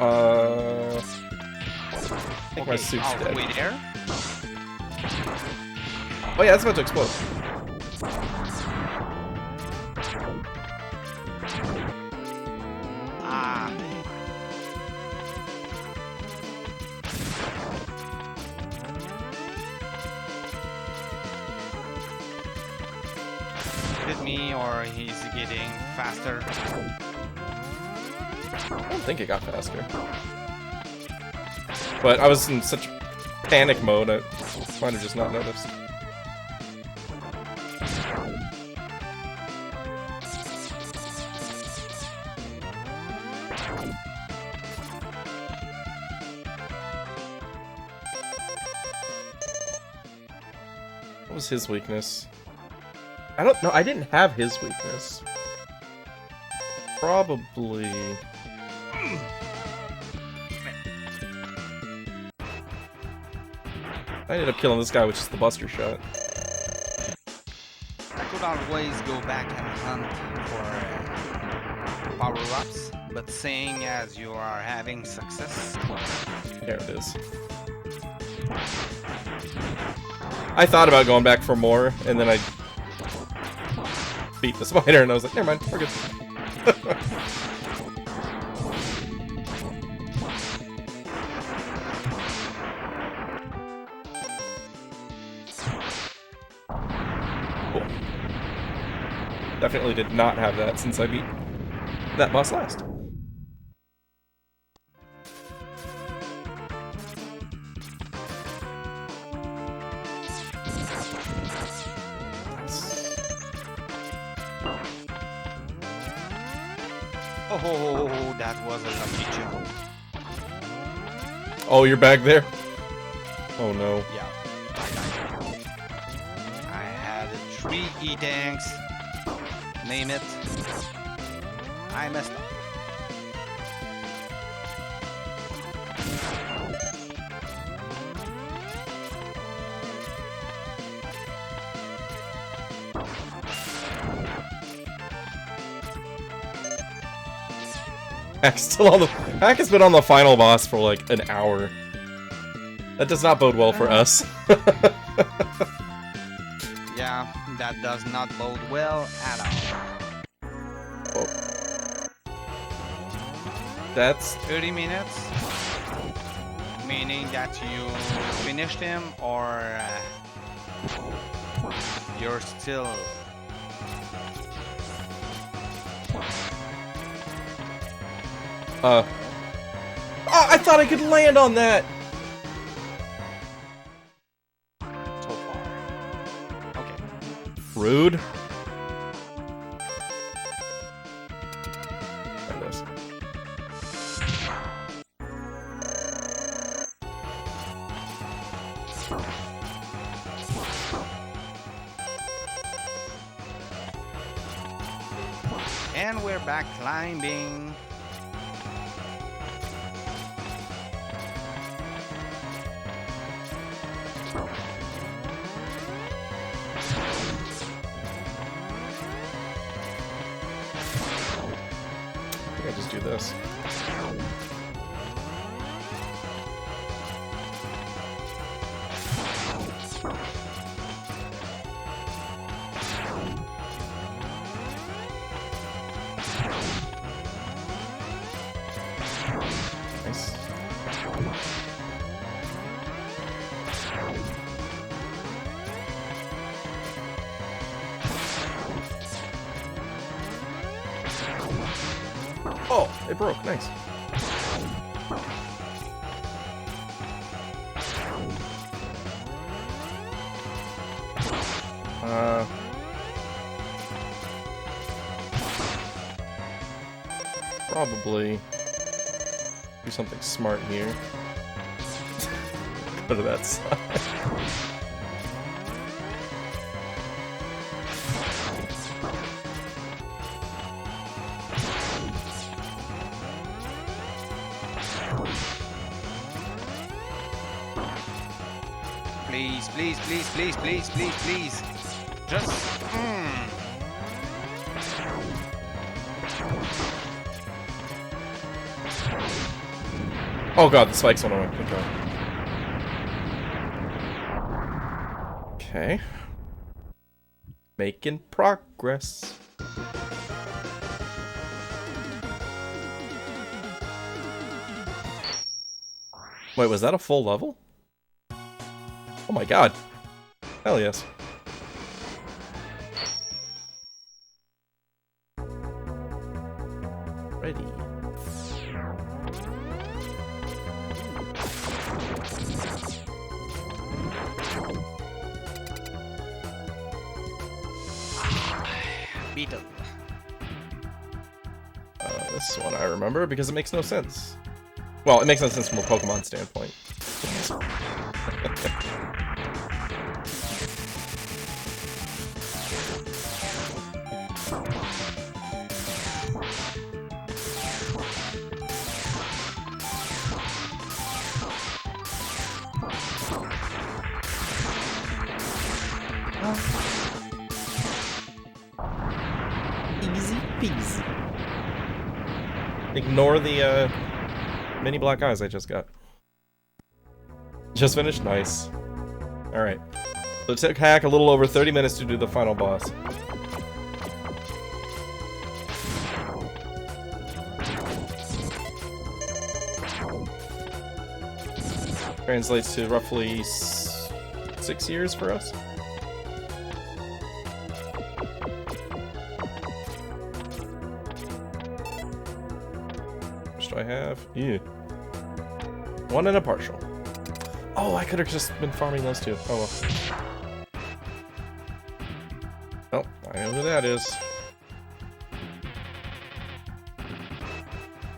S2: I think my suit's dead.
S1: Wait there.
S2: Oh yeah, it's about to explode.
S1: Ah. Hit me, or he's getting faster.
S2: I don't think it got faster. But I was in such panic mode, I might have just not noticed. What was his weakness? I don't know. I didn't have his weakness. Probably. I ended up killing this guy, which is the Buster Shot.
S1: I could always go back and hunt for power-ups, but seeing as you are having success...
S2: There it is. I thought about going back for more, and then I beat the spider, and I was like, never mind, we're good. Cool. Definitely did not have that since I beat that boss last.
S1: Oh, that was a lucky jump.
S2: Oh, you're back there? Oh no.
S1: Yeah. I had 3 E-tanks. Name it. I messed up.
S2: Hack has been on the final boss for like an hour. That does not bode well for us.
S1: Yeah, that does not bode well at all.
S2: Oh. That's
S1: 30 minutes, meaning that you finished him, or you're still...
S2: Oh, I thought I could land on that!
S1: So far. Okay.
S2: Rude. Try this.
S1: And we're back climbing.
S2: I just do this. Nice. Oh, it broke. Nice. Probably do something smart here. Go to that side.
S1: Please, please, please, please, please, please, please. Just...
S2: Oh god, the spikes went away. Okay. Making progress. Wait, was that a full level? Oh my god. Hell yes. Ready.
S1: Beetle.
S2: This one I remember because it makes no sense. Well, it makes no sense from a Pokemon standpoint. Easy peasy. Ignore the mini black eyes I just got. Just finished? Nice. Alright. So it took Hack a little over 30 minutes to do the final boss. Translates to roughly 6 years for us. I have? Yeah. 1 and a partial. Oh, I could have just been farming those two. Oh well. Oh, I know who that is.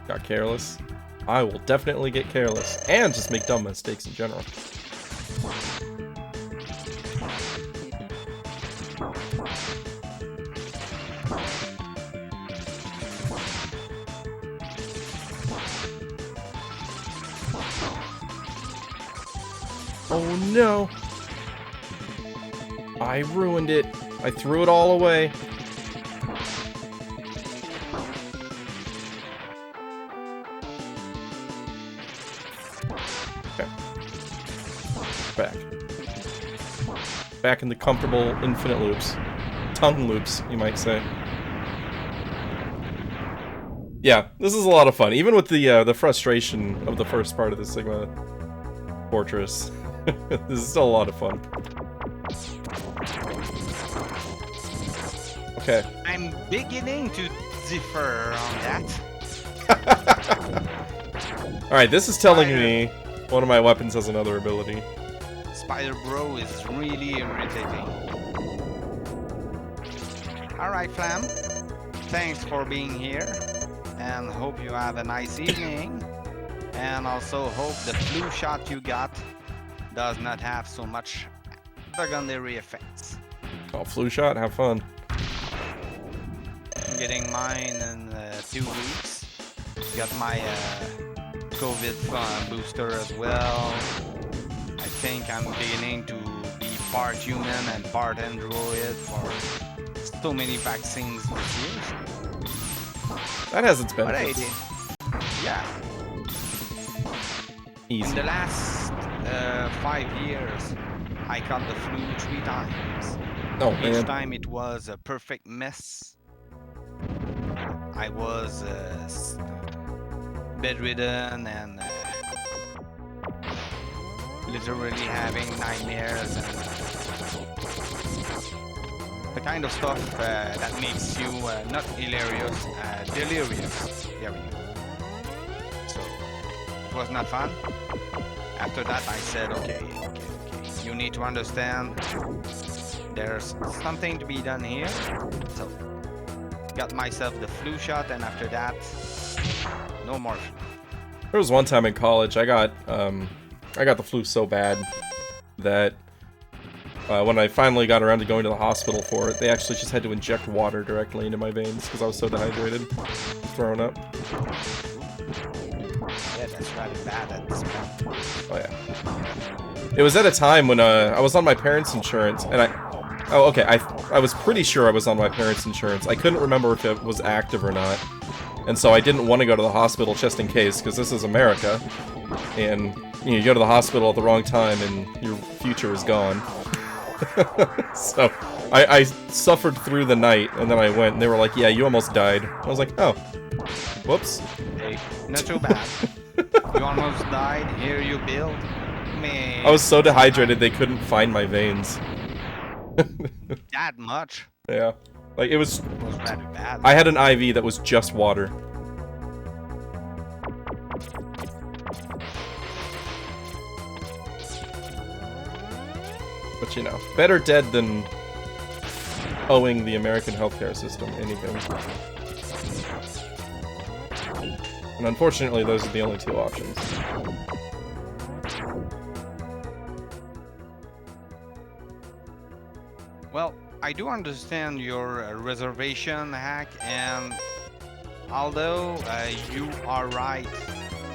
S2: Got careless. I will definitely get careless. And just make dumb mistakes in general. Oh no! I ruined it. I threw it all away. Okay. Back. Back in the comfortable infinite loops. Tongue loops, you might say. Yeah, this is a lot of fun. Even with the frustration of the first part of the Sigma Fortress. This is still a lot of fun. Okay.
S1: I'm beginning to differ on that.
S2: Alright, this is telling me one of my weapons has another ability.
S1: Spider Bro is really irritating. Alright, Flam. Thanks for being here. And hope you have a nice evening. And also hope the flu shot you got does not have so much secondary effects.
S2: Oh, flu shot? Have fun.
S1: I'm getting mine in 2 weeks. Got my COVID booster as well. I think I'm beginning to be part human and part android for so many vaccines this year.
S2: That has its
S1: But I
S2: benefits.
S1: did. Yeah.
S2: Easy.
S1: In the last 5 years, I caught the flu 3 times.
S2: Oh,
S1: Each
S2: man.
S1: time it was a perfect mess. I was bedridden and literally having nightmares and the kind of stuff that makes you not hilarious, delirious. There we go. So it was not fun. After that, I said, okay. You need to understand there's something to be done here. So got myself the flu shot, and after that, no more flu.
S2: There was one time in college I got the flu so bad that when I finally got around to going to the hospital for it, they actually just had to inject water directly into my veins because I was so dehydrated, throwing up.
S1: Yeah, that's rather bad at this point.
S2: Oh yeah. It was at a time when I was on my parents' insurance, and Oh, okay. I was pretty sure I was on my parents' insurance. I couldn't remember if it was active or not. And so I didn't want to go to the hospital just in case, because this is America. And you go to the hospital at the wrong time and your future is gone. So I suffered through the night, and then I went, and they were like, yeah, you almost died. I was like, oh. Whoops.
S1: Hey, not too bad. You almost died, here you build. Man.
S2: I was so dehydrated they couldn't find my veins.
S1: That much?
S2: Yeah. Like, it was
S1: very bad.
S2: I had an IV that was just water. But you know, better dead than owing the American healthcare system anything. And unfortunately, those are the only two options.
S1: Well, I do understand your reservation hack, and although you are right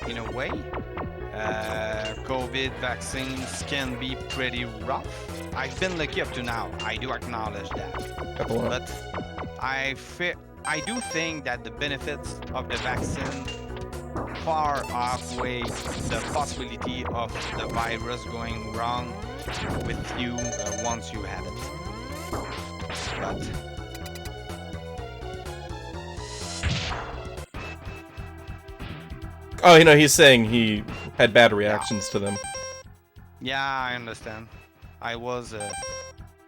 S1: in a way, COVID vaccines can be pretty rough. I've been lucky up to now, I do acknowledge that. But I do think that the benefits of the vaccine far outweigh the possibility of the virus going wrong with you once you have it. But
S2: oh, you know, he's saying he had bad reactions to them.
S1: yeah, I understand. I was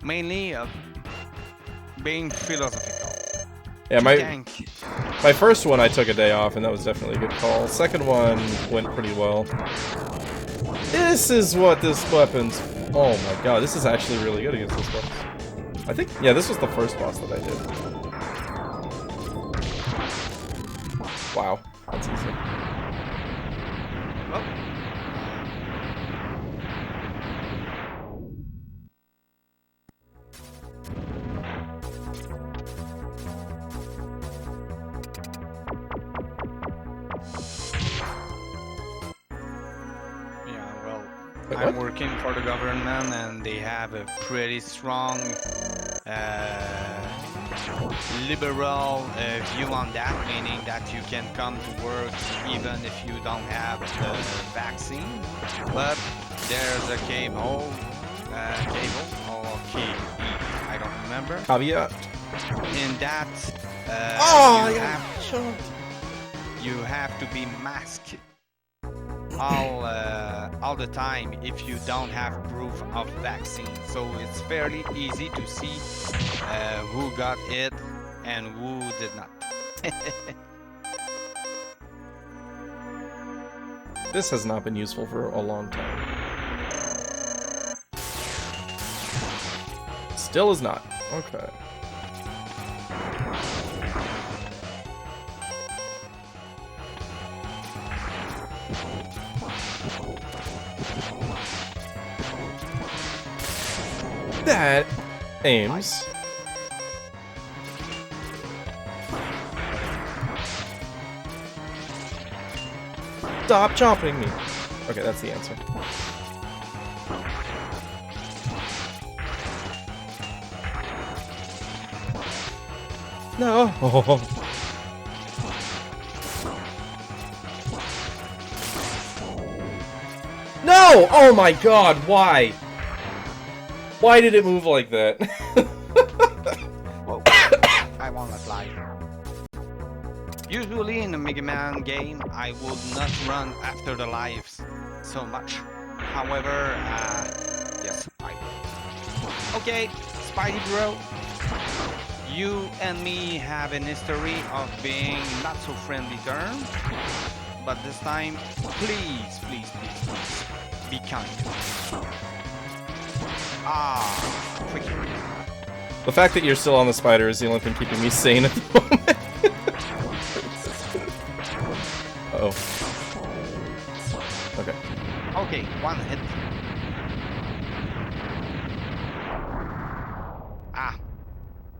S1: mainly being philosophical.
S2: Yeah, my first one I took a day off, and that was definitely a good call. Second one went pretty well. This is what this weapon's... Oh my god, this is actually really good against this weapon. I think... Yeah, this was the first boss that I did. Wow, that's easy.
S1: Oh. I'm working for the government, and they have a pretty strong liberal view on that, meaning that you can come to work even if you don't have the vaccine. But there's a cable or KB, I don't remember.
S2: Caveat.
S1: In that, you have to be masked all the time if you don't have proof of vaccine. So it's fairly easy to see who got it and who did not.
S2: This has not been useful for a long time. Still is not. Okay. That aims. Stop chopping me. Okay, that's the answer. No. No! Oh my god, why? Why did it move like that?
S1: Whoa. I wanna fly. Usually in a MegaMan game, I would not run after the lives so much. However, yes, I will. Okay, Spidey bro. You and me have an history of being not so friendly terms, but this time, please, please, please, please, be kind to me. Freaking.
S2: The fact that you're still on the spider is the only thing keeping me sane at the moment. Uh-oh. Okay.
S1: Okay, one hit.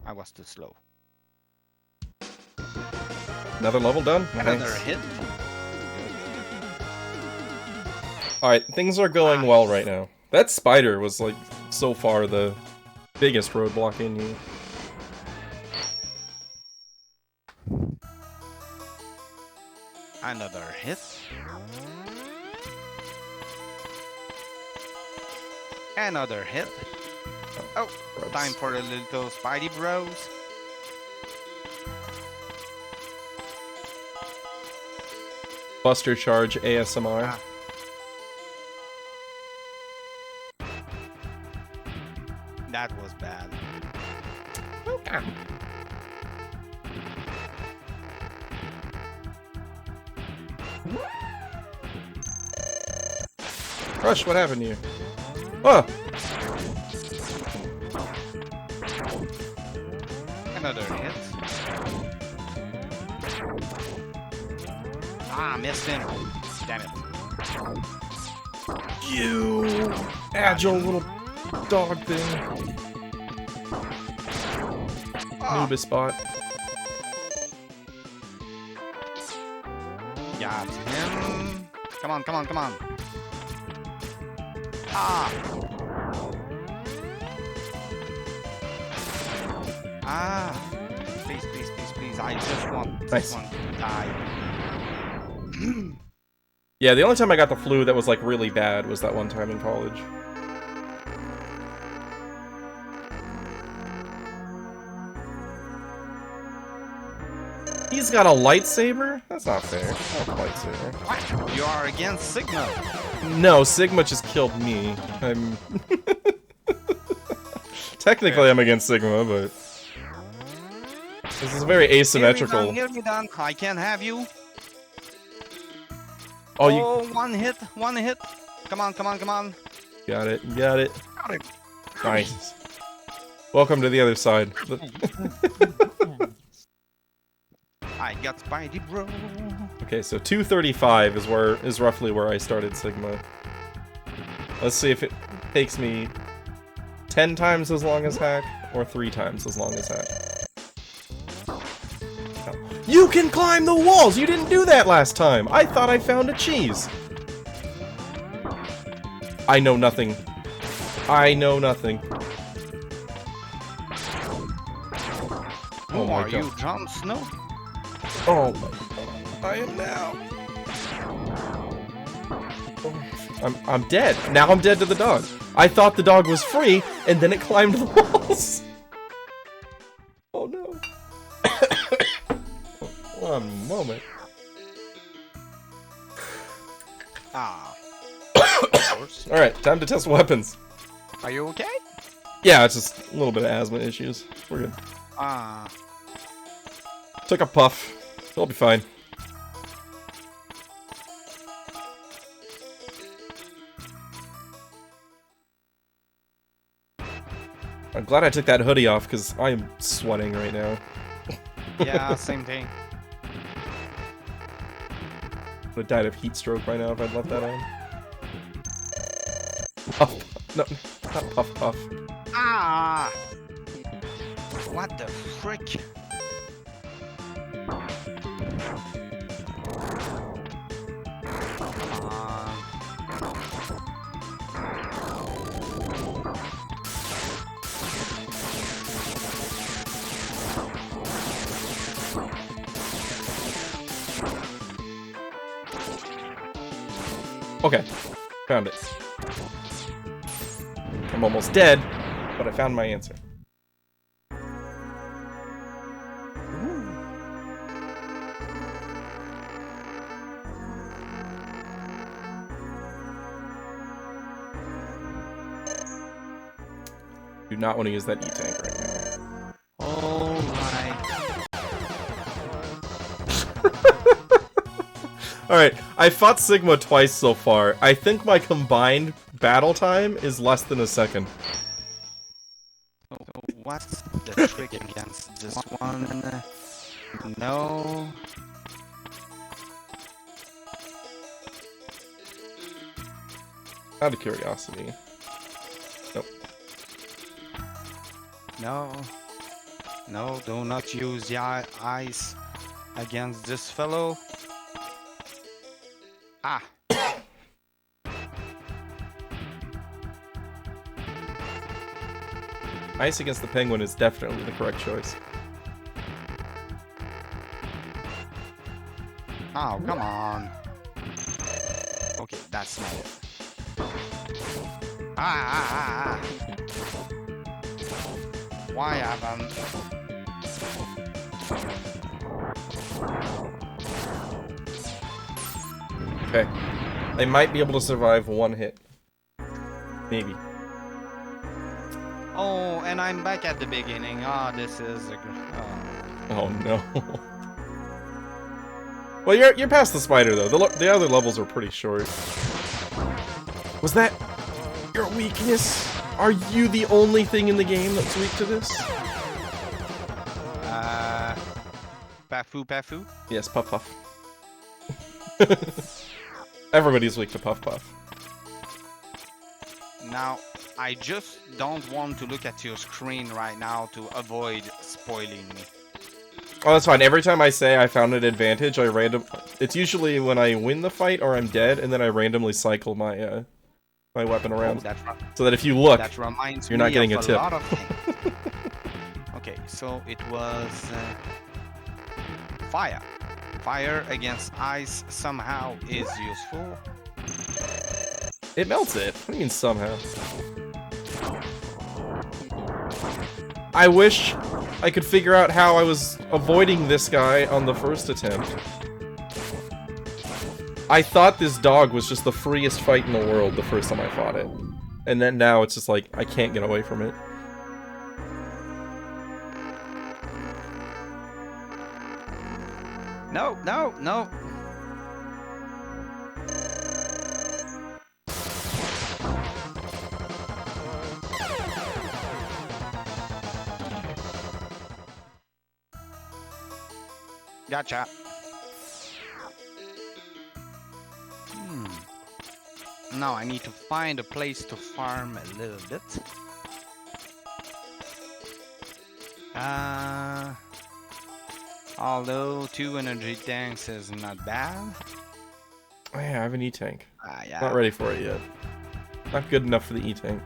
S1: I was too slow.
S2: Another level done?
S1: Another
S2: Nice.
S1: hit.
S2: Alright, things are going well right now. That spider was, like, so far the biggest roadblock in you.
S1: Another hit. Another hit. Oh,
S2: Gross.
S1: time for the little Spidey Bros.
S2: Buster Charge ASMR.
S1: Ah. That was bad.
S2: Rush, what happened to you? Oh!
S1: Another hit. Ah, missed him. Damn it.
S2: You agile little dog thing.
S1: Oh,
S2: Noob spot.
S1: got him. Come on, come on, come on. Ah. Ah. Please, please, please, please. I just want
S2: Nice.
S1: this one to die.
S2: Yeah, the only time I got the flu that was like really bad was that one time in college. He's got a lightsaber? That's not fair. I don't have a lightsaber.
S1: What? You are against Sigma.
S2: No, Sigma just killed me. I'm... Technically, I'm against Sigma, but... This is very asymmetrical.
S1: Nearly done, nearly done. I can't have you.
S2: Oh, you
S1: Oh, one hit, one hit. Come on, come on, come on.
S2: got it. You got it.
S1: Got it.
S2: Nice. Welcome to the other side.
S1: I got Spidey, bro.
S2: Okay, so 235 is roughly where I started Sigma. Let's see if it takes me 10 times as long as Hack or 3 times as long as Hack. You can climb the walls! You didn't do that last time! I thought I found a cheese! I know nothing. I know nothing.
S1: Who
S2: Oh my
S1: are
S2: god.
S1: you, Jon Snow?
S2: Oh my god. I am now. I'm dead. Now I'm dead to the dog. I thought the dog was free, and then it climbed the walls. Oh no. One moment.
S1: Ah.
S2: Alright, time to test weapons.
S1: Are you okay?
S2: Yeah, it's just a little bit of asthma issues. We're good.
S1: Ah.
S2: Took a puff. It'll be fine. I'm glad I took that hoodie off, because I am sweating right now.
S1: Yeah, same thing.
S2: I would have died of heat stroke by now if I'd left that on. Puff. No, not puff puff.
S1: Ah! What the frick? Come on.
S2: Okay, found it. I'm almost dead, but I found my answer. Do not want to use that E-tank right now.
S1: Oh my.
S2: Alright, I fought Sigma twice so far. I think my combined battle time is less than a second.
S1: So what's the trick against this one? No.
S2: Out of curiosity. Nope.
S1: No. No, do not use the ice against this fellow. Ah.
S2: Ice against the penguin is definitely the correct choice.
S1: Oh, come on. Okay, that's not it. Ah. Why haven't...
S2: Okay. They might be able to survive one hit. Maybe.
S1: Oh, and I'm back at the beginning. Ah, this is a...
S2: Oh no. Well, you're past the spider though. The other levels are pretty short. Was that your weakness? Are you the only thing in the game that's weak to this?
S1: Pafu?
S2: Yes, Puff Puff. Everybody's weak to Puff Puff.
S1: Now, I just don't want to look at your screen right now to avoid spoiling me.
S2: Oh, that's fine. Every time I say I found an advantage, it's usually when I win the fight or I'm dead, and then I randomly cycle my my weapon around. So that if you look, you're not getting a tip.
S1: Lot of okay, so it was fire. Fire against ice somehow is useful.
S2: It melts it. What do you mean somehow? I wish I could figure out how I was avoiding this guy on the first attempt. I thought this dog was just the freest fight in the world the first time I fought it. And then now it's just like, I can't get away from it.
S1: No. Gotcha. Now I need to find a place to farm a little bit. Although 2 energy tanks is not bad.
S2: Oh yeah, I have an E-tank.
S1: Yeah.
S2: Not ready for it yet. Not good enough for the E-tank.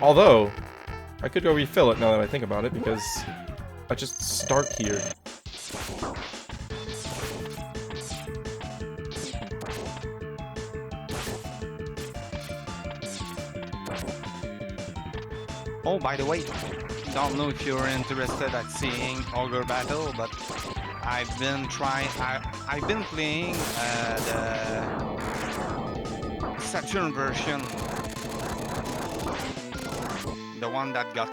S2: Although, I could go refill it now that I think about it, because I just start here.
S1: Oh, by the way, don't know if you're interested at seeing Ogre Battle, but I've been playing the Saturn version, the one that got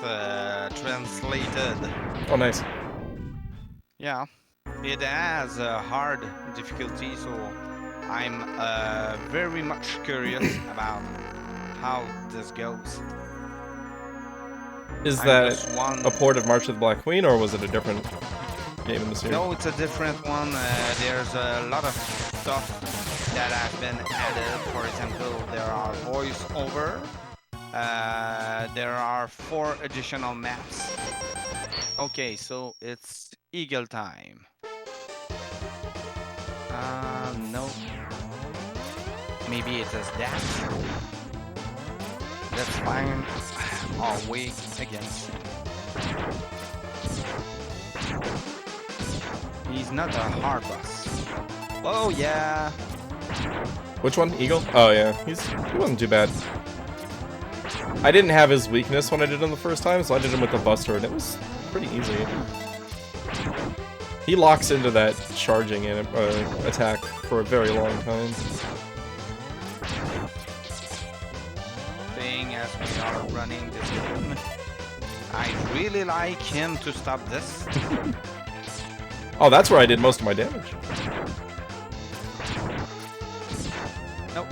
S1: translated.
S2: Oh, nice.
S1: Yeah, it has a hard difficulty, so I'm very much curious about how this goes.
S2: Is that a port of March of the Black Queen, or was it a different game in the series?
S1: No, it's a different one. There's a lot of stuff that has been added. For example, there are voice-over. There are 4 additional maps. Okay, so it's Eagle time. No. Maybe it is that. Let's find our way against him. He's not a hard boss. Oh yeah.
S2: Which one? Eagle? Oh yeah, he wasn't too bad. I didn't have his weakness when I did him the first time, so I did him with the Buster, and it was pretty easy. He locks into that charging attack for a very long time.
S1: Being as we are running this game, I'd really like him to stop this.
S2: Oh, that's where I did most of my damage.
S1: No.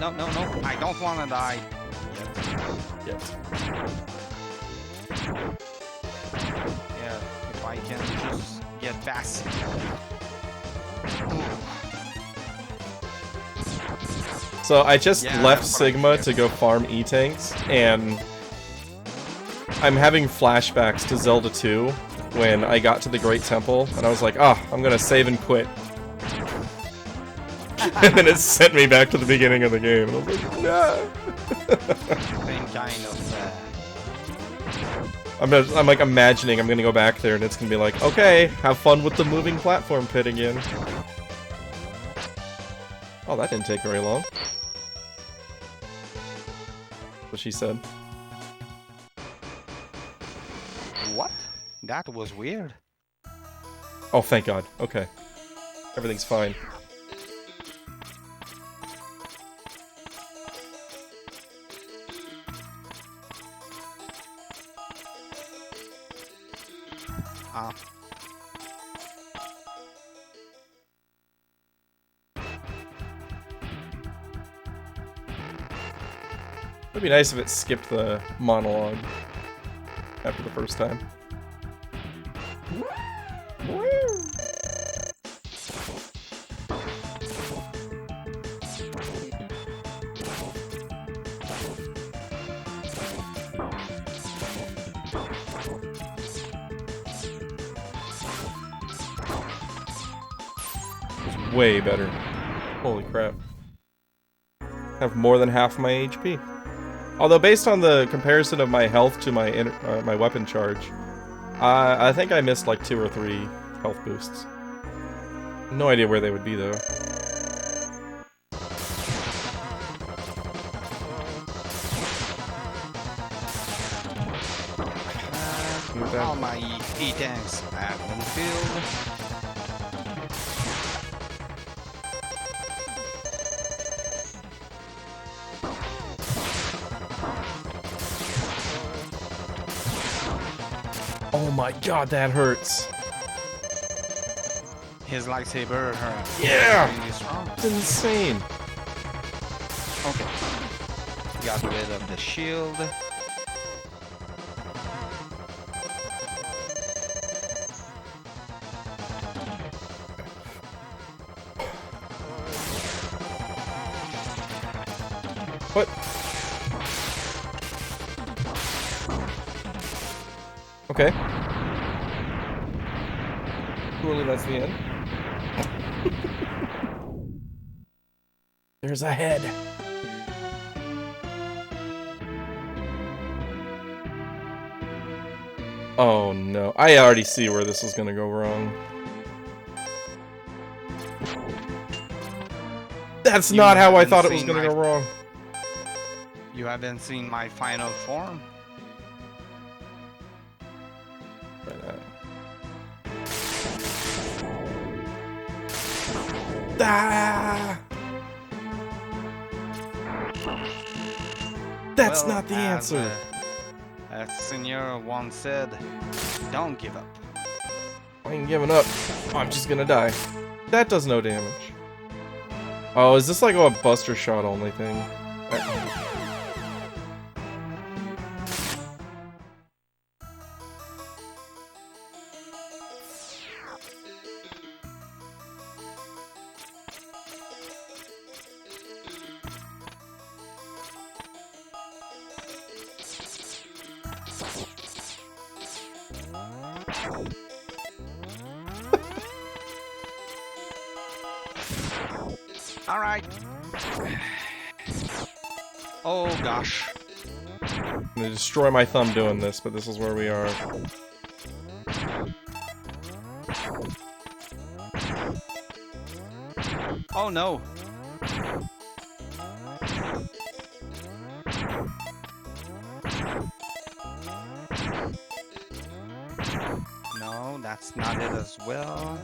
S1: I don't want to die.
S2: Yet.
S1: Yeah, if I can just get past.
S2: So I just left Sigma to go farm E-tanks, and I'm having flashbacks to Zelda 2 when I got to the Great Temple, and I was like, oh, I'm gonna save and quit. and then it sent me back to the beginning of the game. And I was like, no.
S1: Same kind of.
S2: I'm like imagining I'm gonna go back there and it's gonna be like, okay, have fun with the moving platform pit again. Oh, that didn't take very long. What she said.
S1: What? That was weird.
S2: Oh, thank God. Okay. Everything's fine.
S1: Ah.
S2: It'd be nice if it skipped the monologue after the first time. Way better. Holy crap. Have more than half my HP. Although based on the comparison of my health to my my weapon charge, I think I missed like 2 or 3 health boosts. No idea where they would be though.
S1: All my E tanks have been filled.
S2: Oh my God, that hurts.
S1: His lightsaber hurts.
S2: Yeah!
S1: Really strong.
S2: It's insane.
S1: Okay. Got rid of the shield.
S2: What? Okay. Surely that's the end. There's a head. Oh no. I already see where this is gonna go wrong. That's not how I thought it was gonna go wrong.
S1: You haven't seen my final form?
S2: Ah! That's not the answer.
S1: As Senior once said, don't give up.
S2: I ain't giving up. I'm just gonna die. That does no damage. Oh, is this like a buster shot only thing?
S1: Alright. Oh gosh.
S2: I'm gonna destroy my thumb doing this, but this is where we are.
S1: Oh no. No, that's not it as well.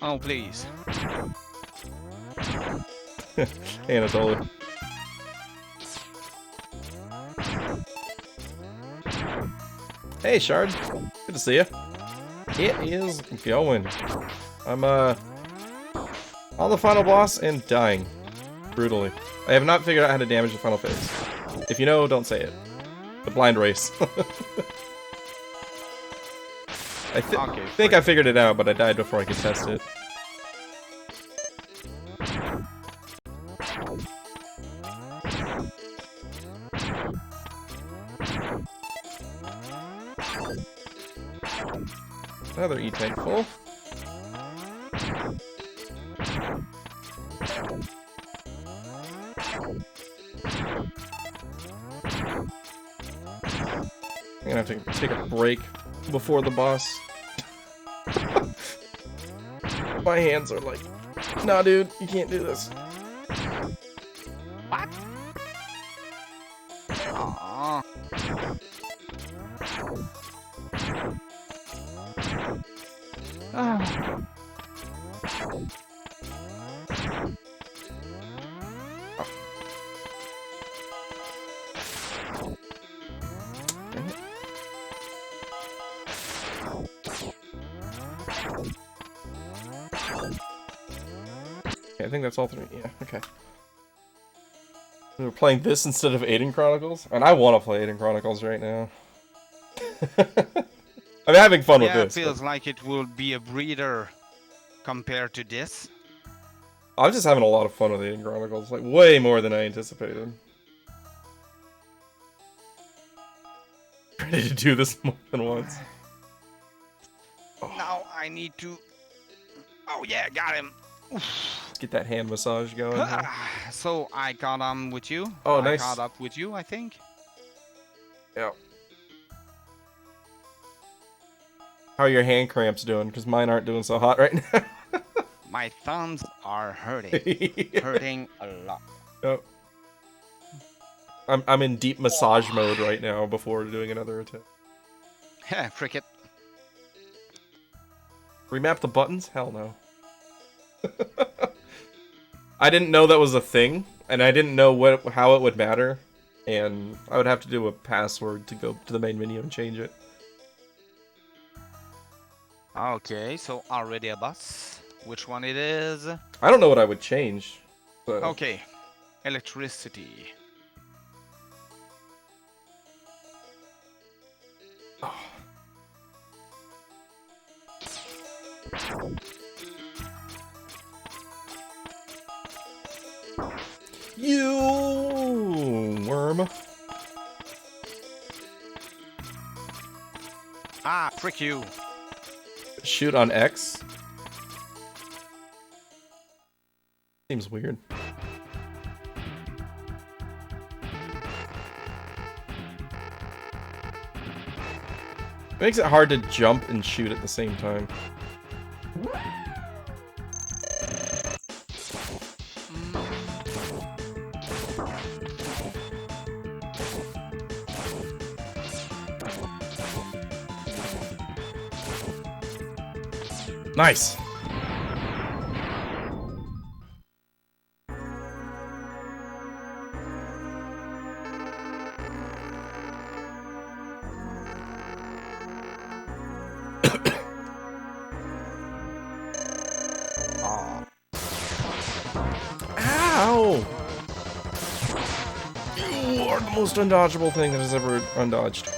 S1: Oh, please.
S2: Anatoly. Hey, Shard. Good to see you. It is going. I'm, on the final boss and dying. Brutally. I have not figured out how to damage the final phase. If you know, don't say it. The blind race. I think I figured it out, but I died before I could test it. Another E-tank full. I'm gonna have to take a break before the boss. My hands are like, nah, dude, you can't do this.
S1: What? Aww. Ah.
S2: I think that's all three. Yeah, okay. We're playing this instead of Aiden Chronicles, and I want to play Aiden Chronicles right now. I'm having fun with this.
S1: Yeah, it feels like it will be a breather compared to this.
S2: I'm just having a lot of fun with Aiden Chronicles, like way more than I anticipated. Ready to do this more than once.
S1: Now I need to... Oh yeah, got him.
S2: Let's get that hand massage going.
S1: So I caught with you.
S2: Oh, nice.
S1: I caught up with you, I think.
S2: Yeah. How are your hand cramps doing? Because mine aren't doing so hot right now.
S1: My thumbs are hurting. Hurting a lot.
S2: Yep. I'm in deep massage mode right now before doing another attempt.
S1: Cricket.
S2: Remap the buttons? Hell no. I didn't know that was a thing, and I didn't know how it would matter, and I would have to do a password to go to the main menu and change it.
S1: Okay, so already a boss. Which one it is?
S2: I don't know what I would change. So.
S1: Okay, electricity.
S2: Oh. You worm.
S1: Ah, frick you.
S2: Shoot on X. Seems weird. It makes it hard to jump and shoot at the same time. Nice. Ow! You are the most undodgeable thing that has ever undodged.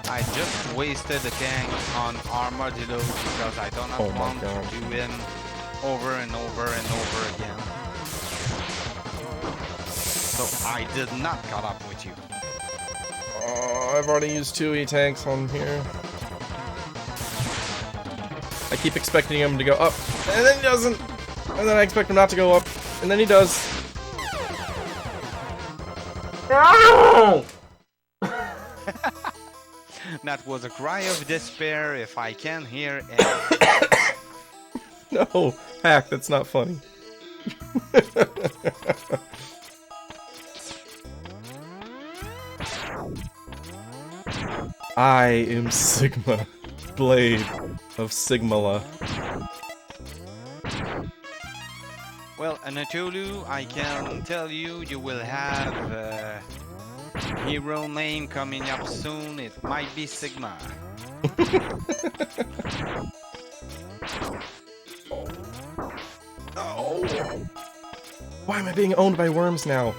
S1: I just wasted the tank on Armadillo because I don't want to do him over and over and over again. So I did not caught up with you.
S2: Oh, I've already used 2 E-tanks on here. I keep expecting him to go up, and then he doesn't. And then I expect him not to go up, and then he does. No!
S1: That was a cry of despair if I can hear it.
S2: No, Hack, that's not funny. I am Sigma, Blade of Sigmala.
S1: Well, Anatolu, I can tell you, you will have a hero name coming up soon. It might be Sigma.
S2: Oh. Why am I being owned by worms now?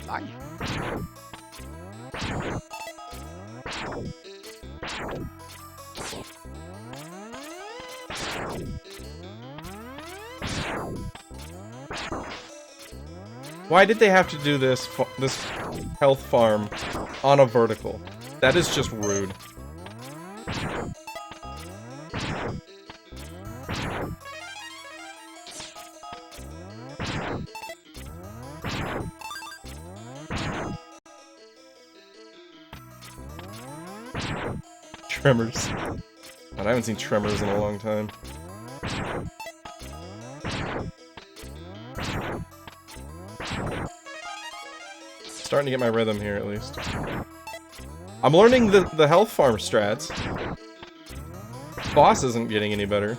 S1: Aye.
S2: Why did they have to do this? health farm on a vertical. That is just rude. Tremors. God, I haven't seen Tremors in a long time. Starting to get my rhythm here, at least. I'm learning the health farm strats. Boss isn't getting any better.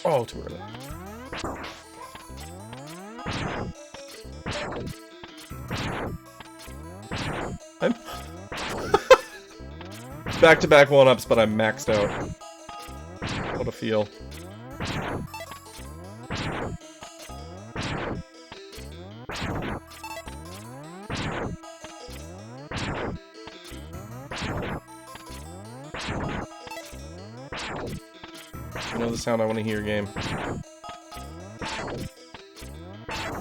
S2: Oh, too early. I'm back-to-back one-ups, but I'm maxed out. What a feel. You know the sound I want to hear, game.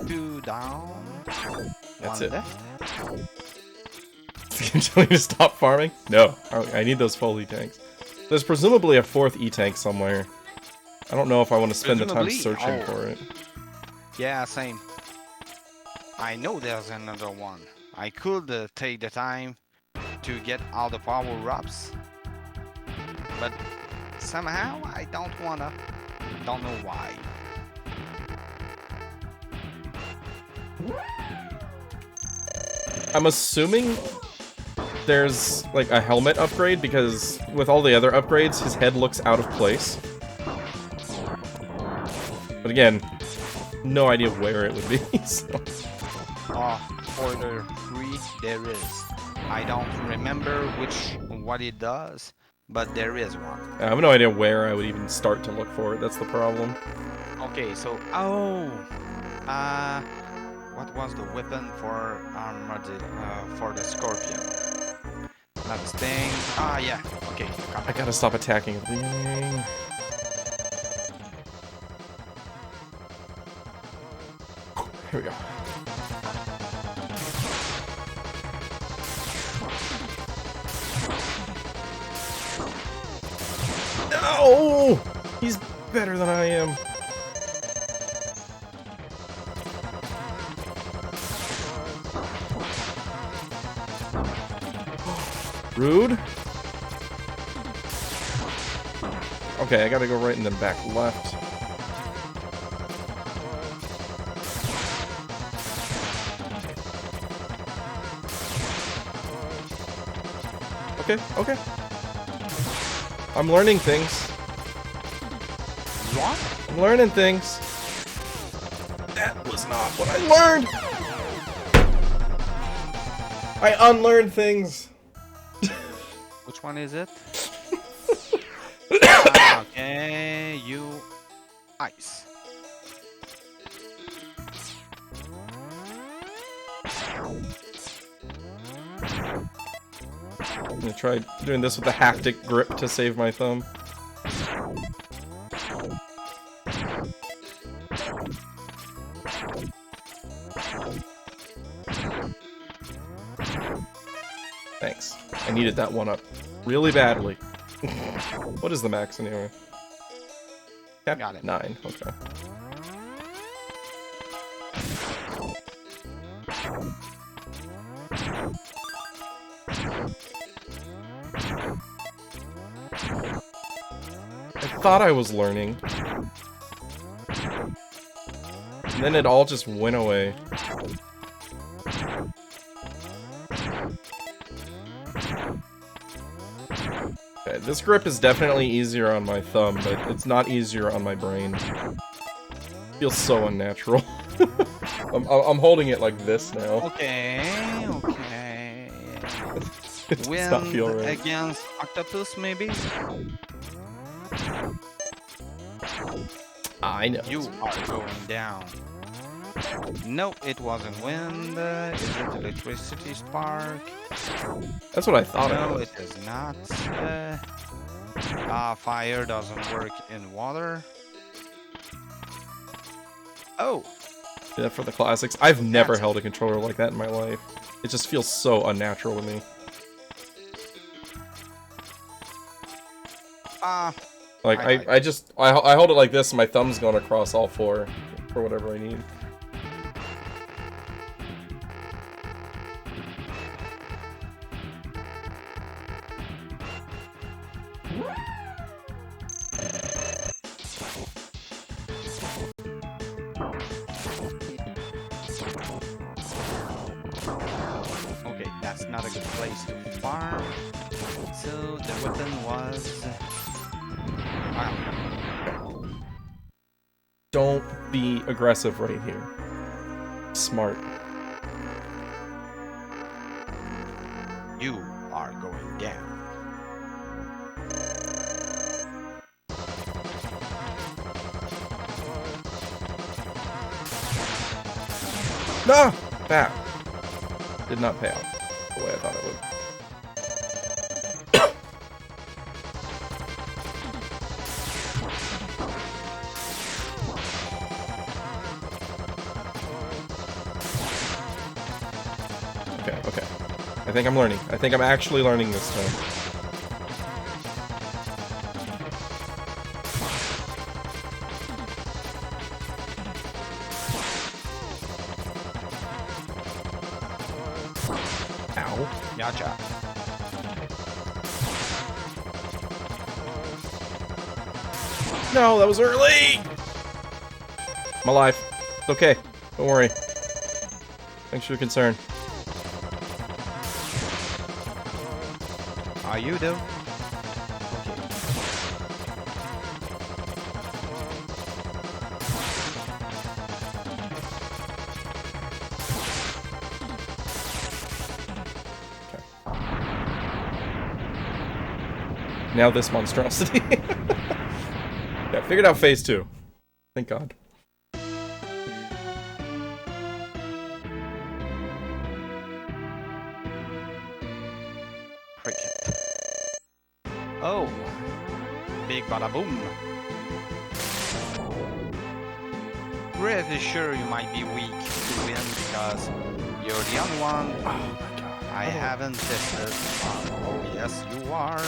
S1: 2 down.
S2: That's
S1: 1
S2: it.
S1: left.
S2: Can you tell me to stop farming? No. I need those full E-tanks. There's presumably a 4th E-tank somewhere. I don't know if I want to spend the time searching for it.
S1: Yeah, same. I know there's another one. I could take the time to get all the power-ups, but somehow I don't wanna. Don't know why.
S2: I'm assuming there's like a helmet upgrade, because with all the other upgrades, his head looks out of place. But again, no idea where it would be. So.
S1: For the 3, there is. I don't remember what it does, but there is one.
S2: I have no idea where I would even start to look for it. That's the problem.
S1: Okay, so what was the weapon for for the scorpion? Not sting. Ah, yeah. Okay.
S2: I gotta stop attacking everything. Here we go. No! He's better than I am. Rude. Okay, I gotta go right and then back left. Okay. I'm learning things.
S1: What?
S2: I'm learning things. That was not what I learned! I unlearned things.
S1: Which one is it? Okay, you ice.
S2: I'm gonna try doing this with the haptic grip to save my thumb. Thanks. I needed that one up really badly. What is the max anyway? Cap
S1: Got it.
S2: 9, okay. I thought I was learning. And then it all just went away. Okay, this grip is definitely easier on my thumb, but it's not easier on my brain. Feels so unnatural. I'm holding it like this now.
S1: Okay.
S2: It does
S1: Win
S2: not feel right.
S1: against octopus, maybe?
S2: I know.
S1: You are going down. No, it wasn't wind. Is it electricity spark?
S2: That's what I thought it
S1: No,
S2: was.
S1: it is not. Fire doesn't work in water. Oh,
S2: Yeah, for the classics. I've never
S1: That's-
S2: held a controller like that in my life. It just feels so unnatural to me. Like, I hold it like this and my thumb's going across all four for whatever I need.
S1: okay, that's not a good place to farm. So the weapon was...
S2: Don't be aggressive right here. Smart.
S1: You are going down.
S2: No! That did not pay off the way I thought it would. Okay. I think I'm learning. I think I'm actually learning this time. Ow.
S1: Gotcha.
S2: No, that was early! I'm alive. It's okay. Don't worry. Thanks for your concern.
S1: Are you though?
S2: Okay. Now this monstrosity. Yeah, figured out phase 2. Thank God.
S1: Cricket. Oh, big bada boom. Pretty sure you might be weak to win because you're the only one
S2: Oh my God.
S1: I haven't tested. Oh yes, you are.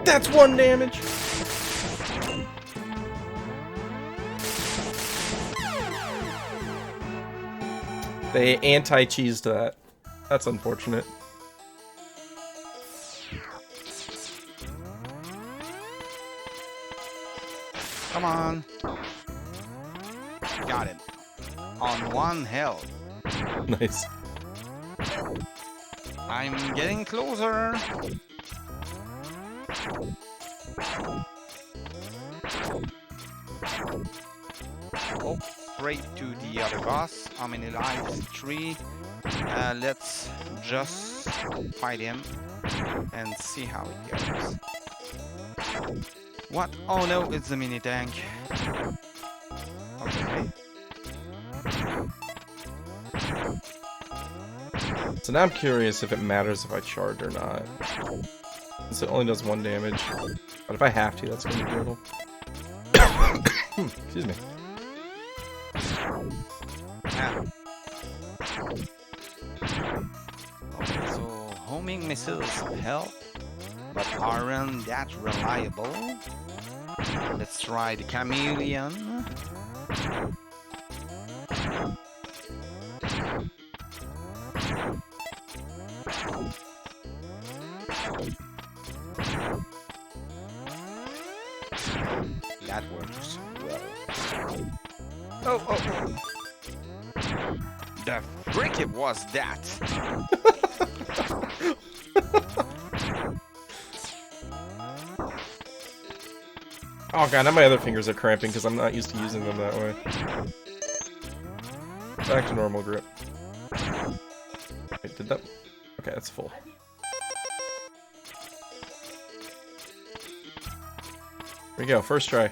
S2: That's 1 damage! They anti-cheesed that. That's unfortunate.
S1: Come on. Got him. On 1 health.
S2: Nice.
S1: I'm getting closer. Oh, straight to the other boss. How many lives? 3. Let's just fight him and see how it goes. What? Oh no, it's the mini tank. Okay.
S2: So now I'm curious if it matters if I charge or not. Since it only does 1 damage. But if I have to, that's gonna be brutal. Excuse me.
S1: Ah. Okay, so homing missiles help, but aren't that reliable. Let's try the chameleon. That works well. Oh. The frick it was that?
S2: Oh god, now my other fingers are cramping because I'm not used to using them that way. Back to normal grip. Wait, did that... Okay, that's full. Here we go, first try.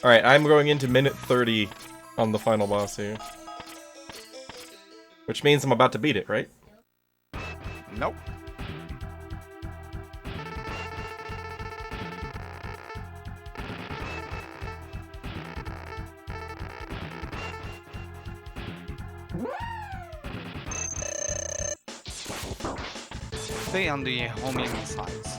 S2: Alright, I'm going into minute 30 on the final boss here. Which means I'm about to beat it, right?
S1: Nope. stay on the homing sides.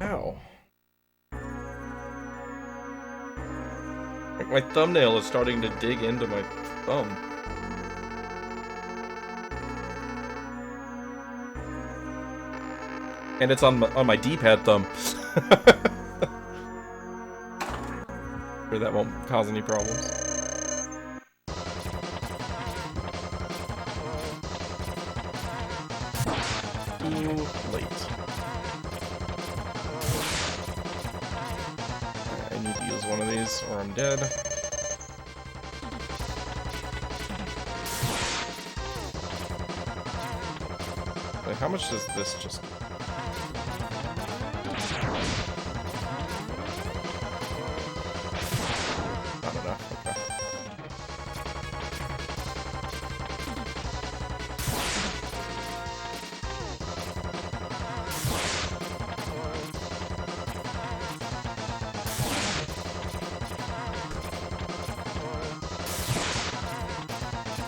S2: Ow. Like my thumbnail is starting to dig into my thumb. And it's on my D-pad thumb. Sure that won't cause any problems. Too late. I need to use one of these or I'm dead. Wait, how much does this just... Not enough, okay.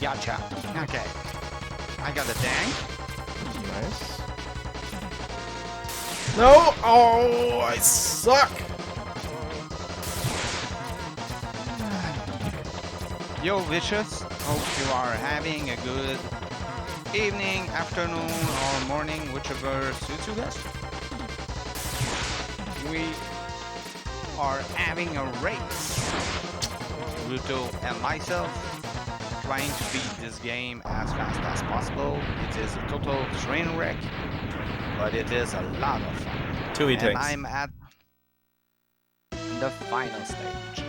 S1: Gotcha. Okay. I got a tank.
S2: Nice. No! Oh, I suck!
S1: Yo, Vicious. Hope you are having a good evening, afternoon, or morning, whichever suits you best. We are having a race. Ruto and myself trying to beat this game as fast as possible. It is a total train wreck, but it is a lot of fun.
S2: 2E
S1: And
S2: tanks.
S1: I'm at the final stage.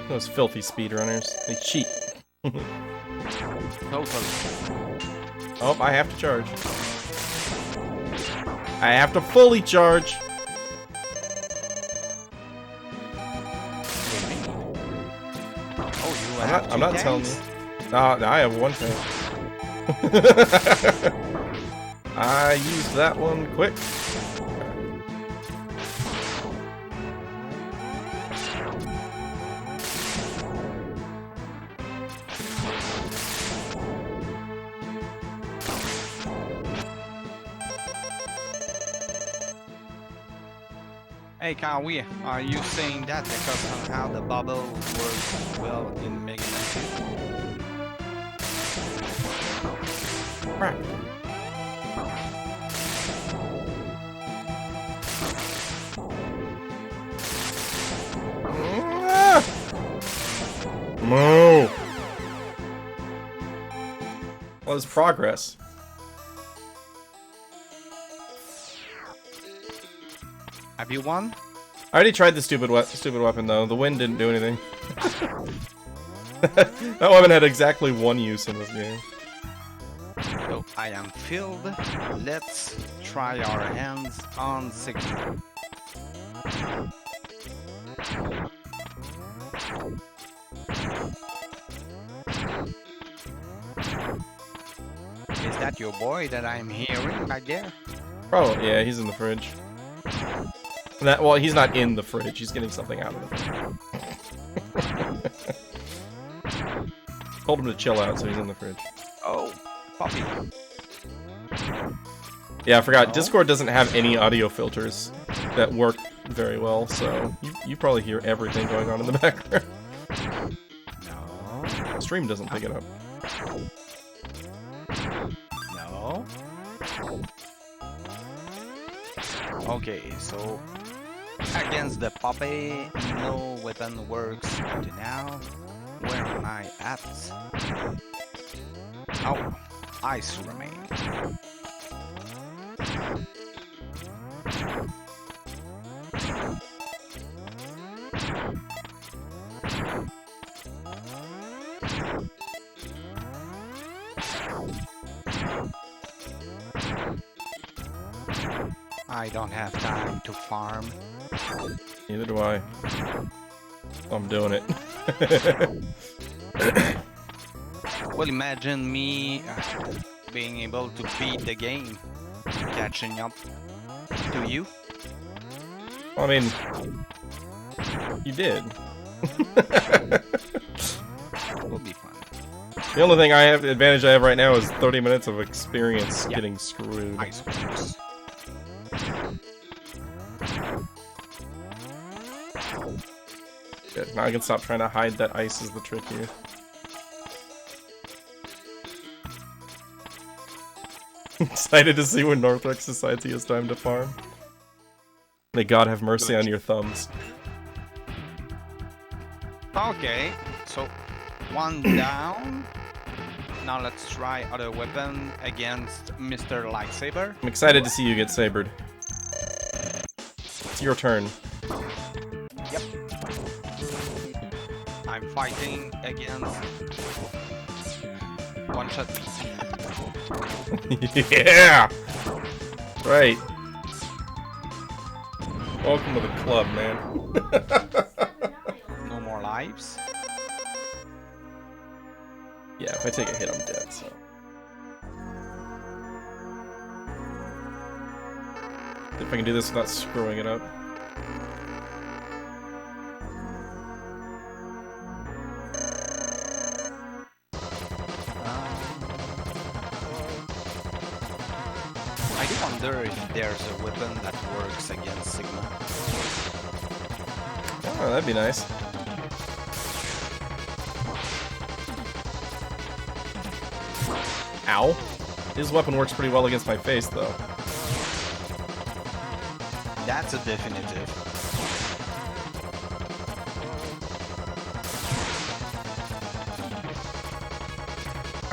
S2: Those filthy speedrunners. They cheat.
S1: Totally.
S2: Oh, I have to charge. I have to fully charge.
S1: Oh, you have
S2: I'm
S1: two
S2: not telling
S1: tanks?
S2: you. No, I have one tank. I used that one quick.
S1: Hey Kawi, are you saying that because somehow the bubble works well in MegaMan
S2: Crap. Moo. Well, there's progress.
S1: Have you won?
S2: I already tried the stupid weapon though. The wind didn't do anything. That weapon had exactly one use in this game.
S1: So I am filled. Let's try our hands on 6. Is that your boy that I'm hearing back there?
S2: Probably, yeah, he's in the fridge. Well, he's not in the fridge. He's getting something out of the fridge. Told him to chill out, so he's in the fridge.
S1: Oh, puppy.
S2: Yeah, I forgot.
S1: No?
S2: Discord doesn't have any audio filters that work very well, so you probably hear everything going on in the background.
S1: No.
S2: Stream doesn't pick it up.
S1: No. Okay, so against the puppy, no weapon works until now. Where am I at? Oh, ice remain. I don't have time to farm.
S2: Neither do I. I'm doing it.
S1: Well, imagine me being able to beat the game, catching up. To you?
S2: Well, I mean, you did.
S1: Will be fun.
S2: The only thing advantage I have right now is 30 minutes of experience getting screwed.
S1: Ice blocks.
S2: Good. Now I can stop trying to hide that ice is the trick here. Excited to see when NorthRex decides he has time to farm. May God have mercy on your thumbs.
S1: Okay, so one down. Now let's try other weapon against Mr. Lightsaber.
S2: I'm excited to see you get sabered. It's your turn.
S1: Yep. I'm fighting against one-shot beast.
S2: Yeah! Right. Welcome to the club, man.
S1: No more lives.
S2: Yeah, if I take a hit, I'm dead, so. If I can do this without screwing it up.
S1: I do wonder if there's a weapon that works against Sigma.
S2: Oh, that'd be nice. Ow. His weapon works pretty well against my face, though.
S1: That's a definitive.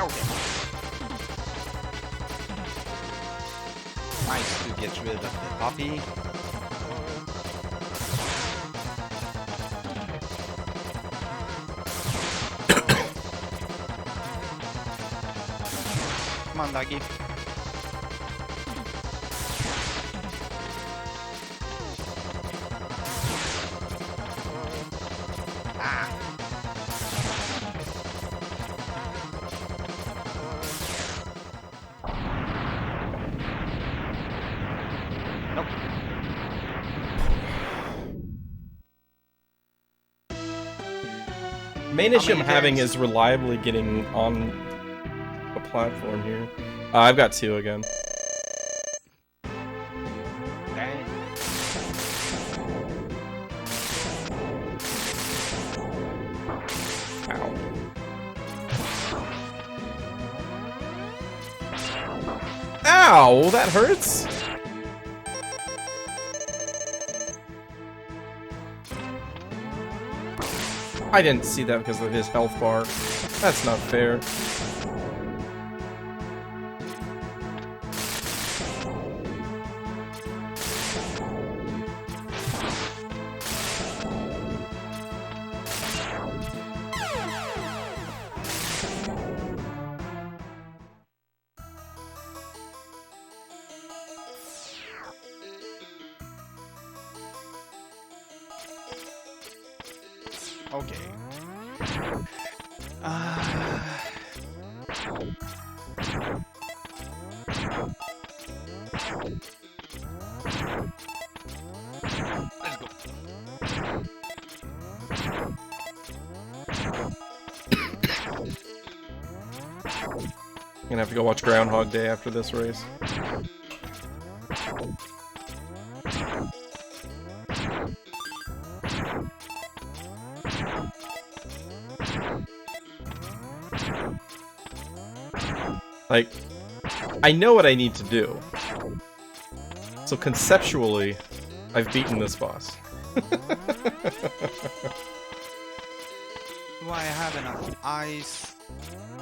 S1: Okay. Nice to get rid of the puppy. Come on, doggy. Ah. Nope.
S2: Main issue I'm
S1: many
S2: having
S1: turns?
S2: is reliably getting on the platform here. I've got 2 again.
S1: Dang.
S2: Ow. Ow, that hurts. I didn't see that because of his health bar. That's not fair.
S1: Okay. Let's go.
S2: I'm gonna have to go watch Groundhog Day after this race. Like, I know what I need to do. So conceptually, I've beaten this boss.
S1: Do I have enough ice?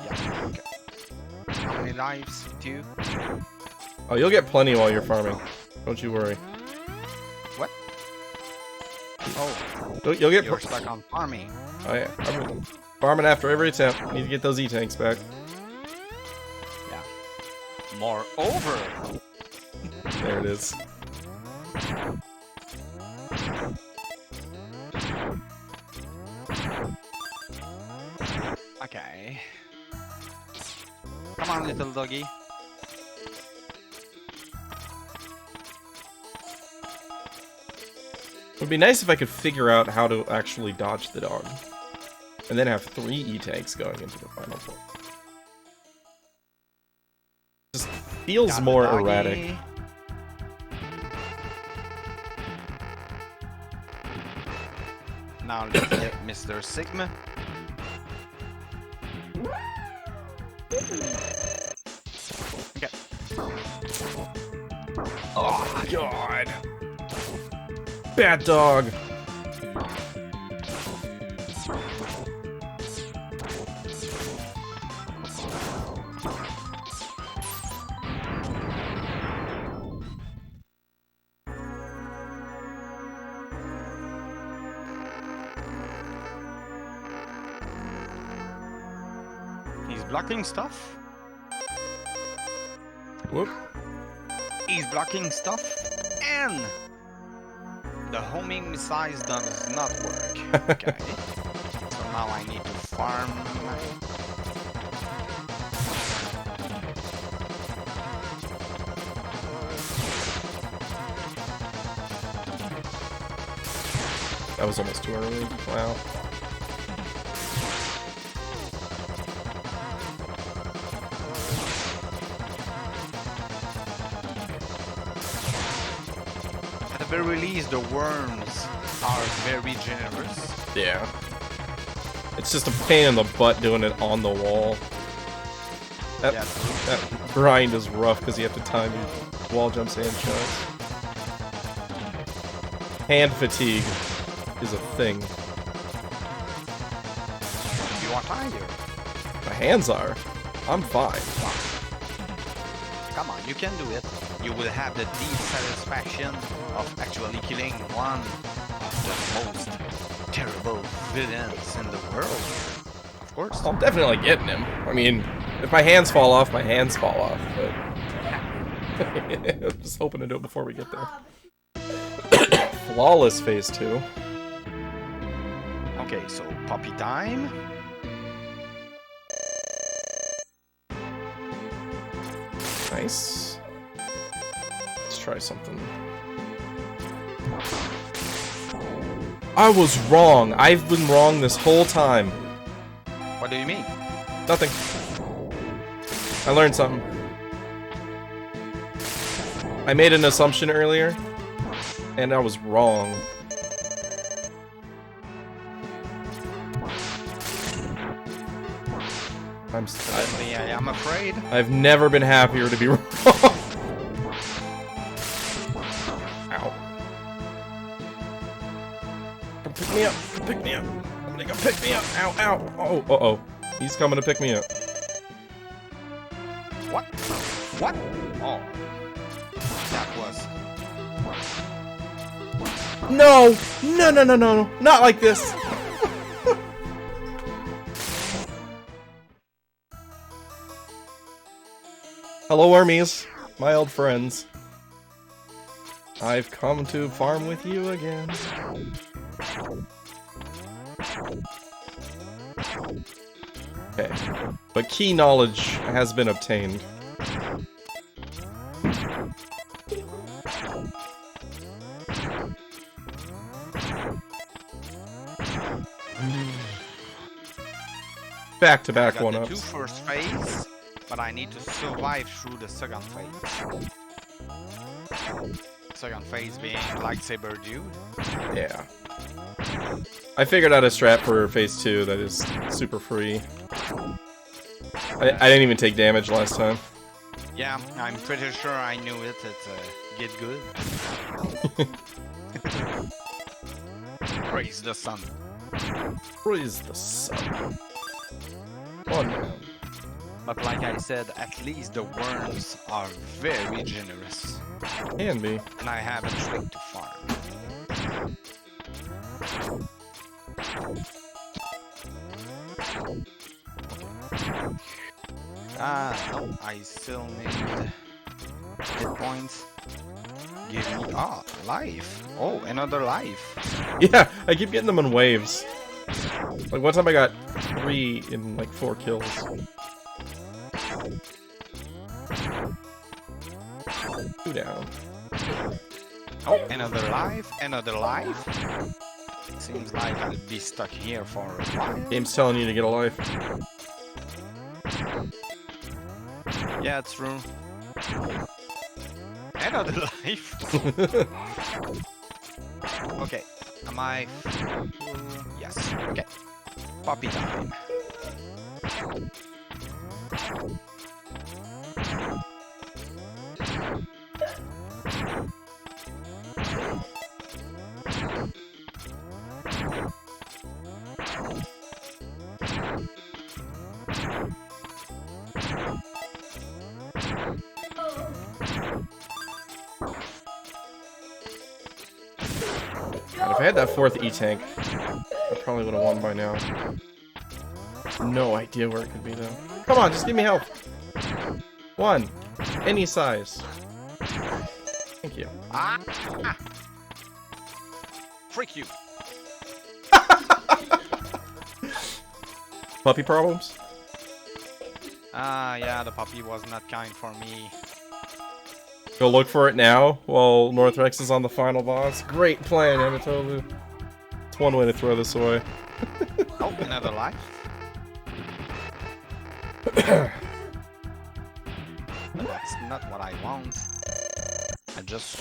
S1: Yeah, okay. How many lives? 2?
S2: Oh, you'll get plenty while you're farming. Don't you worry.
S1: What? Oh,
S2: You'll get
S1: you're stuck on farming.
S2: Oh yeah, farming after every attempt. Need to get those E-tanks back.
S1: Yeah. Moreover,
S2: There it is.
S1: okay. Come on, little doggy.
S2: would be nice if I could figure out how to actually dodge the dog. And then have 3 E-tanks going into the final point. Just feels more erratic.
S1: Now let's get Mr. Sigma. Okay.
S2: Oh, God. Bad dog.
S1: He's blocking stuff.
S2: Whoop.
S1: He's blocking stuff, and the homing missiles does not work. Okay. So now I need to farm.
S2: That was almost too early. Wow.
S1: At the very least, the worms are very generous.
S2: Yeah. It's just a pain in the butt doing it on the wall. That,
S1: Yeah.
S2: that grind is rough because you have to time your wall jumps and shots. Hand fatigue is a thing.
S1: You are tired.
S2: My hands are. I'm fine.
S1: Come on, you can do it. You will have the deep satisfaction of actually killing one of the most terrible villains in the world. Of course.
S2: I'm definitely getting him. I mean, if my hands fall off, my hands fall off, but... I'm just hoping to do it before we get there. Flawless phase 2.
S1: Okay, so puppy time.
S2: Nice. Let's try something. I was wrong. I've been wrong this whole time.
S1: What do you mean?
S2: Nothing. I learned something. I made an assumption earlier, and I was wrong.
S1: I am afraid.
S2: I've never been happier to be wrong. Ow. Come pick me up. Come pick me up. I'm gonna come pick me up. Ow, ow. Oh, uh-oh. He's coming to pick me up.
S1: What? What? Oh. That was...
S2: No! No, no, no, no. Not like this. Hello, armies. My old friends. I've come to farm with you again. Okay. But key knowledge has been obtained. Back-to-back
S1: I got the 2
S2: one-ups.
S1: first phase, but I need to survive through the second phase. Second phase being lightsaber dude.
S2: Yeah. I figured out a strat for phase 2 that is super free. I didn't even take damage last time.
S1: Yeah, I'm pretty sure I knew it. It's get good. Praise the sun.
S2: Praise the sun. Oh no.
S1: But like I said, at least the worms are very generous.
S2: Can be.
S1: And I have a trick to farm. No, I still need hit points. Give me life. Oh, another life.
S2: Yeah, I keep getting them in waves. Like one time I got 3 in like 4 kills. 2 down.
S1: Oh, another life, another life. Seems like I'll be stuck here for a while.
S2: Game's telling you to get a life.
S1: Yeah, it's true. Another life. Okay, am I? Yes. Okay. Puppy time.
S2: God, if I had that fourth E-Tank, I probably would have won by now. No idea where it could be, though. Come on, just give me health. One. Any size. Thank you.
S1: Ah! Freak you.
S2: Puppy problems?
S1: Ah, yeah, the puppy was not kind for me.
S2: Go look for it now while NorthRex is on the final boss. Great plan, Amatobu. It's one way to throw this away.
S1: Oh, another life. That's not what I want. I just...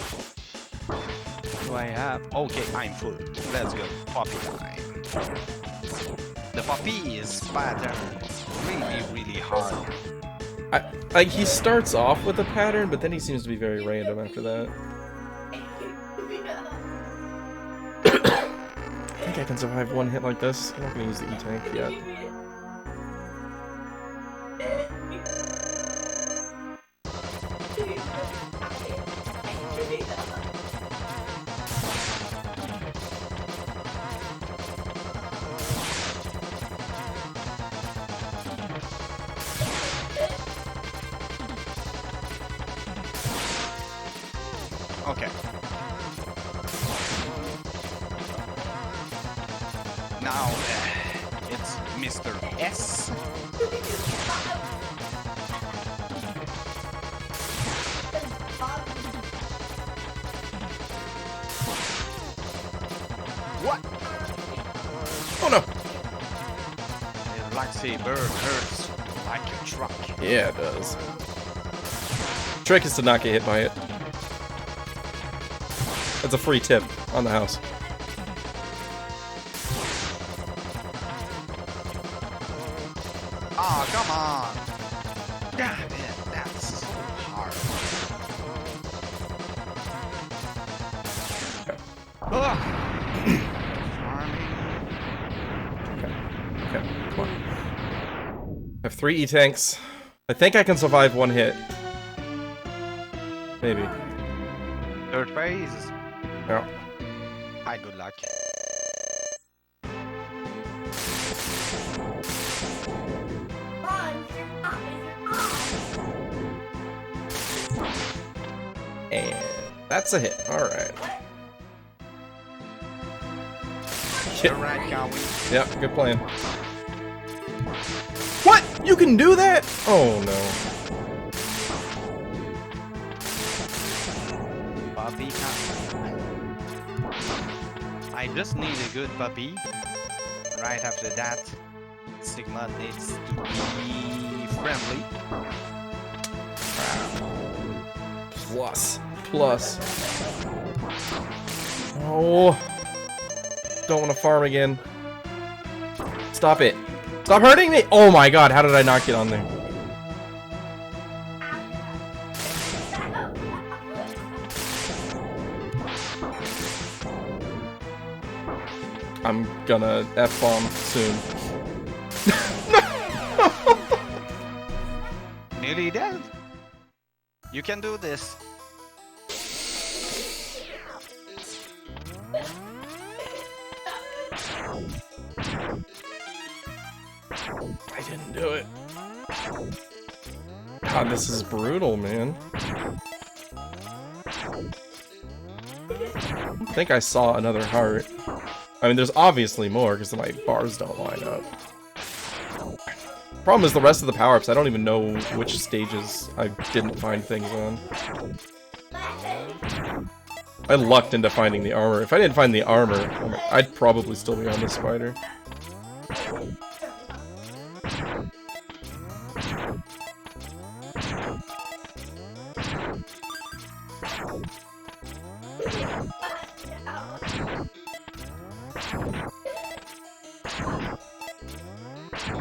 S1: What do I have? Okay, I'm full. Let's go. Puppy time. The puppy is pattern really hard.
S2: Like, he starts off with a pattern, but then he seems to be very random after that. I think I can survive one hit like this. I'm not gonna use the E-Tank yet.
S1: Okay. Now, it's Mr. S. What?
S2: Oh no!
S1: The lightsaber hurts like a truck.
S2: Yeah, it does. Trick is to not get hit by it. That's a free tip on the house.
S1: Oh, come on! Damn it, that's so hard. Ugh.
S2: Okay, come on. I have 3 E-Tanks. I think I can survive one hit. Maybe.
S1: Third phase.
S2: Yeah.
S1: Hi, good luck.
S2: And that's a hit. Alright.
S1: Alright, can we?
S2: Yeah, good plan. What? You can do that? Oh no.
S1: Puppy time. I just need a good puppy. Right after that, Sigma needs to be friendly.
S2: Plus. Oh. Don't want to farm again. Stop it. Stop hurting me! Oh my god, how did I not get on there? I'm gonna F-bomb soon.
S1: Nearly dead. You can do this.
S2: I didn't do it. God, this is brutal, man. I think I saw another heart. I mean, there's obviously more because my bars don't line up. Problem is the rest of the power-ups, I don't even know which stages I didn't find things on. I lucked into finding the armor. If I didn't find the armor, I'd probably still be on the spider.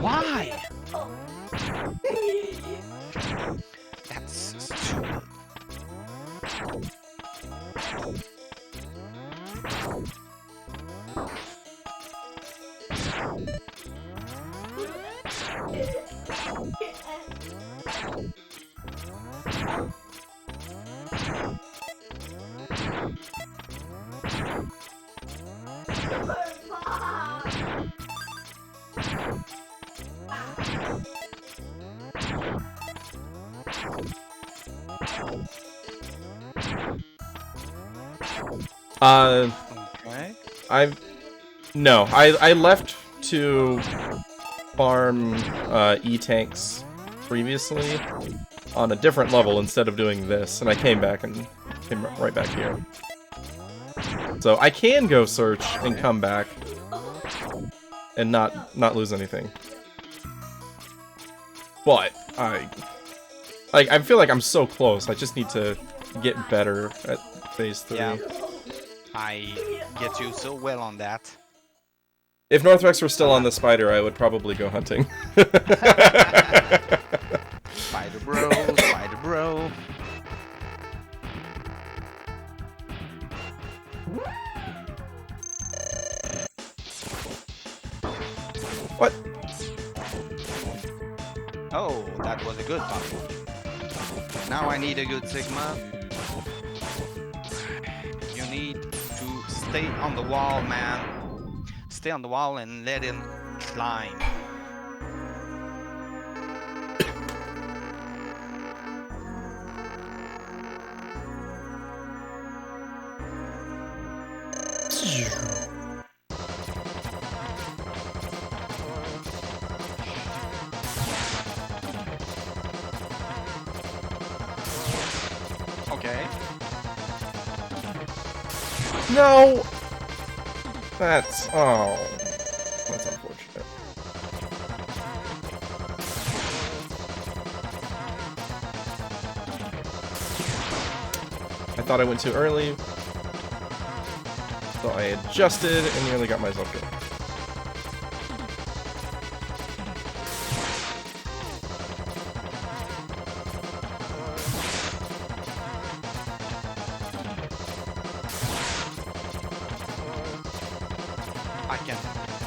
S1: Why? That's stupid. Okay.
S2: I left to farm E-tanks previously on a different level instead of doing this, and I came back and came right back here. So I can go search and come back and not lose anything. But I feel like I'm so close. I just need to get better at phase 3.
S1: Yeah. I get you so well on that.
S2: If NorthRex were still on the spider, I would probably go hunting.
S1: Spider bro, spider bro.
S2: What?
S1: Oh, that was a good pop. Now I need a good Sigma. You need to stay on the wall, man. Stay on the wall and let him climb. Okay.
S2: No! That's unfortunate. I thought I went too early, so I adjusted and nearly got myself killed.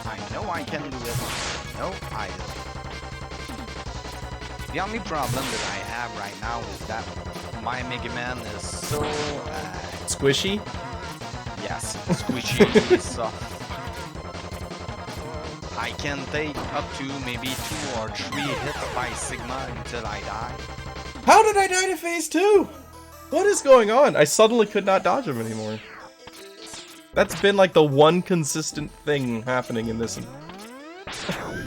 S1: I know I can do it. No, I don't. The only problem that I have right now is that my MegaMan is so
S2: Squishy?
S1: yes, squishy, soft. I can take up to maybe 2 or 3 hits by Sigma until I die.
S2: How did I die to phase 2? What is going on? I suddenly could not dodge him anymore. That's been like the one consistent thing happening in this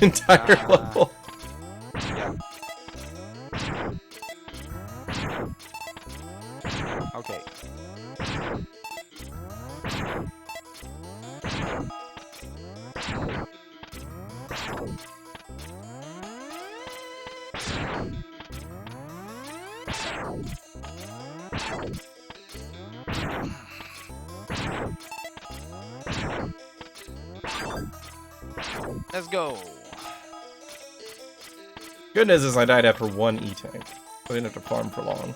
S2: entire level.
S1: Yeah. Okay. Let's go.
S2: Good news is I died after 1 E-tank. I didn't have to farm for long.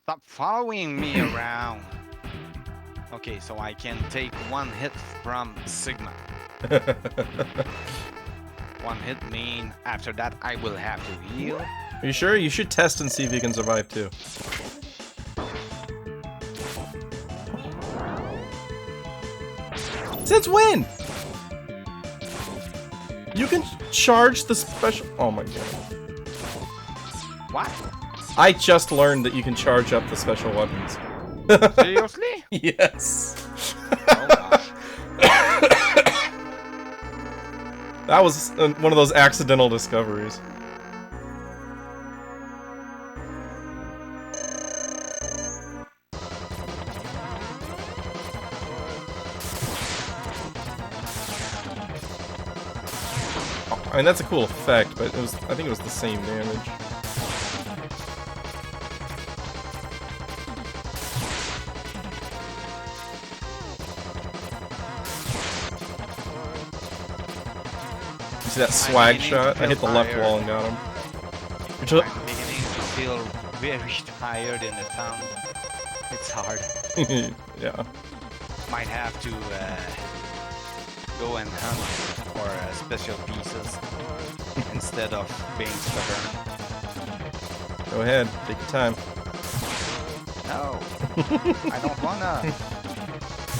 S1: Stop following me around. Okay, so I can take 1 hit from Sigma. 1 hit mean after that I will have to heal.
S2: Are you sure? You should test and see if you can survive too. Since when? You can charge the special. Oh my god.
S1: What?
S2: I just learned that you can charge up the special weapons.
S1: Seriously?
S2: Yes.
S1: Oh gosh.
S2: That was one of those accidental discoveries. I mean, that's a cool effect, but I think it was the same damage. You see that swag shot? I hit the left wall and got him.
S1: I'm beginning to feel very tired in the town. It's hard.
S2: Yeah.
S1: Might have to go and hunt for special pieces instead of being stubborn.
S2: Go ahead, take your time.
S1: No, I don't wanna.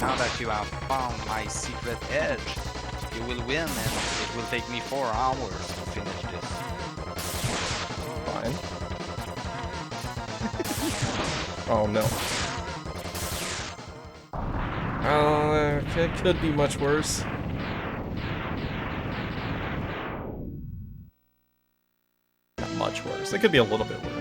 S1: Now that you have found my secret edge, you will win, and it will take me 4 hours to finish this.
S2: Fine. Oh no. Oh, it could be much worse. Not much worse. It could be a little bit worse.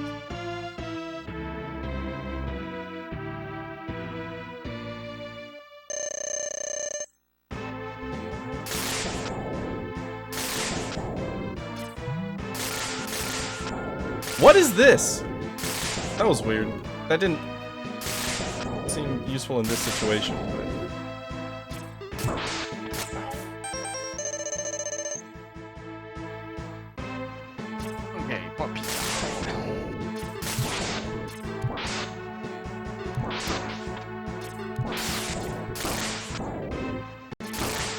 S2: What is this? That was weird. That didn't seem useful in this situation, but...
S1: Okay, puppy.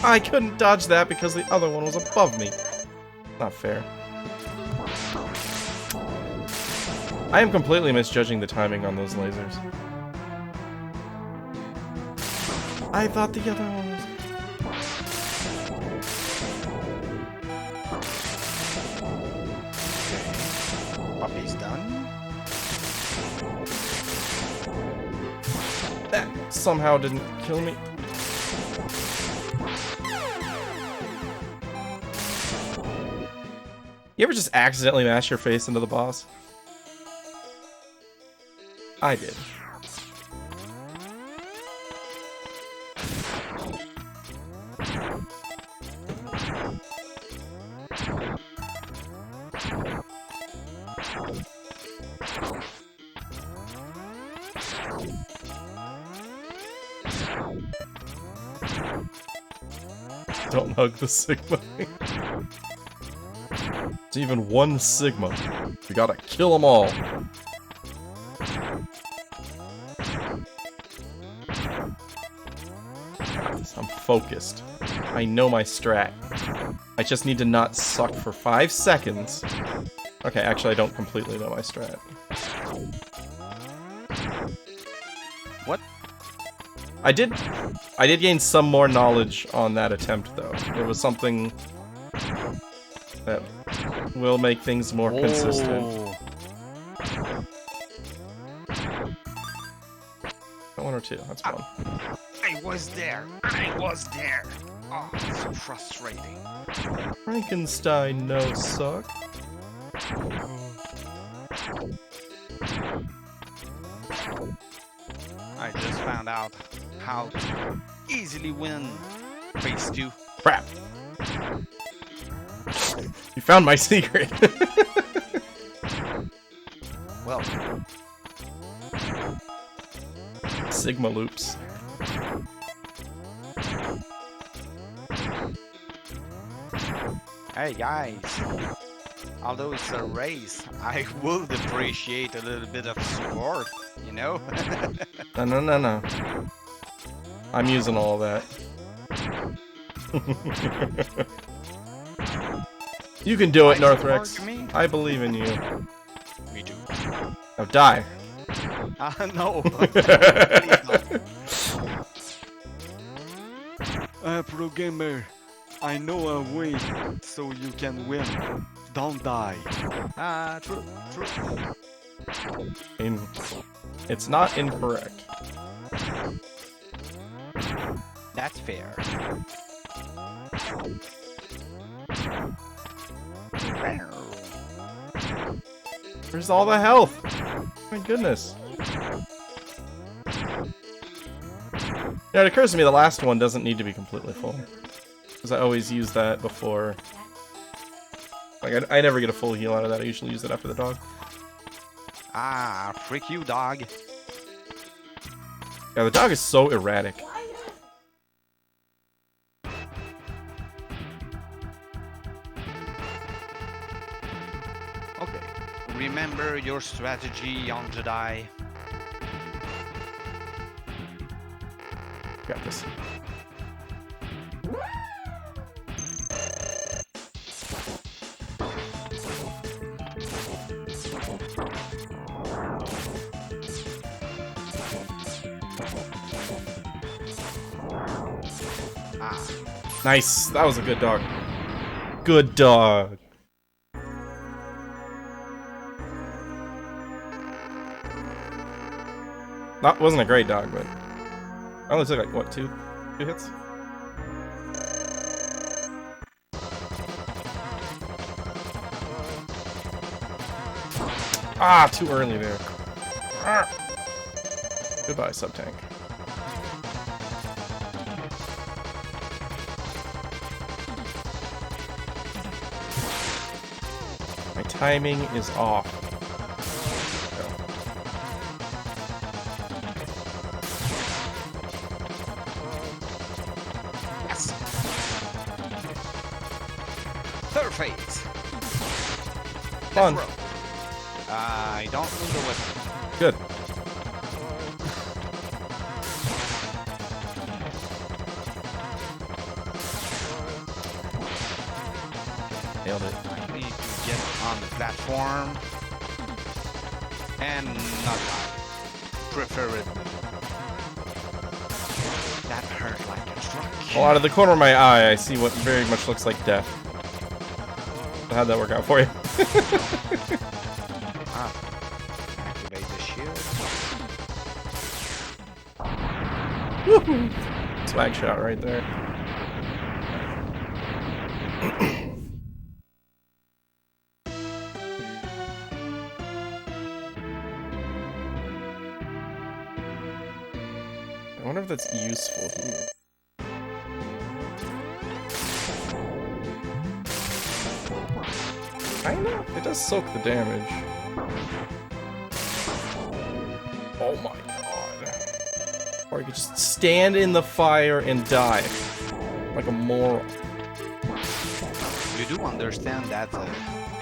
S2: I couldn't dodge that because the other one was above me. Not fair. I am completely misjudging the timing on those lasers. I thought the other one was...
S1: Puppy's done.
S2: That somehow didn't kill me. You ever just accidentally mash your face into the boss? I did. Don't hug the Sigma. It's even one Sigma. We gotta kill them all. I'm focused. I know my strat. I just need to not suck for 5 seconds. Okay, actually I don't completely know my strat.
S1: What?
S2: I did gain some more knowledge on that attempt though. There was something that will make things more consistent. One or two, that's fun.
S1: I was there. I was there. Oh, so frustrating.
S2: Frankenstein no suck.
S1: I just found out how to easily win phase 2.
S2: Crap. You found my secret.
S1: Well,
S2: Sigma loops.
S1: hey guys. Although it's a race, I would appreciate a little bit of support, you know?
S2: No. I'm using all that. You can do it, NorthRex. I believe in you.
S1: Me too.
S2: Now die.
S1: No. Pro gamer, I know a way so you can win. Don't die. True.
S2: It's not incorrect.
S1: That's fair.
S2: Where's all the health? My goodness. Yeah, it occurs to me the last one doesn't need to be completely full. Because I always use that before Like, I never get a full heal out of that. I usually use it after the dog.
S1: Ah, freak you, dog.
S2: Yeah, the dog is so erratic.
S1: Okay. Remember your strategy, young Jedi.
S2: Got this.
S1: Ah,
S2: Nice. That was a good dog. Good dog. That wasn't a great dog, but I only took like what, two hits? Ah, too early there. Ah. Goodbye, sub-tank. My timing is off.
S1: yes. Third phase.
S2: Fun.
S1: Let's roll. I don't need a weapon.
S2: Good. Nailed it.
S1: I need to get on the platform and not die. Preferably. That hurt like a truck.
S2: Well, out of the corner of my eye, I see what very much looks like death. How'd that work out for you?
S1: Ah, activate the shield.
S2: Woohoo! Swag shot right there. I wonder if that's useful here. Kinda? It does soak the damage. Oh my god. Or you could just stand in the fire and die. Like a moron.
S1: You do understand that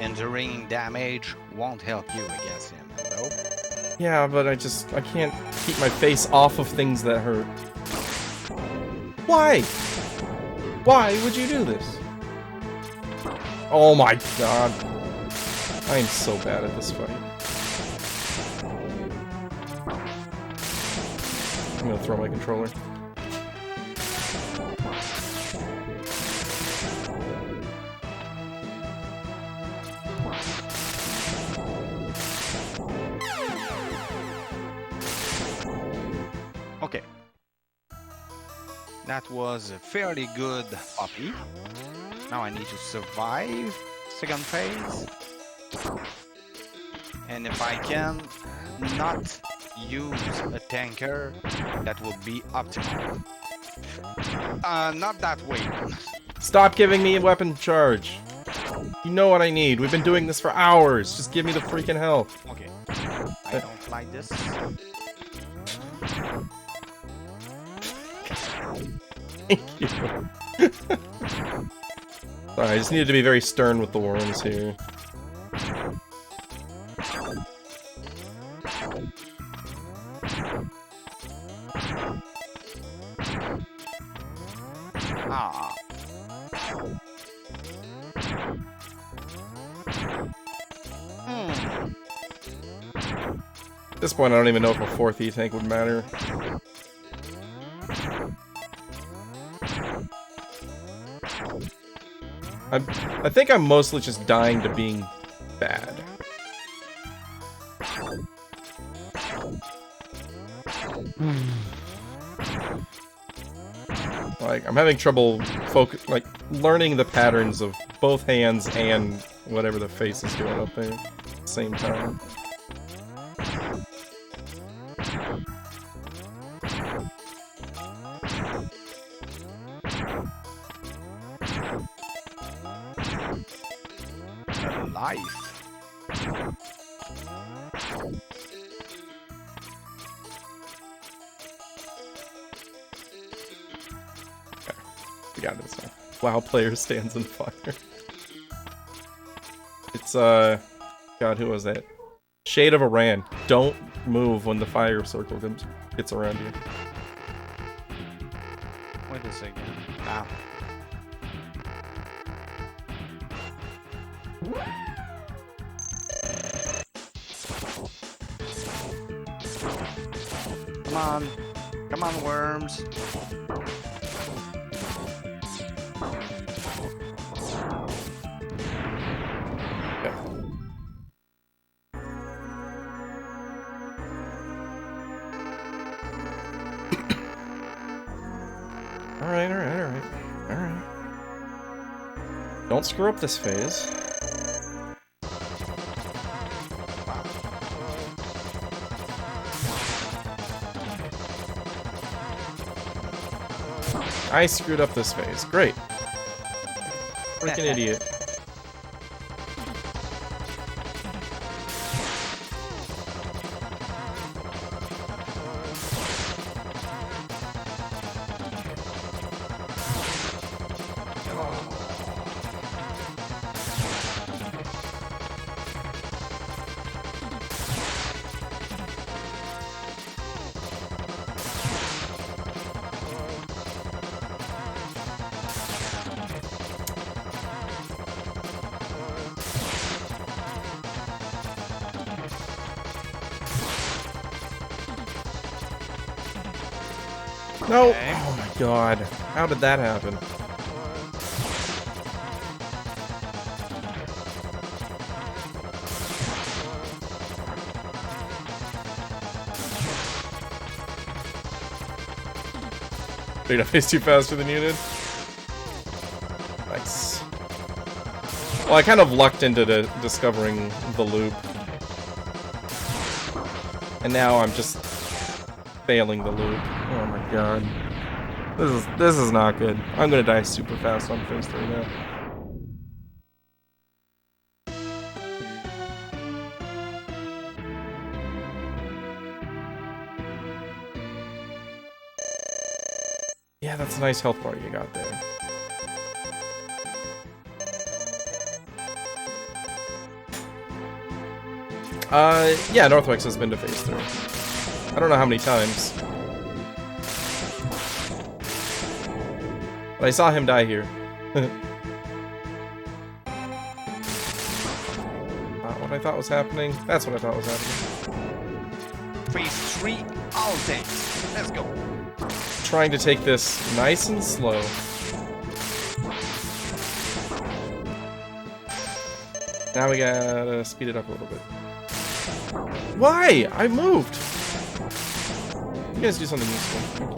S1: enduring damage won't help you against him, nope?
S2: Yeah, but I can't keep my face off of things that hurt. Why? Why would you do this? Oh my god. I am so bad at this fight. I'm gonna throw my controller.
S1: Okay. That was a fairly good puppy. Now I need to survive second phase. And if I can not use a tanker, that would be optimal. Not that way.
S2: Stop giving me a weapon charge. You know what I need. We've been doing this for hours. Just give me the freaking health.
S1: Okay. I don't like this.
S2: Thank you. Sorry, I just needed to be very stern with the worms here.
S1: Ah.
S2: At this point, I don't even know if a fourth E-tank would matter. I think I'm mostly just dying to being bad. Like, I'm having trouble learning the patterns of both hands and whatever the face is doing up there at the same time.
S1: life.
S2: We got this one. WoW player stands in fire. It's, God, who was that? Shade of Iran. Don't move when the fire circle gets around you.
S1: Wait a second. Ah. Come on. Come on, worms. Alright.
S2: Don't screw up this phase. I screwed up this phase. Great. Freaking idiot. No!
S1: Okay.
S2: Oh my god. How did that happen? Did I face too faster than you did? Nice. Well, I kind of lucked into discovering the loop. And now I'm just failing the loop. Oh my god. This is not good. I'm gonna die super fast on phase 3 now. Yeah, that's a nice health bar you got there. Yeah, NorthRex has been to phase 3. I don't know how many times. But I saw him die here. Not what I thought was happening. That's what I thought was happening.
S1: Phase 3, all things. Let's go.
S2: Trying to take this nice and slow. Now we gotta speed it up a little bit. Why? I moved! You guys do something useful. Thank you.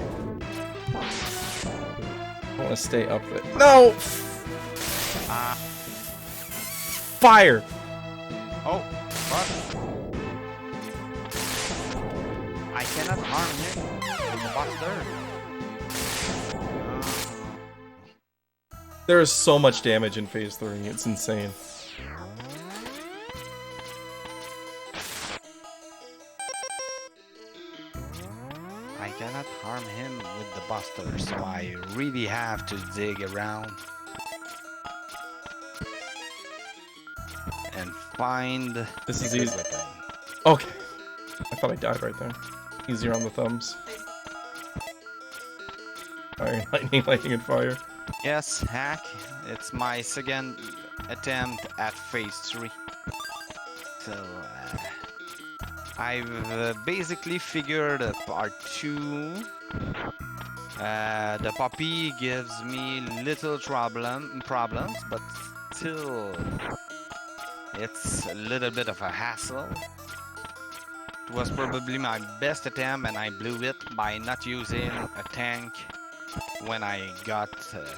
S2: I want to stay up there. No! Fire!
S1: Oh, what? I cannot harm him with the buster.
S2: There is so much damage in phase 3, it's insane.
S1: I cannot harm him with the buster, so I really have to dig around and find
S2: This is
S1: a good
S2: easy.
S1: weapon.
S2: Okay. I thought I died right there. Easier on the thumbs. Fire, lightning, and fire.
S1: Yes, hack. It's my second attempt at phase 3. So, I've basically figured part 2. The puppy gives me little problems, but still, it's a little bit of a hassle. It was probably my best attempt, and I blew it by not using a tank when I got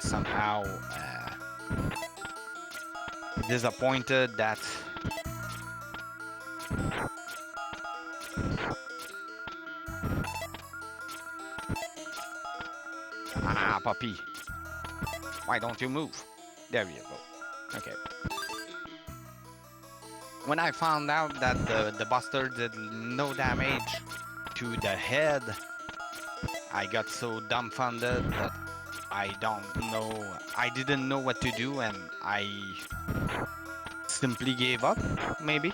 S1: somehow disappointed that puppy, why don't you move? There you go. Okay. when I found out that the buster did no damage to the head, I got so dumbfounded that I didn't know what to do, and I simply gave up, maybe.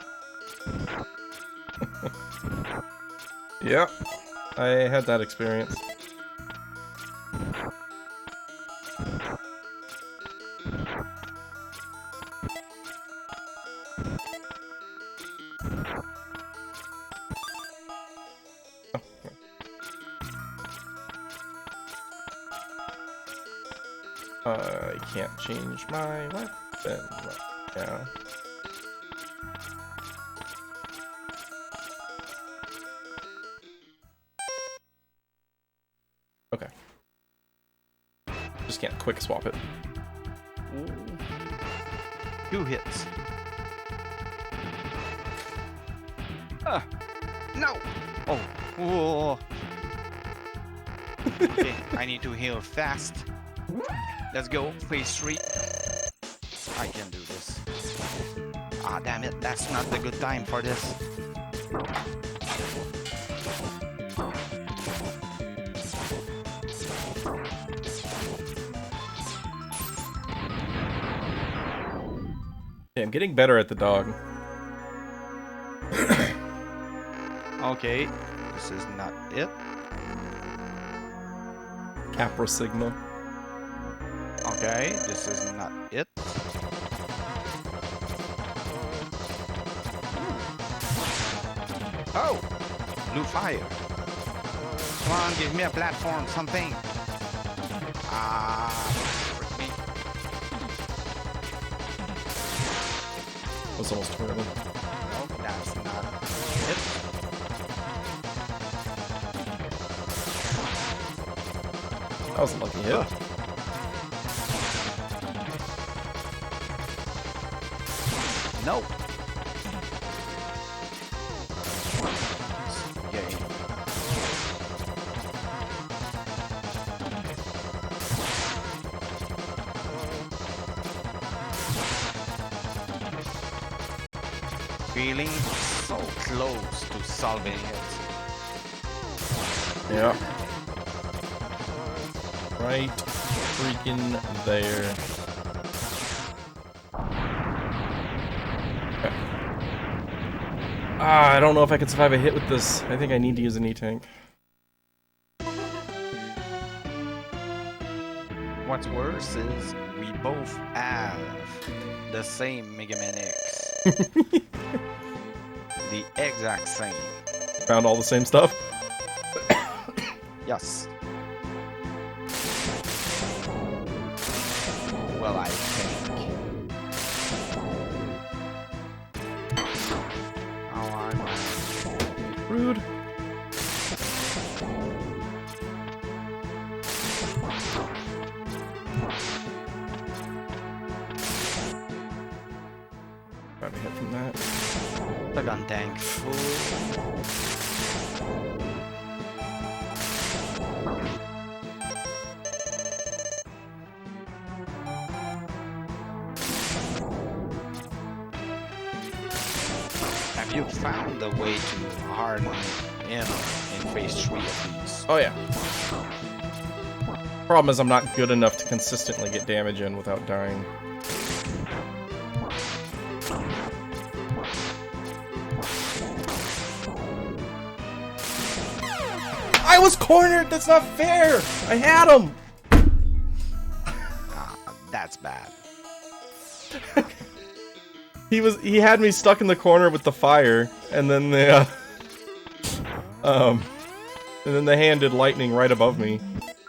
S2: Yeah, I had that experience. I can't change my weapon right now. Okay. Just can't quick swap it.
S1: Ooh. 2 hits. No! Oh. Whoa. Okay, I need to heal fast. Let's go, phase 3. I can do this. Ah, damn it, that's not the good time for this.
S2: Yeah, I'm getting better at the dog.
S1: Okay, this is not it.
S2: Capra Sigma.
S1: Okay, this is not it. Oh! Blue fire. Come on, give me a platform, something. Ah, frick me.
S2: Was almost turning.
S1: Nope, that's not it.
S2: That was a lucky hit.
S1: Nope. Yay. Feeling so close to solving it.
S2: Yeah. Right freaking there. Okay. Ah, I don't know if I can survive a hit with this. I think I need to use an E-tank.
S1: What's worse is we both have the same MegaMan X. The exact same.
S2: Found all the same stuff?
S1: Yes. Well, I think. Oh, I'm
S2: Rude. Grab a hit from that.
S1: the gun tank full. Have you found a way to harden in phase 3 at least?
S2: Oh yeah. Problem is I'm not good enough to consistently get damage in without dying. I was cornered! That's not fair! I had him!
S1: Ah, that's bad.
S2: He had me stuck in the corner with the fire, and then the and then the hand did lightning right above me.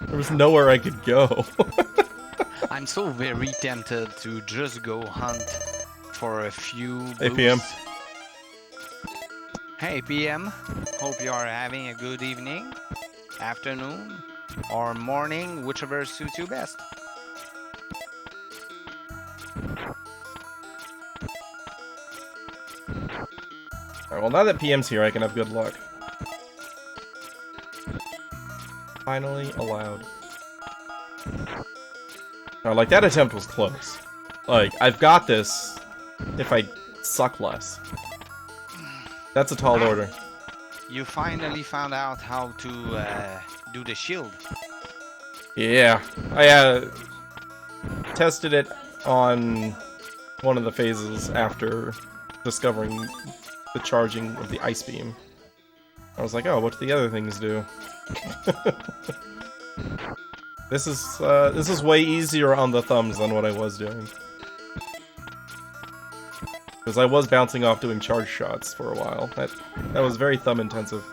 S2: There was nowhere I could go.
S1: I'm so very tempted to just go hunt for a few
S2: Hey, PM.
S1: boosts. Hey PM, hope you are having a good evening, afternoon, or morning, whichever suits you best.
S2: Alright, well now that PM's here, I can have good luck. Finally allowed. Now, like, that attempt was close. Like, I've got this if I suck less. That's a tall order.
S1: You finally found out how to do the shield.
S2: Yeah, I tested it on one of the phases after discovering the charging of the ice beam. I was like, oh, what do the other things do? This is way easier on the thumbs than what I was doing. Because I was bouncing off doing charge shots for a while. That was very thumb intensive.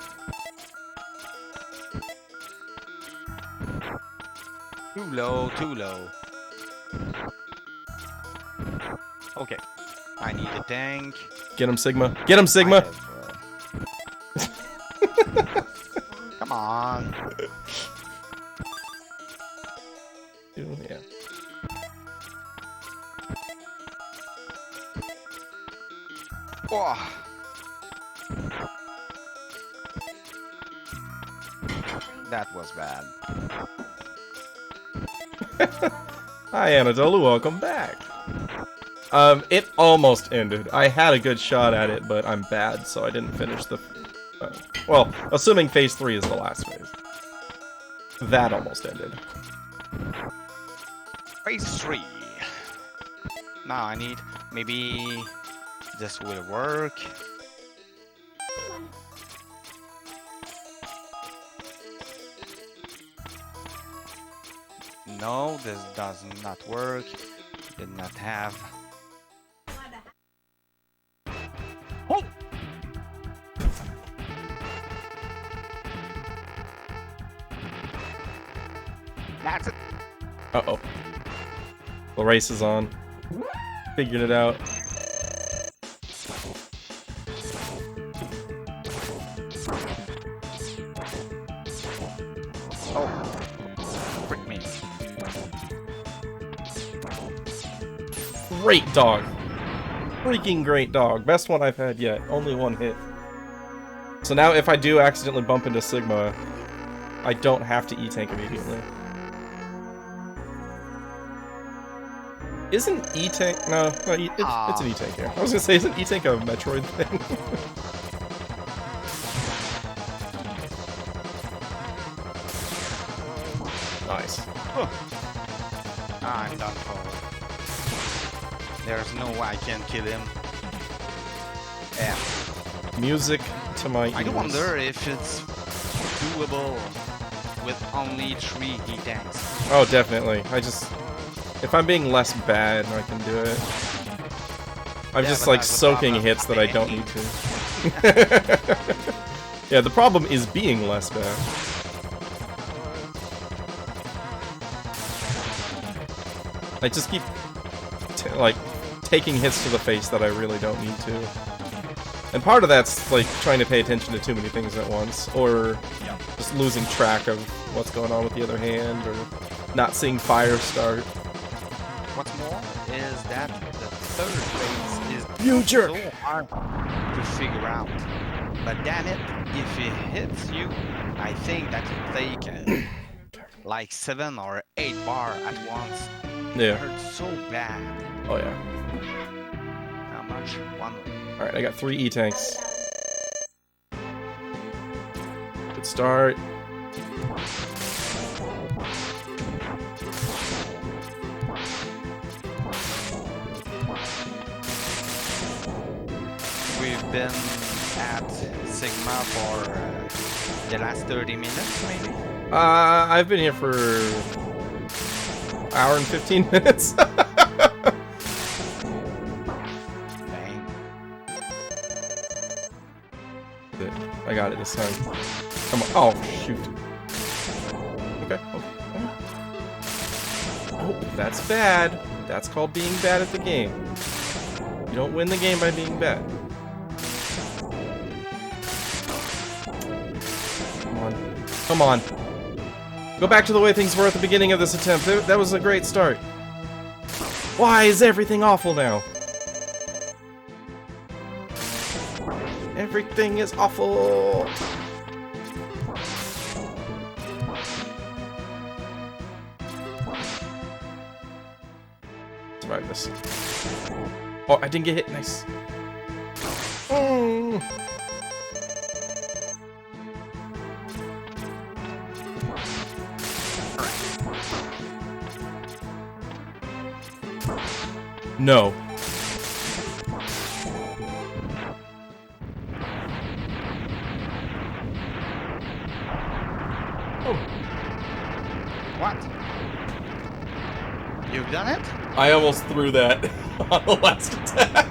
S1: Too low, too low. Okay. I need a tank.
S2: Get him, Sigma. Get him, Sigma!
S1: Come on.
S2: Yeah.
S1: Oh. That was bad.
S2: Hi, Anadolu, welcome back. It almost ended. I had a good shot at it, but I'm bad, so I didn't finish the... well, assuming phase 3 is the last phase. That almost ended.
S1: Phase 3. Now I need... maybe... this will work. No, this does not work. Did not have... Oh! That's it.
S2: Uh-oh. The race is on. Figured it out.
S1: Oh. Frick me.
S2: Great dog. Freaking great dog. Best one I've had yet. Only one hit. So now if I do accidentally bump into Sigma, I don't have to E-Tank immediately. Isn't E-Tank... No, it's an E-Tank here. I was gonna say, isn't E-Tank a Metroid thing? Nice.
S1: I'm done for. There's no way I can kill him. Yeah.
S2: Music to my ears.
S1: I do wonder if it's doable with only 3 E-Tanks.
S2: Oh, definitely. If I'm being less bad, I can do it. I'm
S1: Yeah,
S2: just
S1: but
S2: like
S1: that's the
S2: soaking
S1: problem.
S2: hits that I don't need to. Yeah, the problem is being less bad. I just keep taking hits to the face that I really don't need to. And part of that's like trying to pay attention to too many things at once, or just losing track of what's going on with the other hand, or not seeing fire start.
S1: What's more is that the third phase is
S2: You jerk!
S1: so hard to figure out. But damn it, if it hits you, I think that you take like 7 or 8 bar at once.
S2: Yeah.
S1: It hurts so bad.
S2: Oh yeah.
S1: How much? 1.
S2: Alright, I got 3 E-Tanks. Good start.
S1: We've been at Sigma for the last 30 minutes, maybe?
S2: I've been here for an hour and 15 minutes.
S1: Dang.
S2: I got it this time. Come on. Oh, shoot. Okay. Oh, that's bad. That's called being bad at the game. You don't win the game by being bad. Come on. Come on. Go back to the way things were at the beginning of this attempt. That was a great start. Why is everything awful now? Everything is awful. Survive this. Oh, I didn't get hit. Nice. Oh. No.
S1: What? You've done it?
S2: I almost threw that on the last attack.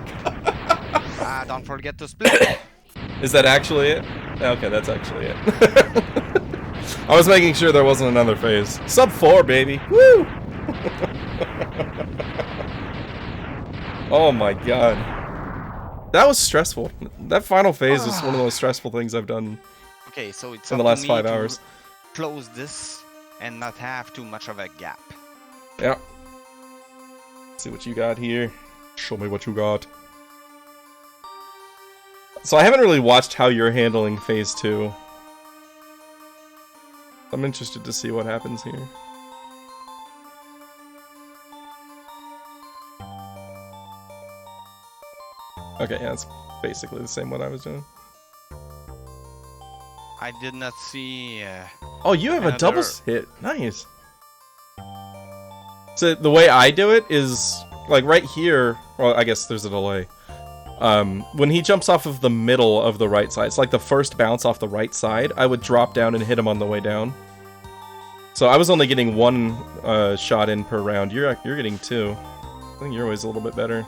S1: Don't forget to split.
S2: Is that actually it? Okay, that's actually it. I was making sure there wasn't another phase. Sub 4, baby. Woo! Oh my god. That was stressful. That final phase was one of the most stressful things I've done
S1: Okay, so it's
S2: in the
S1: up to
S2: last
S1: me
S2: 5
S1: to
S2: hours.
S1: close this and not have too much of a gap.
S2: Yeah. See what you got here. Show me what you got. So I haven't really watched how you're handling phase 2. I'm interested to see what happens here. Okay, yeah, it's basically the same what I was doing.
S1: I did not see.
S2: Oh, you have a
S1: another-
S2: double hit. Nice. So the way I do it is like right here. Well, I guess there's a delay. When he jumps off of the middle of the right side, it's like the first bounce off the right side, I would drop down and hit him on the way down. So I was only getting one shot in per round. You're getting 2. I think you're always a little bit better.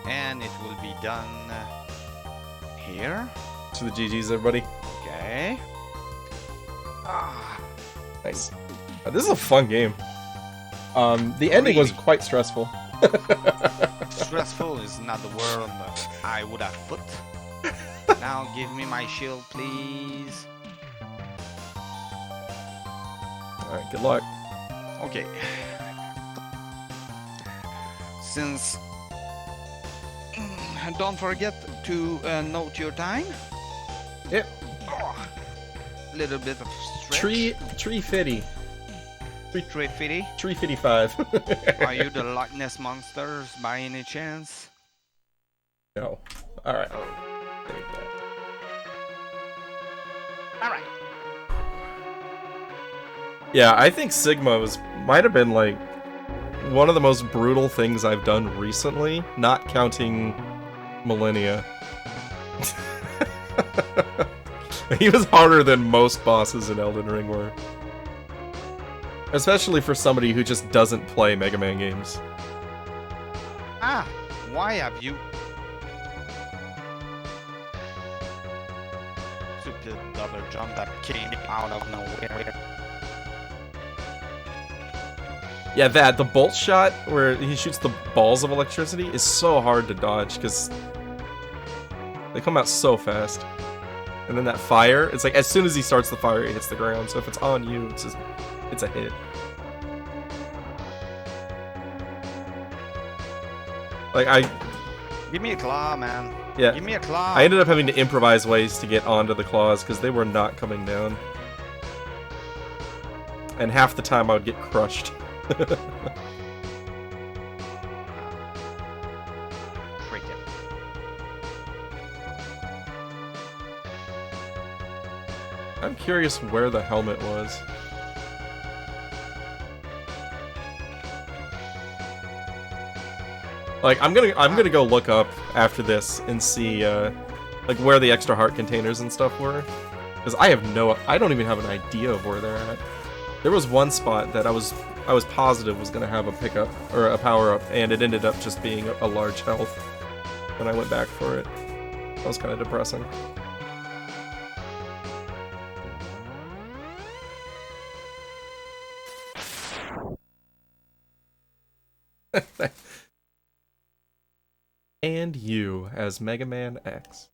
S1: And it will be done here.
S2: To the GGs, everybody.
S1: Okay. Ah,
S2: Nice. This is a fun game. The ending was
S1: Really?
S2: quite stressful.
S1: stressful is not the word that I would have put. Now give me my shield, please.
S2: Alright, good luck.
S1: Okay. Since don't forget to note your time.
S2: Yep.
S1: Little bit of stretch.
S2: Tree fitty.
S1: 350.
S2: 355.
S1: Are you the Loch Ness monsters by any chance?
S2: No. Alright. Take that.
S1: All right.
S2: Yeah, I think Sigma might have been like one of the most brutal things I've done recently, not counting Millennia. He was harder than most bosses in Elden Ring were. Especially for somebody who just doesn't play Mega Man games.
S1: Ah, why have you? Stupid double jump that came out of nowhere.
S2: Yeah, the bolt shot where he shoots the balls of electricity is so hard to dodge because they come out so fast. And then that fire, it's like as soon as he starts the fire, it hits the ground. So if it's on you, it's a hit. Like
S1: Give me a claw, man.
S2: Yeah.
S1: Give me a claw.
S2: I ended up having to improvise ways to get onto the claws because they were not coming down. And half the time I would get crushed.
S1: Break it.
S2: I'm curious where the helmet was. Like I'm gonna go look up after this and see like where the extra heart containers and stuff were, because I don't even have an idea of where they're at. There was one spot that I was positive was gonna have a pickup or a power up, and it ended up just being a large health when I went back for it. That was kind of depressing. And you as MegaMan X.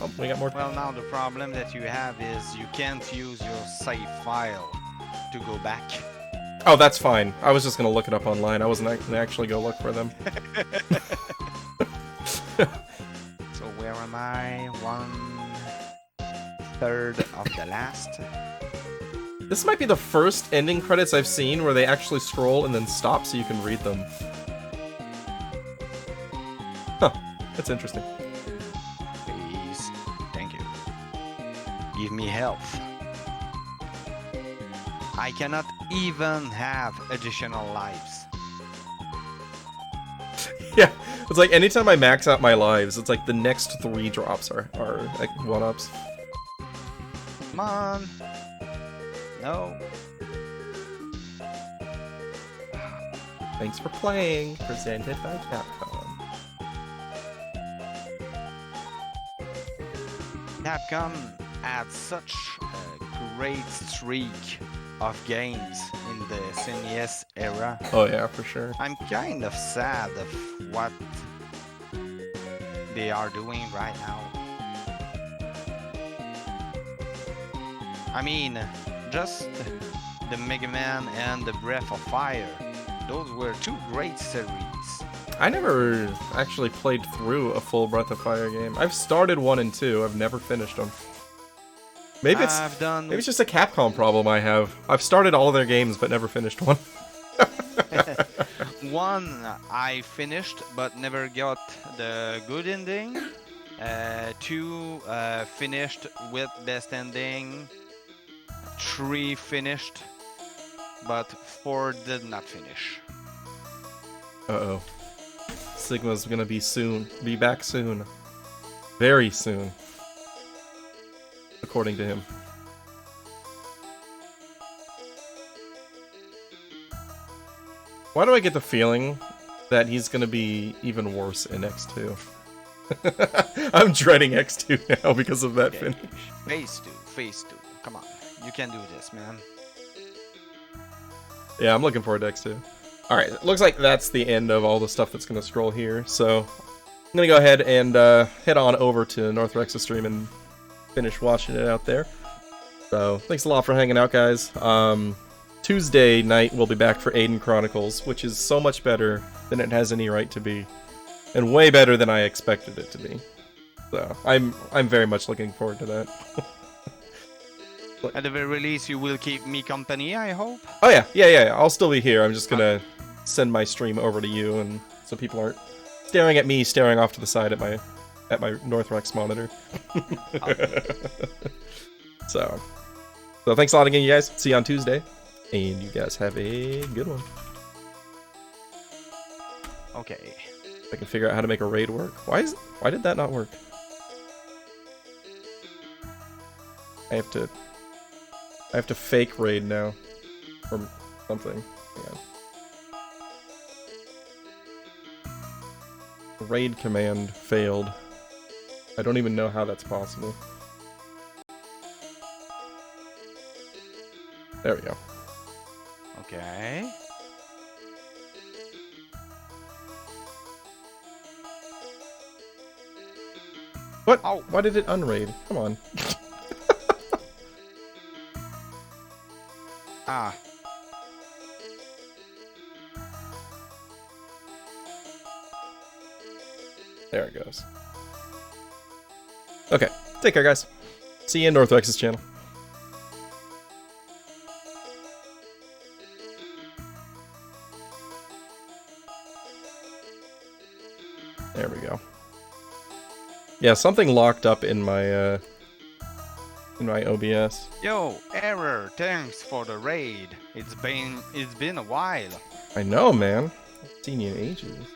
S2: Oh, we got more.
S1: Well, now the problem that you have is you can't use your save file to go back.
S2: Oh, that's fine. I was just gonna look it up online. I wasn't gonna actually go look for them.
S1: So where am I? 1/3 of the last.
S2: This might be the first ending credits I've seen where they actually scroll and then stop so you can read them. Huh. That's interesting.
S1: Please. Thank you. Give me health. I cannot even have additional lives.
S2: Yeah, it's like anytime I max out my lives, it's like the next 3 drops are like 1-ups.
S1: Come on. No.
S2: Thanks for playing. Presented by Capcom.
S1: Capcom had such a great streak of games in the SNES era.
S2: Oh yeah, for sure.
S1: I'm kind of sad of what they are doing right now. I mean, just the MegaMan and the Breath of Fire. Those were 2 great series.
S2: I never actually played through a full Breath of Fire game. I've started 1 and 2. I've never finished them. Maybe it's just a Capcom problem I have. I've started all of their games but never finished one.
S1: 1 I finished but never got the good ending. 2 finished with best ending. 3 finished, but 4 did not finish.
S2: Uh-oh. Sigma's gonna be back soon. Very soon. According to him. Why do I get the feeling that he's gonna be even worse in X2? I'm dreading X2 now because of that finish.
S1: Phase 2. Come on. You can do this, man.
S2: Yeah, I'm looking forward to X2. Alright, it looks like that's the end of all the stuff that's going to scroll here, so I'm going to go ahead and head on over to NorthRex's stream and finish watching it out there. So, thanks a lot for hanging out, guys. Tuesday night, we'll be back for Aiden Chronicles, which is so much better than it has any right to be, and way better than I expected it to be. So, I'm very much looking forward to that.
S1: At the very least, you will keep me company, I hope.
S2: Oh yeah. I'll still be here. I'm just gonna send my stream over to you, and so people aren't staring at me, staring off to the side at my NorthRex monitor. So thanks a lot again, you guys. See you on Tuesday, and you guys have a good one.
S1: Okay.
S2: I can figure out how to make a raid work. Why did that not work? I have to fake raid now. Or something. Hang on. Raid command failed. I don't even know how that's possible. There we go.
S1: Okay.
S2: What?
S1: Oh.
S2: Why did it unraid? Come on.
S1: Ah.
S2: There it goes. Okay. Take care, guys. See you in NorthRex's channel. There we go. Yeah, something locked up in my OBS.
S1: Yo, Error, thanks for the raid. It's been a while.
S2: I know, man. I've seen you in ages.